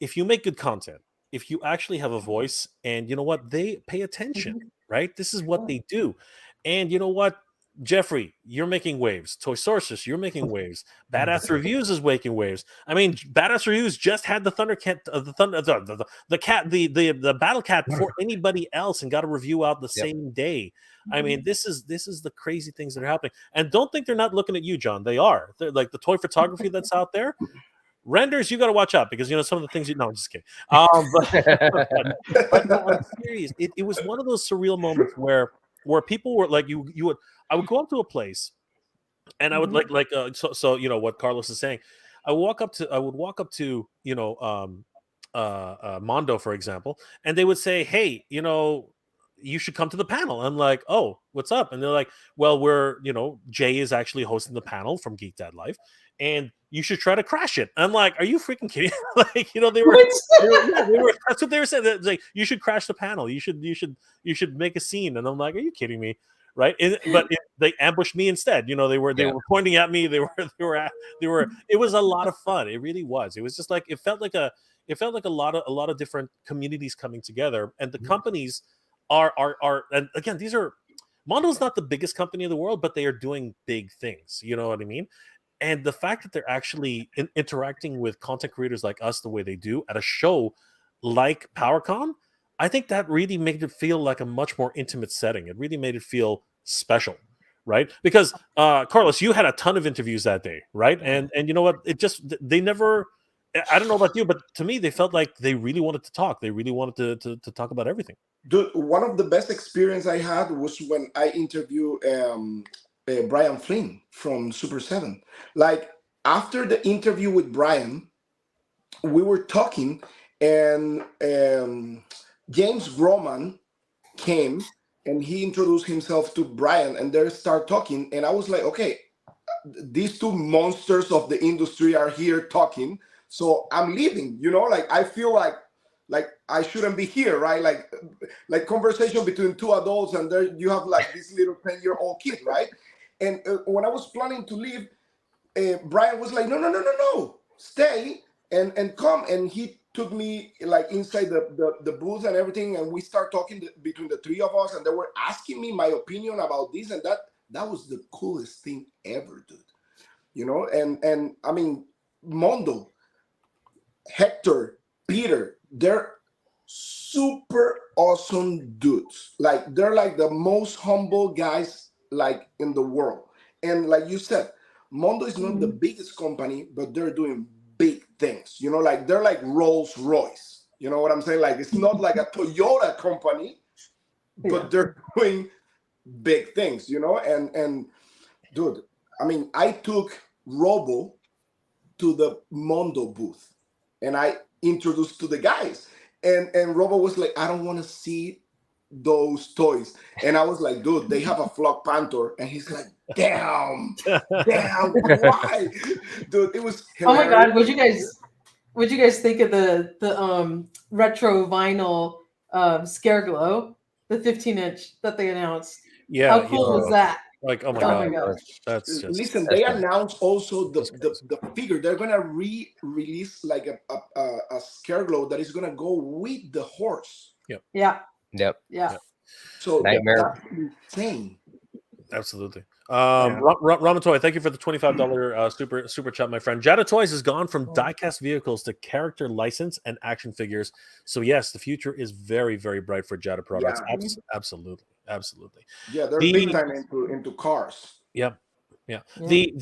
if you make good content, if you actually have a voice, and you know what, they pay attention, right? This is what they do. And you know what, Jeffrey, you're making waves. Toy Sources, you're making waves. Badass Reviews is making waves. I mean, Badass Reviews just had the Thundercat, the Battle Cat before anybody else, and got a review out the same day. I mean, this is the crazy things that are happening. And don't think they're not looking at you, John. They are. They're like the toy photography that's out there. Renders, you got to watch out, because you know some of the things you know. I'm just kidding. But no, I'm serious. It was one of those surreal moments where people were like, I would go up to a place, and I would so you know what Carlos is saying. I would walk up to you know Mondo, for example, and they would say, hey, you know, you should come to the panel. I'm like, oh, what's up? And they're like, well, Jay is actually hosting the panel from Geek Dad Life, and you should try to crash it. I'm like, are you freaking kidding? Like, you know, they were that's what they were saying. It's like, you should crash the panel. You should make a scene. And I'm like, are you kidding me? Right. But they ambushed me instead. You know, they were pointing at me. They were. It was a lot of fun. It really was. It was just like, it felt like a lot of different communities coming together, and the companies are and again, Mondo's not the biggest company in the world, but they are doing big things. You know what I mean? And the fact that they're actually interacting with content creators like us the way they do at a show like PowerCon, I think that really made it feel like a much more intimate setting. It really made it feel special, right? Because Carlos, you had a ton of interviews that day, right? And you know what? They never. I don't know about you, but to me, they felt like they really wanted to talk. They really wanted to talk about everything. Dude, one of the best experience I had was when I interviewed Brian Flynn from Super7. Like, after the interview with Brian, we were talking, and James Groman came and he introduced himself to Brian, and they start talking, and I was like, okay, these two monsters of the industry are here talking, so I'm leaving. You know, like, I feel like I shouldn't be here, right? Like conversation between two adults, and there you have like this little 10-year-old kid, right? And when I was planning to leave, Brian was like, no, stay and come. And he took me like inside the booth and everything, and we start talking between the three of us, and they were asking me my opinion about this and that. That was the coolest thing ever, dude. You know, and I mean, Mondo, Hector, Peter, they're super awesome dudes. Like, they're like the most humble guys like in the world. And like you said, Mondo is not the biggest company, but they're doing big things. You know, like, they're like Rolls Royce. You know what I'm saying? Like, it's not like a Toyota company, but they're doing big things, you know? And dude, I mean, I took Robo to the Mondo booth, and I introduced to the guys, and Robo was like, I don't want to see those toys. And I was like, dude, they have a Flock Panther. And he's like, damn, why? Dude, it was hilarious. Oh my god, what'd you guys think of the retro vinyl Scareglow, the 15-inch that they announced? Yeah. How cool was that? Like, oh my God. god. That's just, listen, they announced also the figure. They're gonna release like a Scareglow that is gonna go with the horse. Yeah. So Nightmare. that's insane. Absolutely. Ramen Toy, thank you for the $25 super chat, my friend. Jada Toys has gone from diecast vehicles to character license and action figures. So yes, the future is very, very bright for Jada products. Yeah. Absolutely. Yeah, they're big time into cars. Yeah. The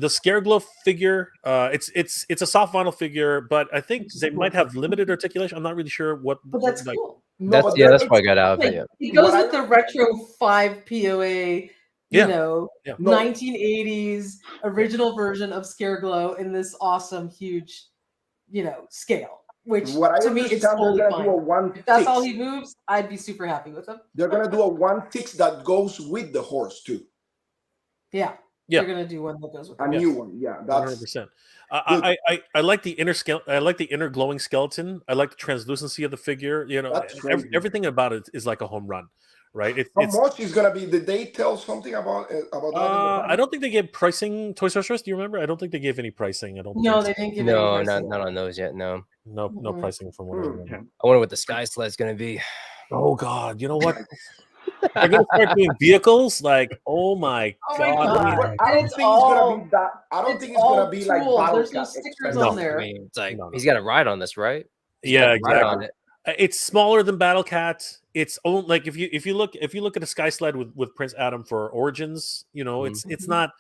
Scareglow figure, it's a soft vinyl figure, but I think they might have limited articulation. I'm not really sure what. But that's like, cool. That's why I got out of it. It goes with the retro 5 POA, you know, 1980s original version of Scareglow in this awesome, huge, you know, scale. Which to me, it's totally fine. If that's all he moves, I'd be super happy with him. They're gonna do a 1/6 that goes with the horse too. Yeah. Yeah. They're gonna do one that goes with A it. new one. Yeah, that's 100%. good. I like the I like the inner glowing skeleton. I like the translucency of the figure. You know, That's crazy. everything about it is like a home run, right? How much is gonna be? Did they tell something about that in the I don't think they gave pricing. Toys R Us, do you remember? I don't think they gave any pricing. I don't No, think they didn't give No, any not pricing. not on those yet. No. no Mm-mm. pricing from what I remember. Yeah. I wonder what the sky sled's gonna be. Oh God, you know what? They're gonna start doing vehicles. Like, oh my Oh my God, God. But I And don't it's think it's gonna all- be that. I don't it's think it's gonna all be like tools. battle There's no cat stickers expensive. on there. I mean, it's like No, no. he's got a ride on this, right? He's Yeah, got a ride exactly. on it. It's smaller than Battle Cat. It's own like if you look at a Sky Sled with Prince Adam for Origins, you know, it's Mhm.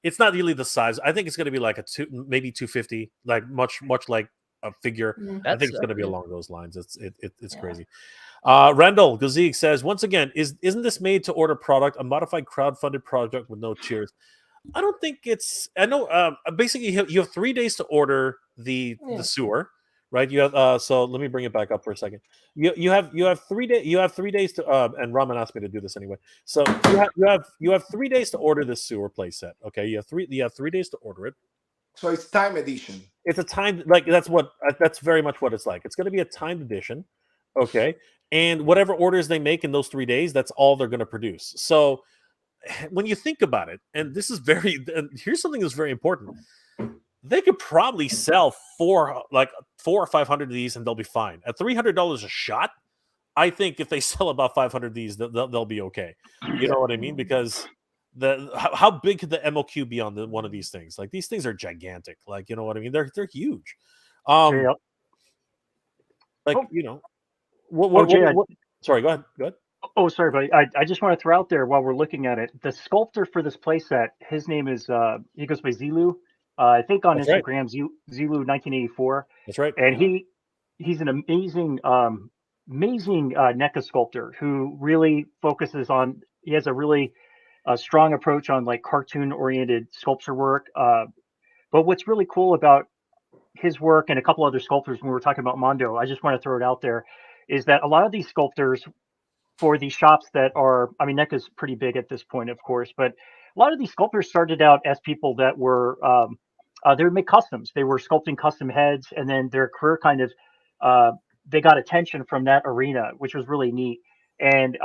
it's not really the size. I think it's going to be like maybe 250, like much like a figure. Mhm. I think That's it's going to be yeah. along those lines. It's Yeah. crazy. Randall Gazik says once again, isn't this made to order product, a modified crowdfunded project with no cheers? I don't think it's. I know. Basically, you have 3 days to order the Yeah. sewer, right? You have. So let me bring it back up for a second. You have 3 days. You have 3 days to. And Ramen asked me to do this anyway. So you have 3 days to order this sewer playset. Okay, you have 3 days to order it. So it's time edition. It's a time like that's very much what it's like. It's going to be a timed edition, okay? And whatever orders they make in those 3 days, that's all they're going to produce. So when you think about it, and this is and here's something that's very important. They could probably sell 400 or 500 of these, and they'll be fine. At $300 a shot, I think if they sell about 500 of these, they'll be okay. You know what I mean? Because how big could the MOQ be on one of these things? Like these things are gigantic. Like you know what I mean? They're huge. Jay, Like oh. you know, what, Jay, sorry, go ahead. Oh, sorry, buddy. I just want to throw out there while we're looking at it, the sculptor for this playset, his name is he goes by Zilu. I think on That's right. Instagram, Zilu 1984, That's right. and he's an amazing NECA sculptor who really focuses on. He has a really strong approach on like cartoon oriented sculpture work. But what's really cool about his work and a couple other sculptors when we were talking about Mondo, I just want to throw it out there, is that a lot of these sculptors for these shops that are, I mean, NECA's pretty big at this point, of course, but a lot of these sculptors started out as people that were, they would make customs. They were sculpting custom heads, and then their career kind of, they got attention from that arena, which was really neat. And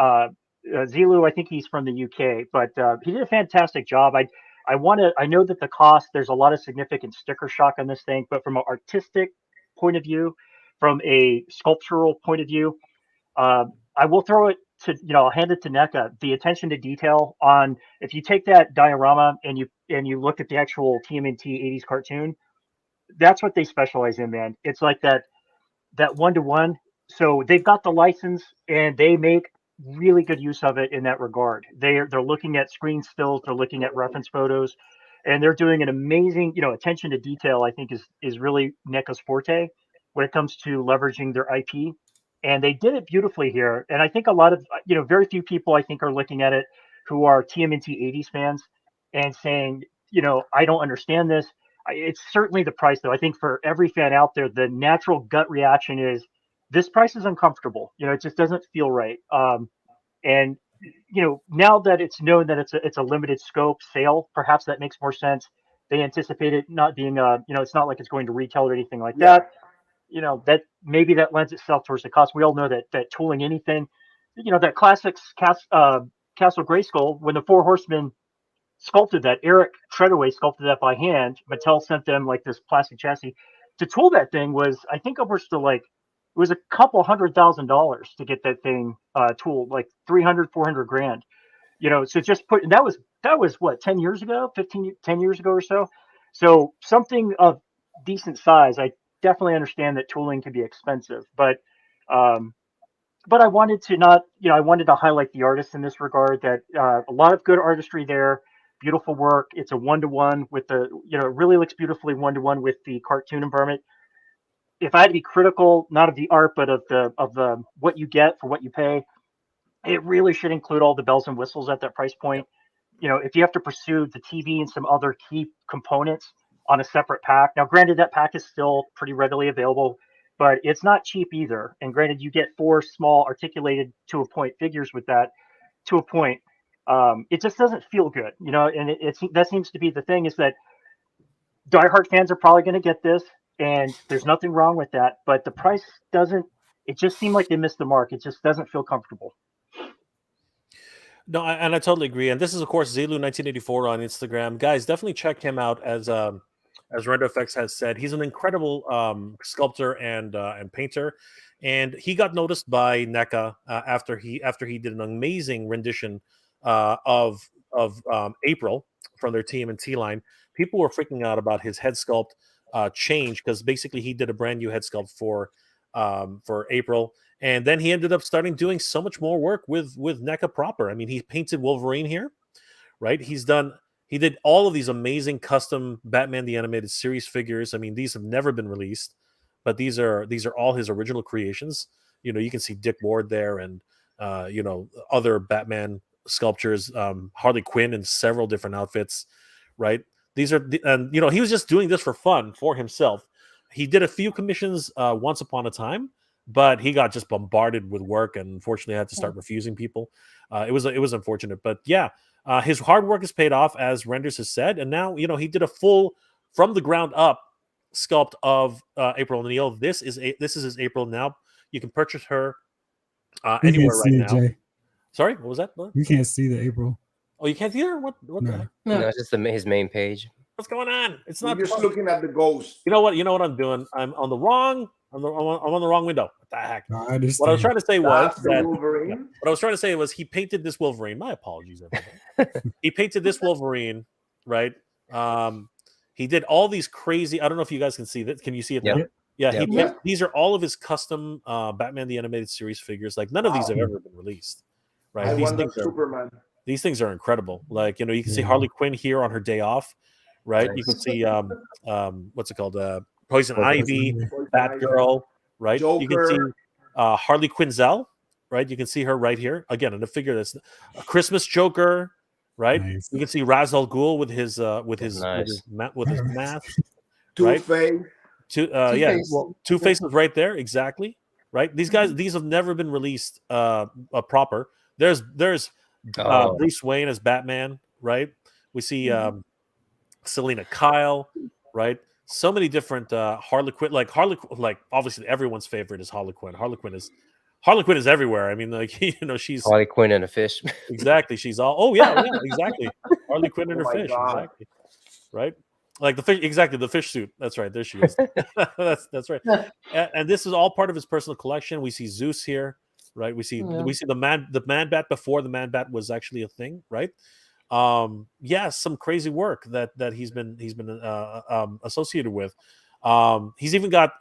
Zilu, I think he's from the UK, but he did a fantastic job. I know that the cost, there's a lot of significant sticker shock on this thing, but from an artistic point of view, from a sculptural point of view, I will throw it to, I'll hand it to NECA. The attention to detail on, if you take that diorama and you look at the actual TMNT 80s cartoon, that's what they specialize in, man. It's like that one-to-one. So they've got the license and they make really good use of it in that regard. They're looking at screen stills, they're looking at reference photos, and they're doing an amazing, attention to detail. I think is really NECA's forte when it comes to leveraging their IP. And they did it beautifully here. And I think a lot of, very few people I think are looking at it who are TMNT 80s fans and saying, I don't understand this. It's certainly the price, though. I think for every fan out there, the natural gut reaction is this price is uncomfortable. It just doesn't feel right. And now that it's known that it's a limited scope sale, perhaps that makes more sense. They anticipate it not being it's not like it's going to retail or anything like that. That maybe that lends itself towards the cost. We all know that tooling anything, that classics Castle Grayskull, when the Four Horsemen sculpted that, Eric Treadaway sculpted that by hand. Mattel sent them like this plastic chassis to tool that thing. Was I think upwards to like, it was a couple $100,000 to get that thing tooled, like 300-400 grand. So just that was what, 10 years ago, 10 years ago or so. So something of decent size. I definitely understand that tooling can be expensive, but I wanted to not, I wanted to highlight the artists in this regard, that a lot of good artistry there, beautiful work. It's a one-to-one with the, it really looks beautifully one-to-one with the cartoon environment. If I had to be critical, not of the art, but of the what you get for what you pay, it really should include all the bells and whistles at that price point. If you have to pursue the TV and some other key components on a separate pack. Now, granted, that pack is still pretty readily available, but it's not cheap either. And granted, you get 4 small articulated to a point figures with that to a point. it just doesn't feel good, you know. And that seems to be the thing, is that diehard fans are probably going to get this, and there's nothing wrong with that. But the price doesn't. It just seemed like they missed the mark. It just doesn't feel comfortable. No, and I totally agree. And this is, of course, Zelu1984 on Instagram. Guys, definitely check him out. As RenderFX has said, he's an incredible sculptor and painter. And he got noticed by NECA after he did an amazing rendition of April from their TMNT line. People were freaking out about his head sculpt change, because basically he did a brand new head sculpt for April. And then he ended up starting doing so much more work with NECA proper. I mean, he painted Wolverine here, right? He did all of these amazing custom Batman the Animated Series figures. I mean, these have never been released, but these are all his original creations. You know, you can see Dick Ward there, and you know, other Batman sculptures, Harley Quinn in several different outfits, right? These are, and you know, he was just doing this for fun for himself. He did a few commissions once upon a time, but he got just bombarded with work, and unfortunately had to start refusing people. It was unfortunate, but yeah, his hard work has paid off, as Renders has said, and now, you know, he did a full from the ground up sculpt of April O'Neil. This is his April now. You can purchase her anywhere right now. Jay. Sorry, what was that? What? You can't see the April. Oh, you can't see her? What? No. The heck? No, it's just his main page. What's going on? It's not just looking at the ghost. You know what I'm doing? I'm on the wrong window. What the heck? No, I understand. What I was trying to say was that Wolverine. What I was trying to say was he painted this Wolverine. My apologies, everyone. He painted this Wolverine, right? He did all these crazy. I don't know if you guys can see that. Can you see it now? Yeah. These are all of his custom Batman the Animated Series figures. Like, none of these have ever been released, right? I these wonder Superman. These things are incredible. Like, you know, you can see Harley Quinn here on her day off, right? Nice. You can see what's it called? Poison Ivy, Batgirl, right? Joker. You can see Harley Quinzel, right? You can see her right here again in a figure that's a Christmas Joker, right? Nice. You can see Ra's al Ghul with his mask, Two-Face. Two-Face is right there, exactly, right? These guys, these have never been released proper. There's Bruce Wayne as Batman, right? We see Selena Kyle, right? So many different Harley Quinn, like obviously everyone's favorite is Harley Quinn. Harley Quinn is everywhere. I mean, like, you know, she's Harley Quinn and a fish. Exactly. She's all. Oh yeah, exactly. Harley Quinn and her fish. God. Exactly. Right. Like the fish. Exactly. The fish suit. That's right. There she is. that's right. And this is all part of his personal collection. We see Zeus here, right? We see the man bat before the man bat was actually a thing, right? Some crazy work that he's been associated with. He's even got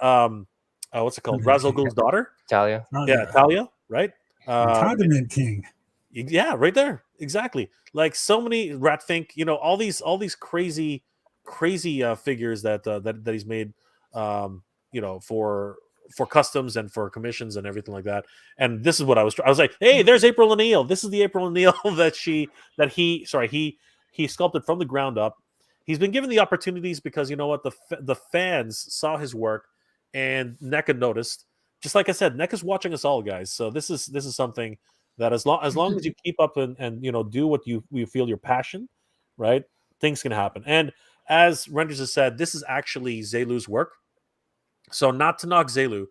what's it called? Ra's al Ghul's daughter, Talia. Talia, right? Condiment King. Yeah, right there, exactly. Like so many Ratfink, you know, all these crazy figures that he's made, you know, for customs and for commissions and everything like that. And this is what I was like, hey, there's April O'Neil. This is the April O'Neil that he sculpted from the ground up. He's been given the opportunities because, you know what, the fans saw his work and NECA noticed. Just like I said, NECA's watching us all, guys. So this is something that as long as you keep up and you know, do what you feel your passion, right, things can happen. And as Renders has said, this is actually Zelu's work. So not to knock Zelu.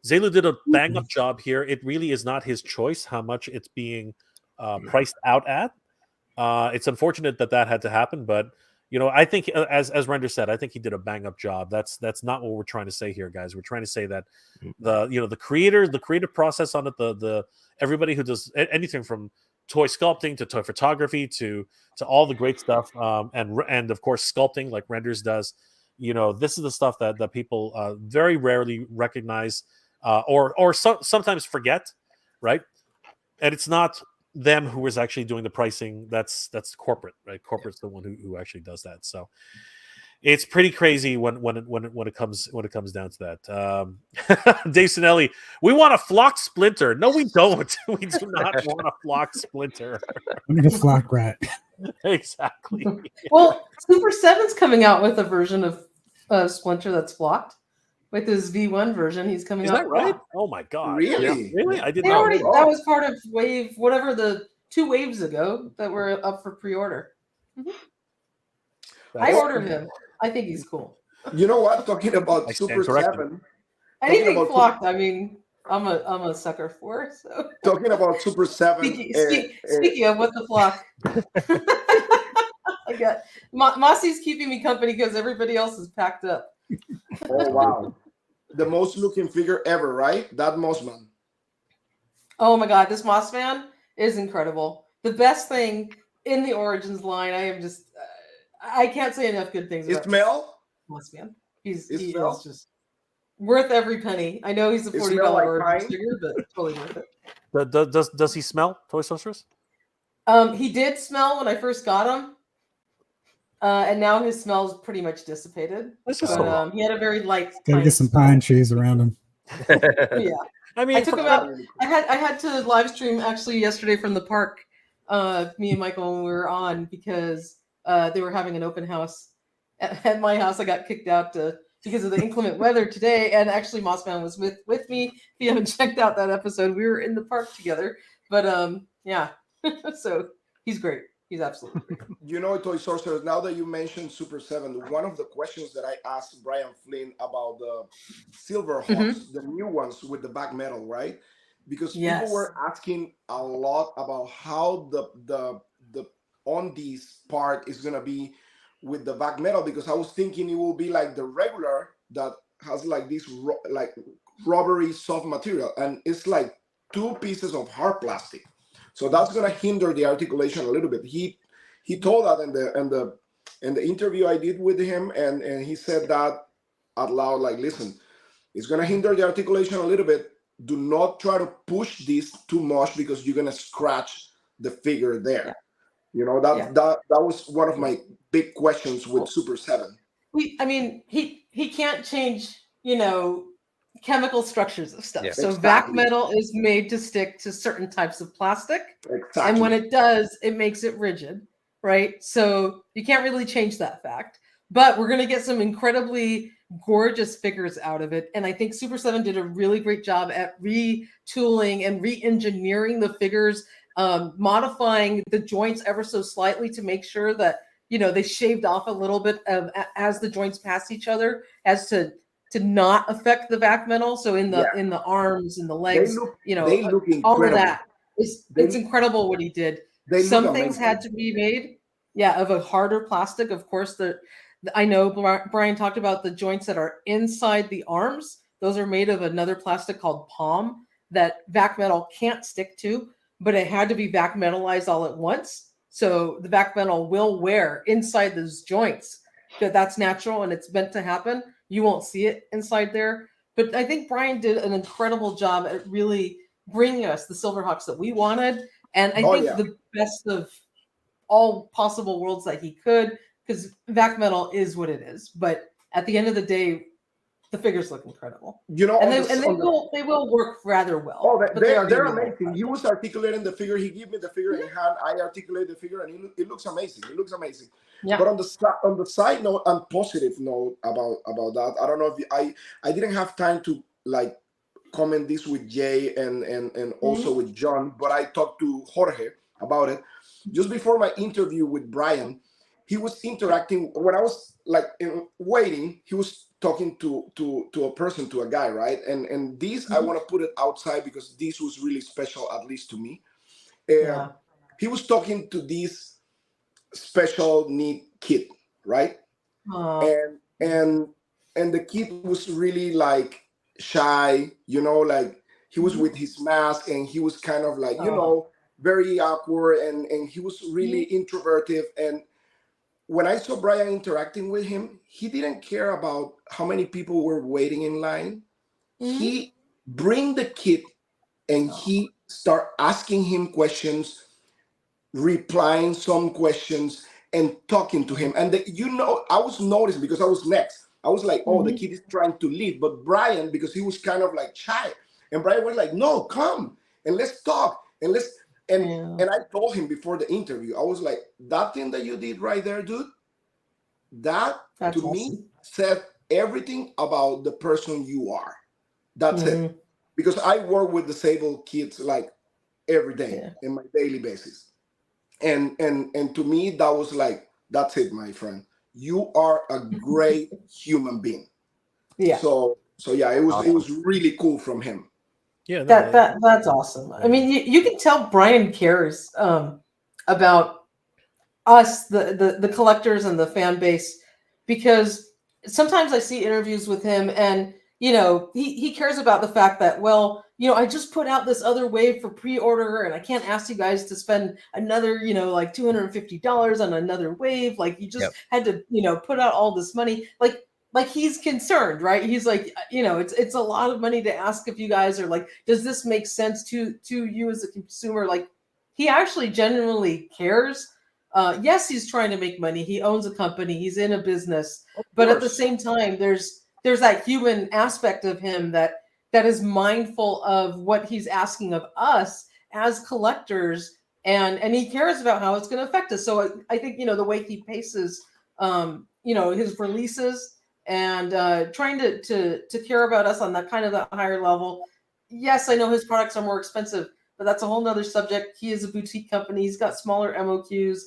Zelu did a bang-up job here. It really is not his choice how much it's being priced out at. It's unfortunate that had to happen, but you know, I think as Render said, I think he did a bang-up job. That's not what we're trying to say here, guys. We're trying to say that the creative process on it, the everybody who does anything from toy sculpting to toy photography to all the great stuff, and of course sculpting like Renders does. You know, this is the stuff that people very rarely recognize or sometimes forget, right? And it's not them who is actually doing the pricing. That's corporate, right? Corporate's the one who actually does that. So it's pretty crazy when it comes down to that. Dave Sinelli, we want a flocked Splinter. No, we don't. We do not want a flocked Splinter. We need a flock rat. Exactly. Well, Super7's coming out with a version of Splinter that's flocked. With his V1 version, he's coming out. Is that right? Oh my god! Really? Yeah. Really? I did not. not. That was part of Wave, whatever the 2 waves ago that were up for pre-order. I ordered him. I think he's cool. You know what? Talking about I stand Super corrected. 7. Anything about flocked, I mean, I'm a sucker for. So Talking about Super 7. speaking of what the flock. I got Mossy's keeping me company because everybody else is packed up. Oh wow. The most looking figure ever, right? That Mossman. Oh my god, this Moss Man is incredible. The best thing in the Origins line. I am just I can't say enough good things about Ismail? Moss Man. He is just worth every penny. I know he's a $40 Origins figure, but totally worth it. Does he smell, Toy Sorceress? He did smell when I first got him. And now his smell's pretty much dissipated. That's just but, he had a very light. Gotta get some pine trees around him. Yeah, I mean, I took him out. I had to live stream actually yesterday from the park. Me and Michael when we were on because they were having an open house at my house. I got kicked out because of the inclement weather today, and actually Mossman was with me. If you haven't checked out that episode, we were in the park together. But yeah, so he's great. He's absolutely great. You know, Toy Sorcerers, now that you mentioned Super 7, one of the questions that I asked Brian Flynn about the Silver Hawks, the new ones with the back metal, right? Because people were asking a lot about how the on this part is gonna be with the back metal, because I was thinking it will be like the regular that has like this like rubbery soft material, and it's like 2 pieces of hard plastic. So that's going to hinder the articulation a little bit. He told that in the interview I did with him, and he said that out loud, like, listen, it's going to hinder the articulation a little bit. Do not try to push this too much because you're going to scratch the figure there. Yeah. You know, that was one of my big questions with Super 7. I mean, he can't change, chemical structures of stuff. Yeah. So vac metal is made to stick to certain types of plastic. Exactly. And when it does, it makes it rigid, right? So you can't really change that fact. But we're going to get some incredibly gorgeous figures out of it. And I think Super 7 did a really great job at retooling and re-engineering the figures, modifying the joints ever so slightly to make sure that, they shaved off a little bit as the joints pass each other as to not affect the back metal. So in the arms and the legs, they look all of that. It's incredible what he did. Some things had to be made, of a harder plastic. Of course, I know Brian talked about the joints that are inside the arms. Those are made of another plastic called POM that vac metal can't stick to, but it had to be vac metalized all at once. So the vac metal will wear inside those joints. That's natural and it's meant to happen. You won't see it inside there. But I think Brian did an incredible job at really bringing us the Silverhawks that we wanted. And I think the best of all possible worlds that he could, because vac metal is what it is. But at the end of the day, the figures look incredible. They will work rather well. Oh, they're amazing. He was articulating the figure. He gave me the figure in hand. I articulate the figure, and it looks amazing. It looks amazing. Yeah. But on the side note and positive note about that, I don't know if I didn't have time to like comment this with Jay and also with John, but I talked to Jorge about it just before my interview with Brian. He was interacting when I was like waiting. He was talking to a person, to a guy, right? And this I want to put it outside because this was really special, at least to me. He was talking to this special need kid, right? And the kid was really like shy, like he was with his mask and he was kind of like very awkward and he was really introverted. And when I saw Brian interacting with him, he didn't care about how many people were waiting in line. He bring the kid and he start asking him questions, replying some questions and talking to him. And I was noticing because I was next. I was like, the kid is trying to leave. But Brian, because he was kind of like shy, and Brian was like, no, come and let's talk and let's. And I told him before the interview, I was like, that thing that you did right there, dude, that's to awesome. Me said everything about the person you are. That's it. Because I work with disabled kids like every day in my daily basis. And to me, that was like, that's it, my friend. You are a great human being. Yeah. So yeah, it Awesome. was really cool from him. Yeah, That's awesome. I mean, you can tell Brian cares about us, the collectors and the fan base, because sometimes I see interviews with him, and he cares about the fact that, well, I just put out this other wave for pre-order, and I can't ask you guys to spend another like $250 on another wave. Like, you just had to put out all this money. Like he's concerned, right? He's like, it's a lot of money to ask if you guys are like, does this make sense to you as a consumer? Like, he actually genuinely cares. Yes, he's trying to make money. He owns a company. He's in a business. But at the same time, there's that human aspect of him that is mindful of what he's asking of us as collectors, and he cares about how it's going to affect us. So I think the way he paces his releases and trying to care about us on that kind of that higher level. Yes, I know his products are more expensive, but that's a whole nother subject. He is a boutique company. He's got smaller MOQs.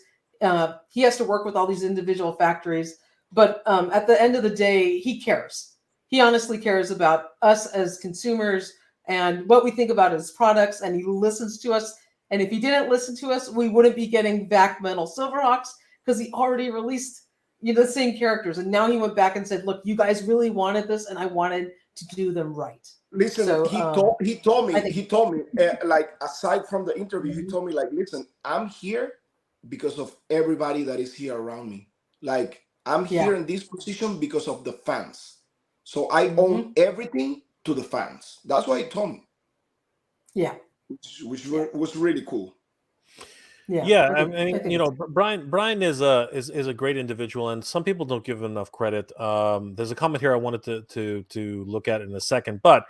He has to work with all these individual factories. But at the end of the day, he cares. He honestly cares about us as consumers and what we think about his products, and he listens to us. And if he didn't listen to us, we wouldn't be getting back Metal Silverhawks, because he already released the same characters. And now he went back and said, look, you guys really wanted this, and I wanted to do them right. Listen, so, he told me, like, aside from the interview, he told me, like, listen, I'm here because of everybody that is here around me. Like, I'm here in this position because of the fans. So I own everything to the fans. That's what he told me. Yeah. Which was really cool. Yeah, I mean, Brian is a great individual, and some people don't give him enough credit. There's a comment here I wanted to look at in a second, but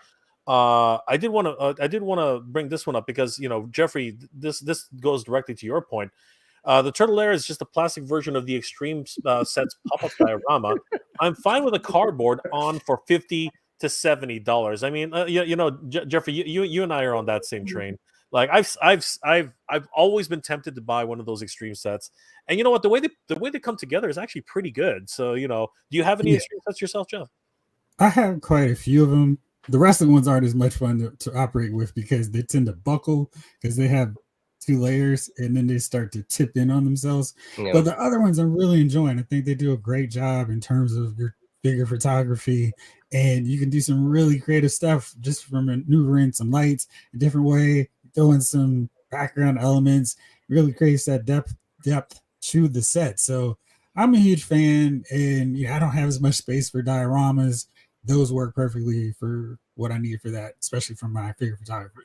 I did want to bring this one up because Jeffrey, this goes directly to your point. The Turtle Lair is just a plastic version of the Extreme sets pop-up diorama. I'm fine with a cardboard on for $50 to $70. I mean, Jeffrey, you and I are on that same train. Like, I've always been tempted to buy one of those Extreme sets, and you know what? The way they come together is actually pretty good. So, do you have any Extreme sets yourself, Jeff? I have quite a few of them. The rest of the ones aren't as much fun to operate with because they tend to buckle because they have 2 layers and then they start to tip in on themselves. Yeah. But the other ones I'm really enjoying. I think they do a great job in terms of your figure photography, and you can do some really creative stuff just from maneuvering some lights a different way, throwing some background elements, really creates that depth to the set. So I'm a huge fan, and I don't have as much space for dioramas. Those work perfectly for what I need for that, especially from my figure photography.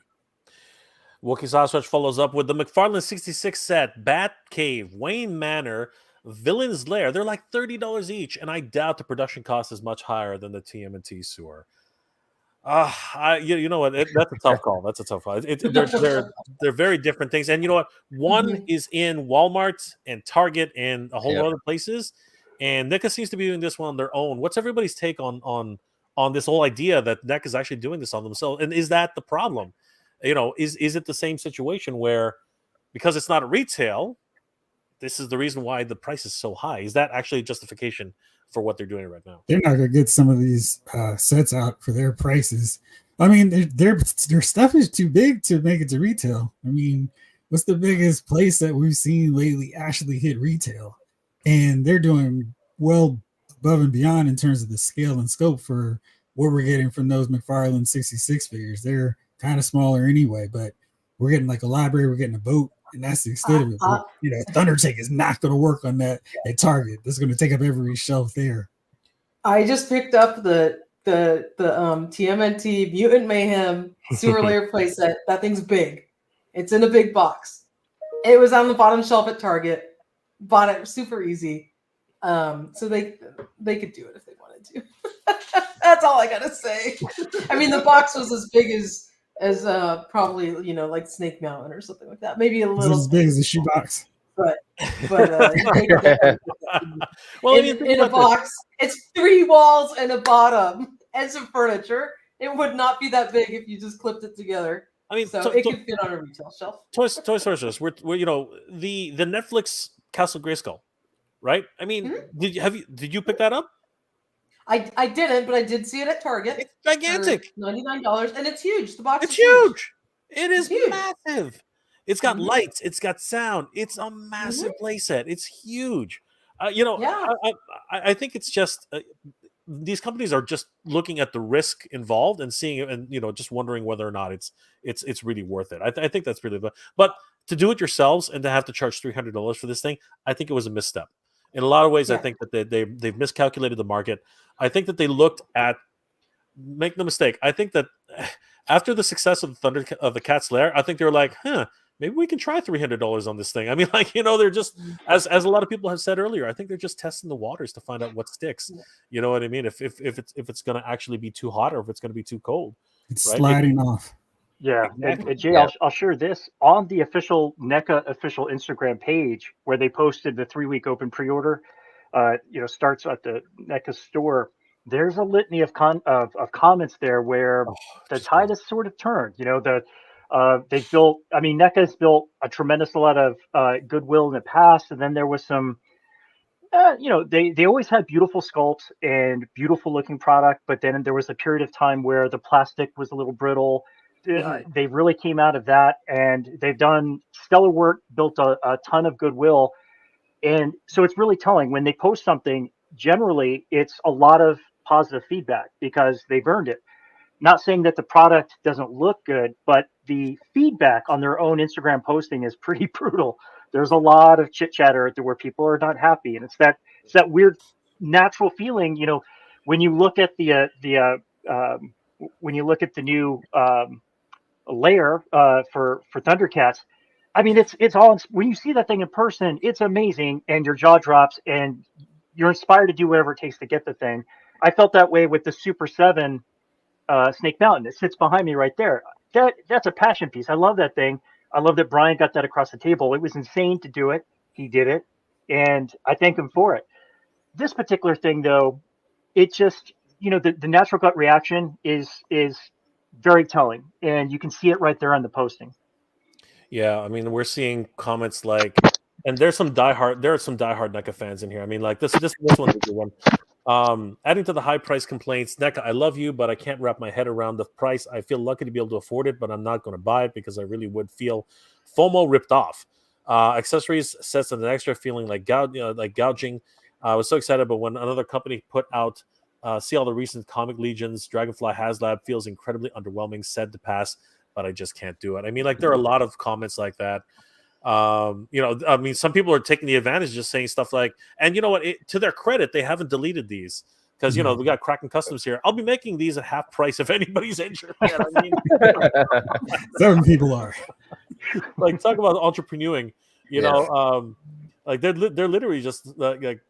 Wookie Sausage follows up with the McFarlane 66 set, Bat Cave, Wayne Manor, Villain's Lair. They're like $30 each, and I doubt the production cost is much higher than the TMNT sewer. You know what? That's a tough call. That's a tough call. They're very different things, and you know what? One is in Walmart and Target and a whole lot of other places, and NECA seems to be doing this one on their own. What's everybody's take on this whole idea that NECA is actually doing this on themselves? And is that the problem? Is it the same situation where because it's not a retail, this is the reason why the price is so high? Is that actually justification for what they're doing right now? They're not gonna get some of these sets out for their prices. I mean, their stuff is too big to make it to retail. I mean, what's the biggest place that we've seen lately actually hit retail? And they're doing well above and beyond in terms of the scale and scope for what we're getting from those McFarlane 66 figures. They're kind of smaller anyway, but we're getting like a library, we're getting a boat, and that's the extent of it. But, Thundertake is not going to work on that at Target. That's going to take up every shelf there. I just picked up the TMNT Mutant Mayhem Sewer Layer playset. That thing's big. It's in a big box. It was on the bottom shelf at Target. Bought it super easy. So they could do it if they wanted to. That's all I gotta say. I mean, the box was as big as probably like Snake Mountain or something like that. Maybe a little as big as a shoebox. But well, in a box, it's 3 walls and a bottom and some furniture. It would not be that big if you just clipped it together. I mean, So it could fit on a retail shelf. Toys R Us. We're the Netflix Castle Grayskull, right? I mean, did you pick that up? I didn't, but I did see it at Target. It's gigantic. $99, and it's huge. The box It's is huge. huge. It is huge. massive. It's got lights. It's got sound. It's a massive playset. It's huge. I think it's just these companies are just looking at the risk involved and seeing it, and just wondering whether or not it's really worth it. I think that's really, but to do it yourselves and to have to charge $300 for this thing, I think it was a misstep. In a lot of ways, I think that they've miscalculated the market. I think that they looked at. Make no mistake. I think that after the success of the Cat's Lair, I think they were like, maybe we can try $300 on this thing. I mean, they're just as a lot of people have said earlier. I think they're just testing the waters to find out what sticks. You know what I mean? If it's going to actually be too hot or if it's going to be too cold. It's sliding off. Yeah, and Jay, I'll share this on the official NECA official Instagram page where they posted the 3-week open pre-order. Starts at the NECA store. There's a litany of comments there where the tide has sort of turned. They've built. I mean, NECA's built a tremendous lot of goodwill in the past, and then there was some. They always had beautiful sculpts and beautiful looking product, but then there was a period of time where the plastic was a little brittle. They really came out of that, and they've done stellar work, built a ton of goodwill, and so it's really telling when they post something. Generally, it's a lot of positive feedback because they've earned it. Not saying that the product doesn't look good, but the feedback on their own Instagram posting is pretty brutal. There's a lot of chit chatter where people are not happy, and it's that weird natural feeling. When you look at the new Lair for Thundercats, I mean it's all when you see that thing in person, it's amazing, and your jaw drops, and you're inspired to do whatever it takes to get the thing. I felt that way with the Super7 Snake Mountain. It sits behind me right there. That's a passion piece. I love that thing. I love that Brian got that across the table. It was insane to do it. He did it, and I thank him for it. This particular thing, though, it just the natural gut reaction is very telling, and you can see it right there on the posting. Yeah, I mean, we're seeing comments like, and there are some diehard NECA fans in here. I mean, like this one's a good one. Adding to the high price complaints, NECA, I love you, but I can't wrap my head around the price. I feel lucky to be able to afford it, but I'm not going to buy it because I really would feel FOMO ripped off. Accessories sets an extra feeling like gouging. I was so excited, but when another company put out, see all the recent Comic Legions, Dragonfly HasLab feels incredibly underwhelming, said to pass, but I just can't do it. I mean, like there are a lot of comments like that. I mean, some people are taking the advantage, just saying stuff like, and you know what, to their credit, they haven't deleted these because, we got Kraken Customs here. I'll be making these at half price if anybody's interested. I mean, some people are like, talk about entrepreneuring, like they're literally just like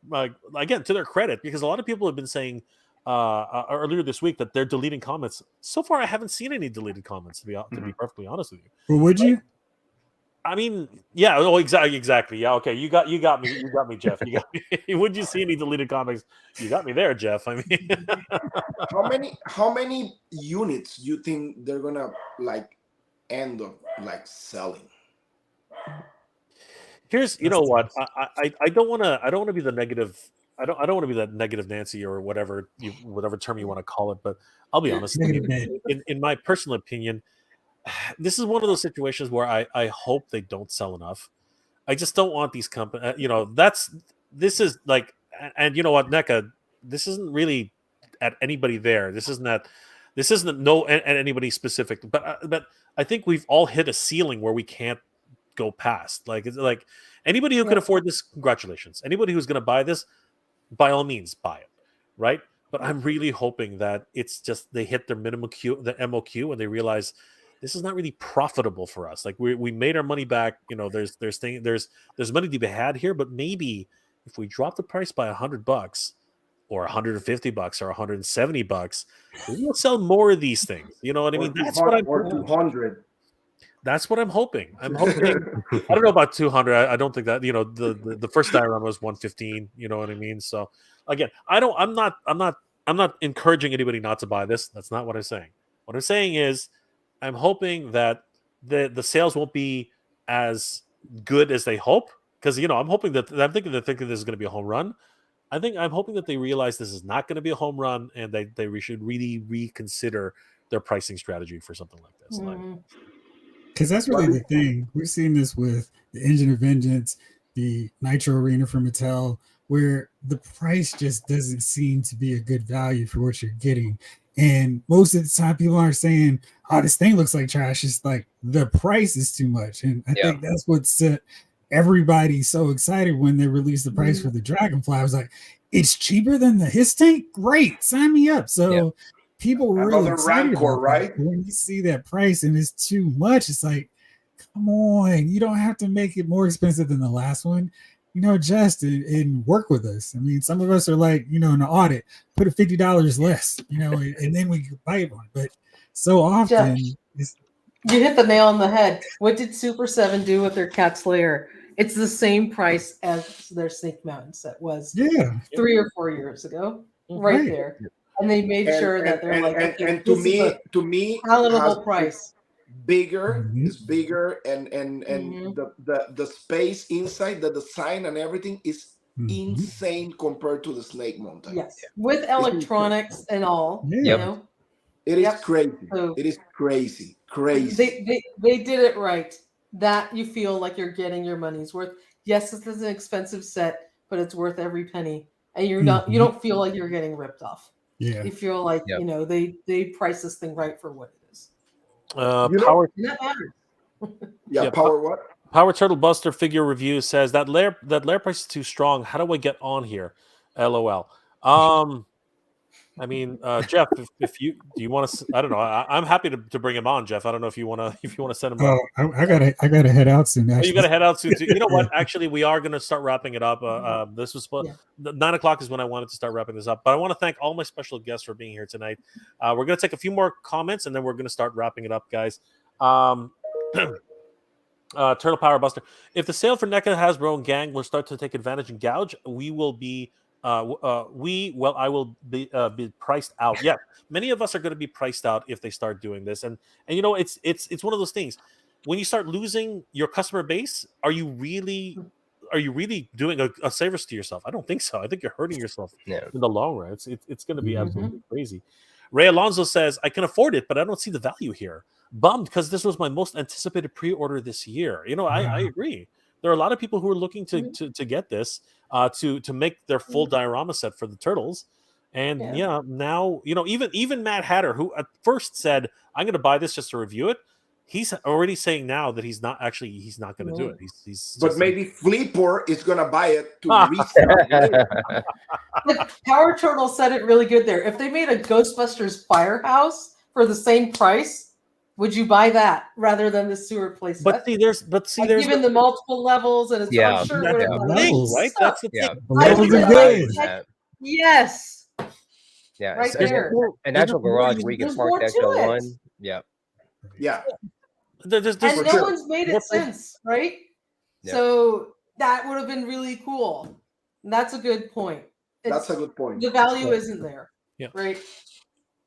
again, to their credit, because a lot of people have been saying earlier this week that they're deleting comments. So far, I haven't seen any deleted comments, to be perfectly honest with you. Well, would you? I mean, yeah. Oh, exactly. Yeah. Okay. You got me, Jeff. You got me. Would you see any deleted comics? You got me there, Jeff. I mean, how many units you think they're gonna end up selling? Here's, you know what? I don't want to be the negative. I don't want to be that negative Nancy or whatever term you want to call it. But I'll be honest. In my personal opinion, this is one of those situations where I hope they don't sell enough. I just don't want these companies. This is like, and you know what, NECA, this isn't really at anybody there. This isn't at anybody specific. But I think we've all hit a ceiling where we can't go past. Like, it's like anybody who can afford this, congratulations. Anybody who's going to buy this, by all means, buy it, right? But I'm really hoping that it's just they hit their minimum the MOQ, and they realize this is not really profitable for us. Like we made our money back. There's money to be had here, but maybe if we drop the price by $100 or $150 or $170, we'll sell more of these things. You know what I mean? That's what I'm hoping. 200. That's what I'm hoping. I'm hoping. I don't know about 200. I don't think that the first diorama was 115. You know what I mean? So again, I'm not encouraging anybody not to buy this. That's not what I'm saying. What I'm saying is, I'm hoping that the sales won't be as good as they hope, because I'm hoping that they're thinking this is going to be a home run. I'm hoping that they realize this is not going to be a home run, and they should really reconsider their pricing strategy for something like this. Because that's really the thing. We've seen this with the Engine of Vengeance, the Nitro Arena from Mattel, where the price just doesn't seem to be a good value for what you're getting. And most of the time, people aren't saying, "Oh, this thing looks like trash." It's like the price is too much, and I think that's what set everybody so excited when they released the price for the Dragonfly. I was like, "It's cheaper than the His Tank? Great, sign me up!" So people were really excited Rancor, about right? that. When you see that price and it's too much, it's like, come on, you don't have to make it more expensive than the last one. Adjust and work with us. I mean, some of us are like, in the audit, put a $50 less, and then we can buy one. But so often, you hit the nail on the head. What did Super7 do with their Cat's Lair? It's the same price as their Snake Mountain set was 3 or 4 years ago, right there. And they made sure that they're to me, palatable price. Bigger is bigger, and the space inside, the design and everything is insane compared to the Snake Mountain. Yes, with electronics and all. It is crazy. So it is crazy. They did it right. That you feel like you're getting your money's worth. Yes, this is an expensive set, but it's worth every penny, and you don't feel like you're getting ripped off. Yeah, you feel like they price this thing right for what it is. Power. Power what? Power Turtle Buster figure review says that Lair price is too strong. How do I get on here? LOL. I mean, Jeff, if you want to, I don't know. I'm happy to bring him on, Jeff. I don't know if you want to send him. Oh, I gotta head out soon. You gotta head out soon too. You know what? Actually, we are gonna start wrapping it up. This was 9:00 is when I wanted to start wrapping this up. But I want to thank all my special guests for being here tonight. We're gonna take a few more comments and then we're gonna start wrapping it up, guys. Turtle Power Buster. If the sale for NECA Hasbro and Gang will start to take advantage and gouge, we will be. I will be priced out. Yeah, many of us are going to be priced out if they start doing this, and it's one of those things. When you start losing your customer base, are you really doing a service to yourself? I don't think so. I think you're hurting yourself in the long run. It's going to be absolutely crazy. Ray Alonso says, "I can afford it, but I don't see the value here. Bummed because this was my most anticipated pre-order this year." I agree. There are a lot of people who are looking to get this to make their full diorama set for the Turtles. And now even Mad Hatter, who at first said, "I'm going to buy this just to review it," he's already saying now that he's not going to do it. He's but maybe Flipper is going to buy it to resell it. But Power Turtle said it really good there. If they made a Ghostbusters Firehouse for the same price, would you buy that rather than the sewer playset? But there's given the multiple levels and it's unsure what it levels, right? That's the thing. Levels are good. Yes. Yeah, right there. A natural garage where you can park the extra one. Yeah. There's and no one's made it since, right? Yeah. So that would have been really cool. And that's a good point. That's a good point. The value isn't there. Yeah. Right.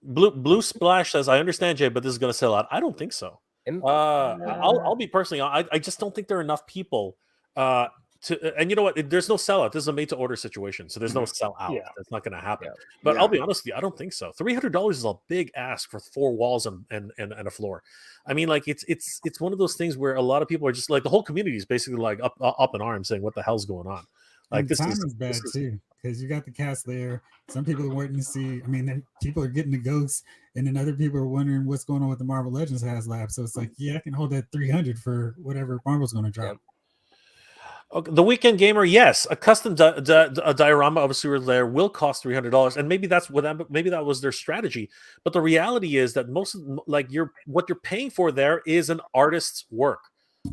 Blue Splash says, "I understand, Jay, but this is going to sell out." I don't think so. I'll be personally. I just don't think there are enough people to. And you know what? There's no sellout. This is a made-to-order situation, so there's no sellout. Yeah. That's not going to happen. Yeah. But I'll be honest with you, I don't think so. $300 is a big ask for 4 walls and a floor. I mean, like it's one of those things where a lot of people are just like the whole community is basically like up in arms saying, "What the hell's going on?" Like this is bad too. Because you got the cast there. Some people are waiting to see. I mean, then people are getting the ghosts, and then other people are wondering what's going on with the Marvel Legends HasLab. So it's like, I can hold that 300 for whatever Marvel's going to drop. Okay, the Weekend Gamer, yes, a custom a diorama of a sewer lair will cost $300, and maybe that was their strategy. But the reality is that most of, what you're paying for there is an artist's work.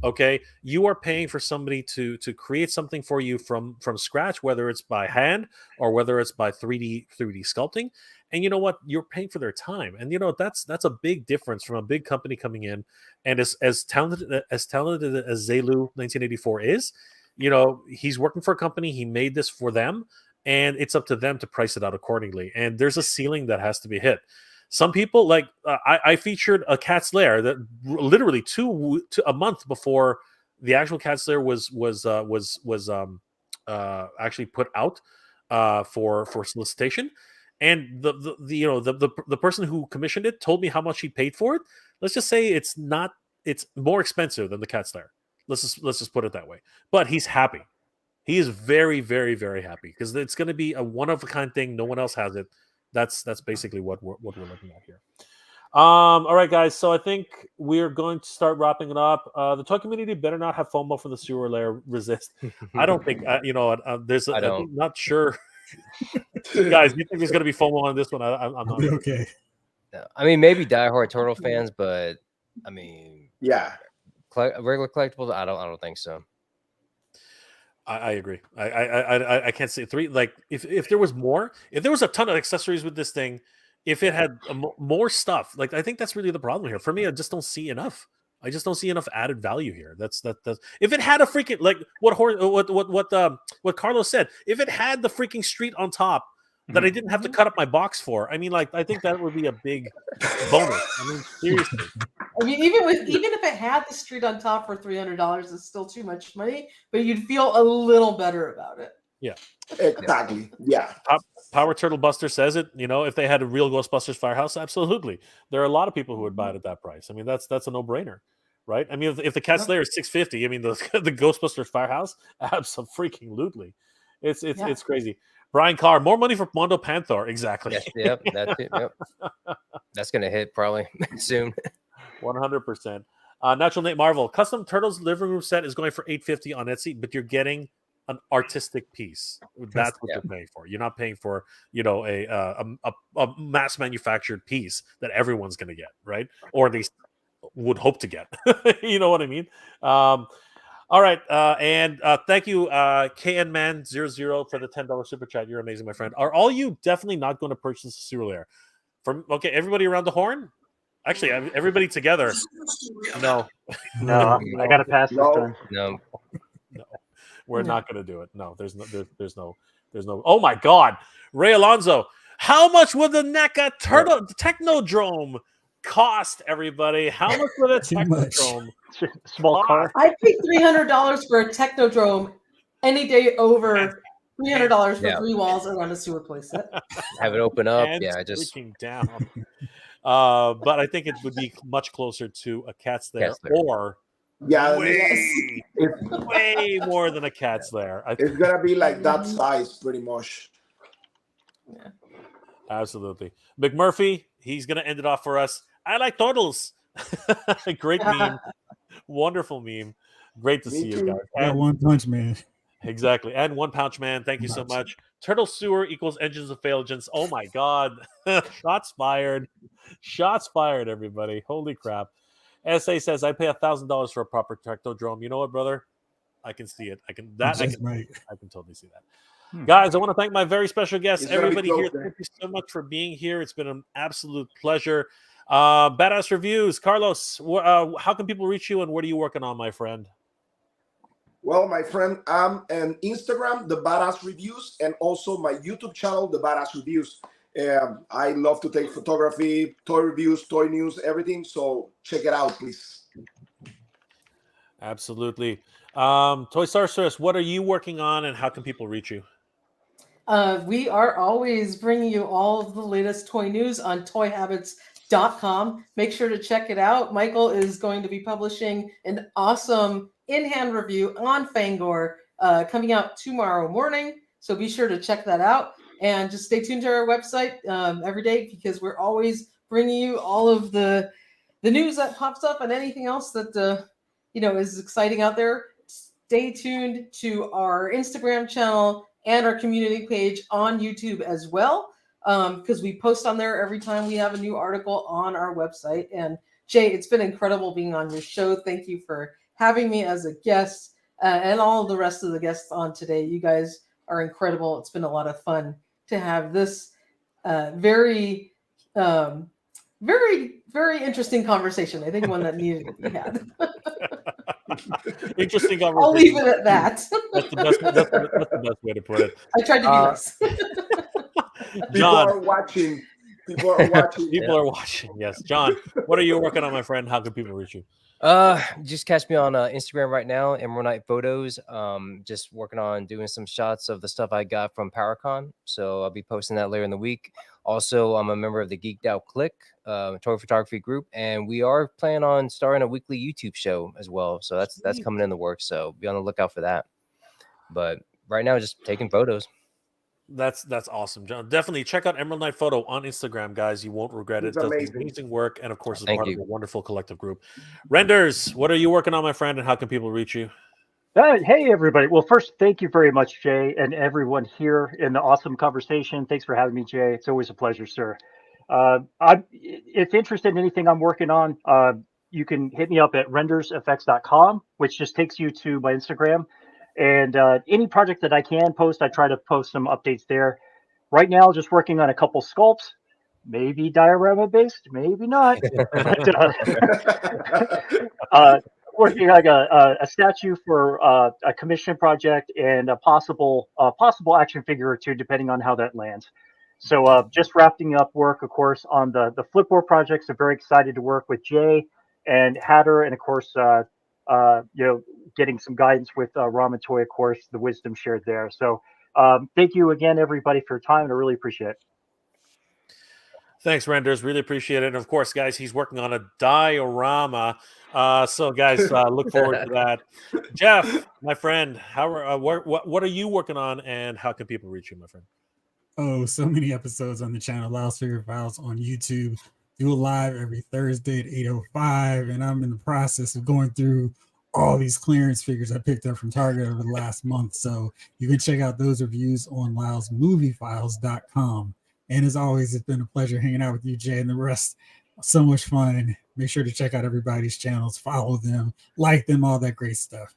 Okay, you are paying for somebody to create something for you from scratch, whether it's by hand or whether it's by 3D sculpting. And you know what? You're paying for their time, and that's a big difference from a big company coming in. And as talented as Zelu 1984 is, he's working for a company. He made this for them, and it's up to them to price it out accordingly. And there's a ceiling that has to be hit. Some people like I featured a Cat's Lair that literally a month before the actual Cat's Lair was actually put out for solicitation, and the person who commissioned it told me how much he paid for it. Let's just say it's more expensive than the Cat's Lair. Let's just put it that way. But he's happy. He is very, very, very happy because it's going to be a one of a kind thing. No one else has it. That's basically what we're looking at here. All right, guys. So I think we're going to start wrapping it up. The toy community better not have FOMO for the sewer layer resist. I don't think there's. I'm not sure. Guys, you think there's going to be FOMO on this one? I'm not. Okay. I mean, maybe diehard Turtle fans, but I mean, Yeah. Regular collectibles, I don't think so. I agree. I can't say three. Like if there was more, if there was a ton of accessories with this thing, if it had more stuff, like I think that's really the problem here. For me, I just don't see enough. I just don't see enough added value here. That's if it had a freaking like what Carlos said, if it had the freaking street on top that I didn't have to cut up my box for. I mean, like I think that would be a big bonus. I mean, seriously. I mean, even if it had the street on top for $300, it's still too much money, but you'd feel a little better about it. Yeah, exactly. Yeah. Power Turtle Buster says it. You know, if they had a real Ghostbusters Firehouse, absolutely. There are a lot of people who would buy it at that price. I mean, that's a no brainer, right? I mean, if the Cat's Lair is $650, I mean, the Ghostbusters Firehouse, absolutely. It's crazy. Brian Carr, more money for Mondo Panther. Exactly. Yes, yep, that's it. Yep. That's gonna hit probably soon. 100%. Natural Nate Marvel, custom Turtles living room set is going for $850 on Etsy, but you're getting an artistic piece. That's what you're paying for. You're not paying for a mass manufactured piece that everyone's going to get, right? Or at least would hope to get. You know what I mean? All right, and thank you, KNman00 for the $10 super chat. You're amazing, my friend. Are all you definitely not going to purchase the sewer layer? Okay, everybody around the horn. Actually, everybody together. No, I got to pass this time. No, we're not going to do it. No, there's no. Oh my God, Ray Alonso. How much would the NECA Technodrome cost? Everybody, how much would a Technodrome? Small car. I'd pay $300 for a Technodrome any day over $300 for 3 walls around a sewer playset. Have it open up. And just freaking down. But I think it would be much closer to a Cat's Lair, or way more than a Cat's Lair. It's gonna be like that size, pretty much. Yeah. Absolutely. McMurphy, he's gonna end it off for us. I like turtles. Great meme. Wonderful meme. Great to see you guys. Yeah, One Punch Man. Exactly. And One Punch Man. Thank you so much. Turtle sewer equals engines of failgence. Oh my God. Shots fired. Shots fired, everybody. Holy crap. SA says I pay $1,000 for a proper Technodrome. You know what, brother? I can see it. I can totally see that. Guys, I want to thank my very special guests, everybody here. Thank you so much for being here. It's been an absolute pleasure. Badass Reviews, Carlos, how can people reach you and what are you working on, my friend? Well, my friend, I'm on Instagram, The Badass Reviews, and also my YouTube channel, The Badass Reviews. I love to take photography, toy reviews, toy news, everything. So check it out, please. Absolutely. Toy Sorceress, what are you working on and how can people reach you? We are always bringing you all of the latest toy news on toyhabits.com. Make sure to check it out. Michael is going to be publishing an awesome in-hand review on Fangor coming out tomorrow morning. So be sure to check that out. And just stay tuned to our website every day because we're always bringing you all of the news that pops up and anything else that is exciting out there. Stay tuned to our Instagram channel and our community page on YouTube as well because we post on there every time we have a new article on our website. And Jay, it's been incredible being on your show. Thank you for having me as a guest and all the rest of the guests on today. You guys are incredible. It's been a lot of fun to have this very, very, very interesting conversation. I think one that needed to be had. Interesting conversation. I'll leave it at that. That's the best way to put it. I tried to do this. People are watching. People are watching. People are watching. Yes, John, what are you working on, my friend? How can people reach you? Just catch me on Instagram right now, Emerald Night Photos. Just working on doing some shots of the stuff I got from PowerCon, so I'll be posting that later in the week. Also, I'm a member of the Geeked Out Click toy photography group, and we are planning on starting a weekly YouTube show as well. So that's coming in the works. So be on the lookout for that. But right now, just taking photos. That's awesome, John. Definitely check out Emerald Night Photo on Instagram, guys. You won't regret it. It's It does amazing. amazing work, and of course, it's Thank part you. of a wonderful collective group. Renders, what are you working on, my friend, and how can people reach you? Hey, everybody. Well, first, thank you very much, Jay, and everyone here in the awesome conversation. Thanks for having me, Jay. It's always a pleasure, sir. If interested in anything I'm working on, you can hit me up at rendersfx.com, which just takes you to my Instagram. And any project that I can post, I try to post some updates there. Right now, just working on a couple sculpts, maybe diorama based, maybe not. But, working like a statue for a commission project and a possible action figure or two, depending on how that lands. So just wrapping up work, of course, on the Flipboard projects. I'm very excited to work with Jay and Hatter, and of course, getting some guidance with Ramen Toy, of course, the wisdom shared there. So thank you again, everybody, for your time, and I really appreciate it. Thanks, Renders. Really appreciate it. And of course, guys, he's working on a diorama. So, guys, look forward to that. Jeff, my friend, what are you working on, and how can people reach you, my friend? Oh, so many episodes on the channel. Lyle's Favorite Files on YouTube. Do a live every Thursday at 8:05, and I'm in the process of going through all these clearance figures I picked up from Target over the last month. So you can check out those reviews on lylesmoviefiles.com. And as always, it's been a pleasure hanging out with you, Jay, and the rest. So much fun. Make sure to check out everybody's channels, follow them, like them, all that great stuff.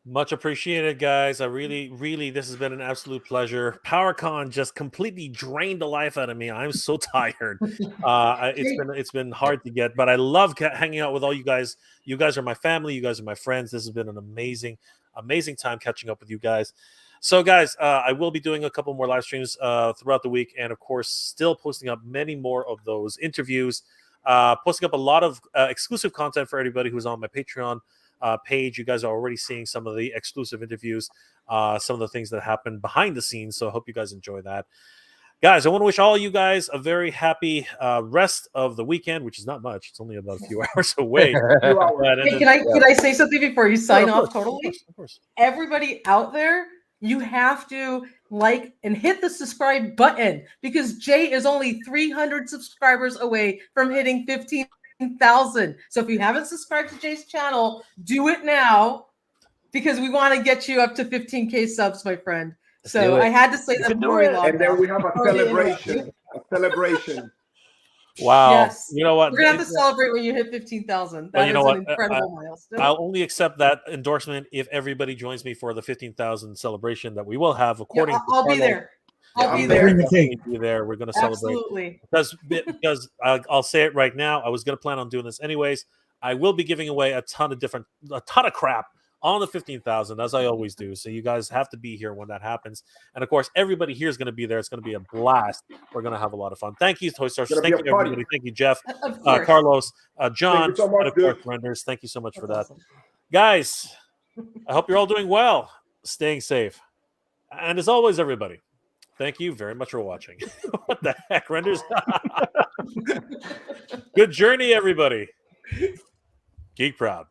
Much appreciated, guys. I really, this has been an absolute pleasure. PowerCon just completely drained the life out of me. I'm so tired. It's been hard to get, but I love hanging out with all you guys. You guys are my family. You guys are my friends. This has been an amazing time catching up with you guys. So, guys, I will be doing a couple more live streams throughout the week, and of course, still posting up many more of those interviews. Posting up a lot of exclusive content for everybody who's on my Patreon page. You guys are already seeing some of the exclusive interviews, some of the things that happen behind the scenes. So I hope you guys enjoy that. Guys, I want to wish all you guys a very happy rest of the weekend, which is not much. It's only about a few hours away. Hey, can I say something before you sign off? Totally. Of course. Everybody out there, you have to like and hit the subscribe button, because Jay is only 300 subscribers away from hitting 15,000. So if you haven't subscribed to Jay's channel, do it now, because we want to get you up to 15K subs, my friend. So I had to say that before we logged And then off. we have a celebration. Wow. Yes. You know what? We're gonna have to celebrate when you hit 15,000. That is an incredible milestone. I'll only accept that endorsement if everybody joins me for the 15,000 celebration that we will have. According to I'll be there. I'll be there. there. We're going to celebrate. Absolutely. Because I'll say it right now. I was going to plan on doing this anyways. I will be giving away a ton of crap on the 15,000, as I always do. So you guys have to be here when that happens. And of course, everybody here is going to be there. It's going to be a blast. We're going to have a lot of fun. Thank you, Toy Stars. Thank you, everybody. Thank you, Jeff, Carlos, John, so much, and of course, Renders. Thank you so much for that. Awesome. Guys, I hope you're all doing well, staying safe. And as always, everybody, thank you very much for watching. What the heck, Renders? Good journey, everybody. Geek proud.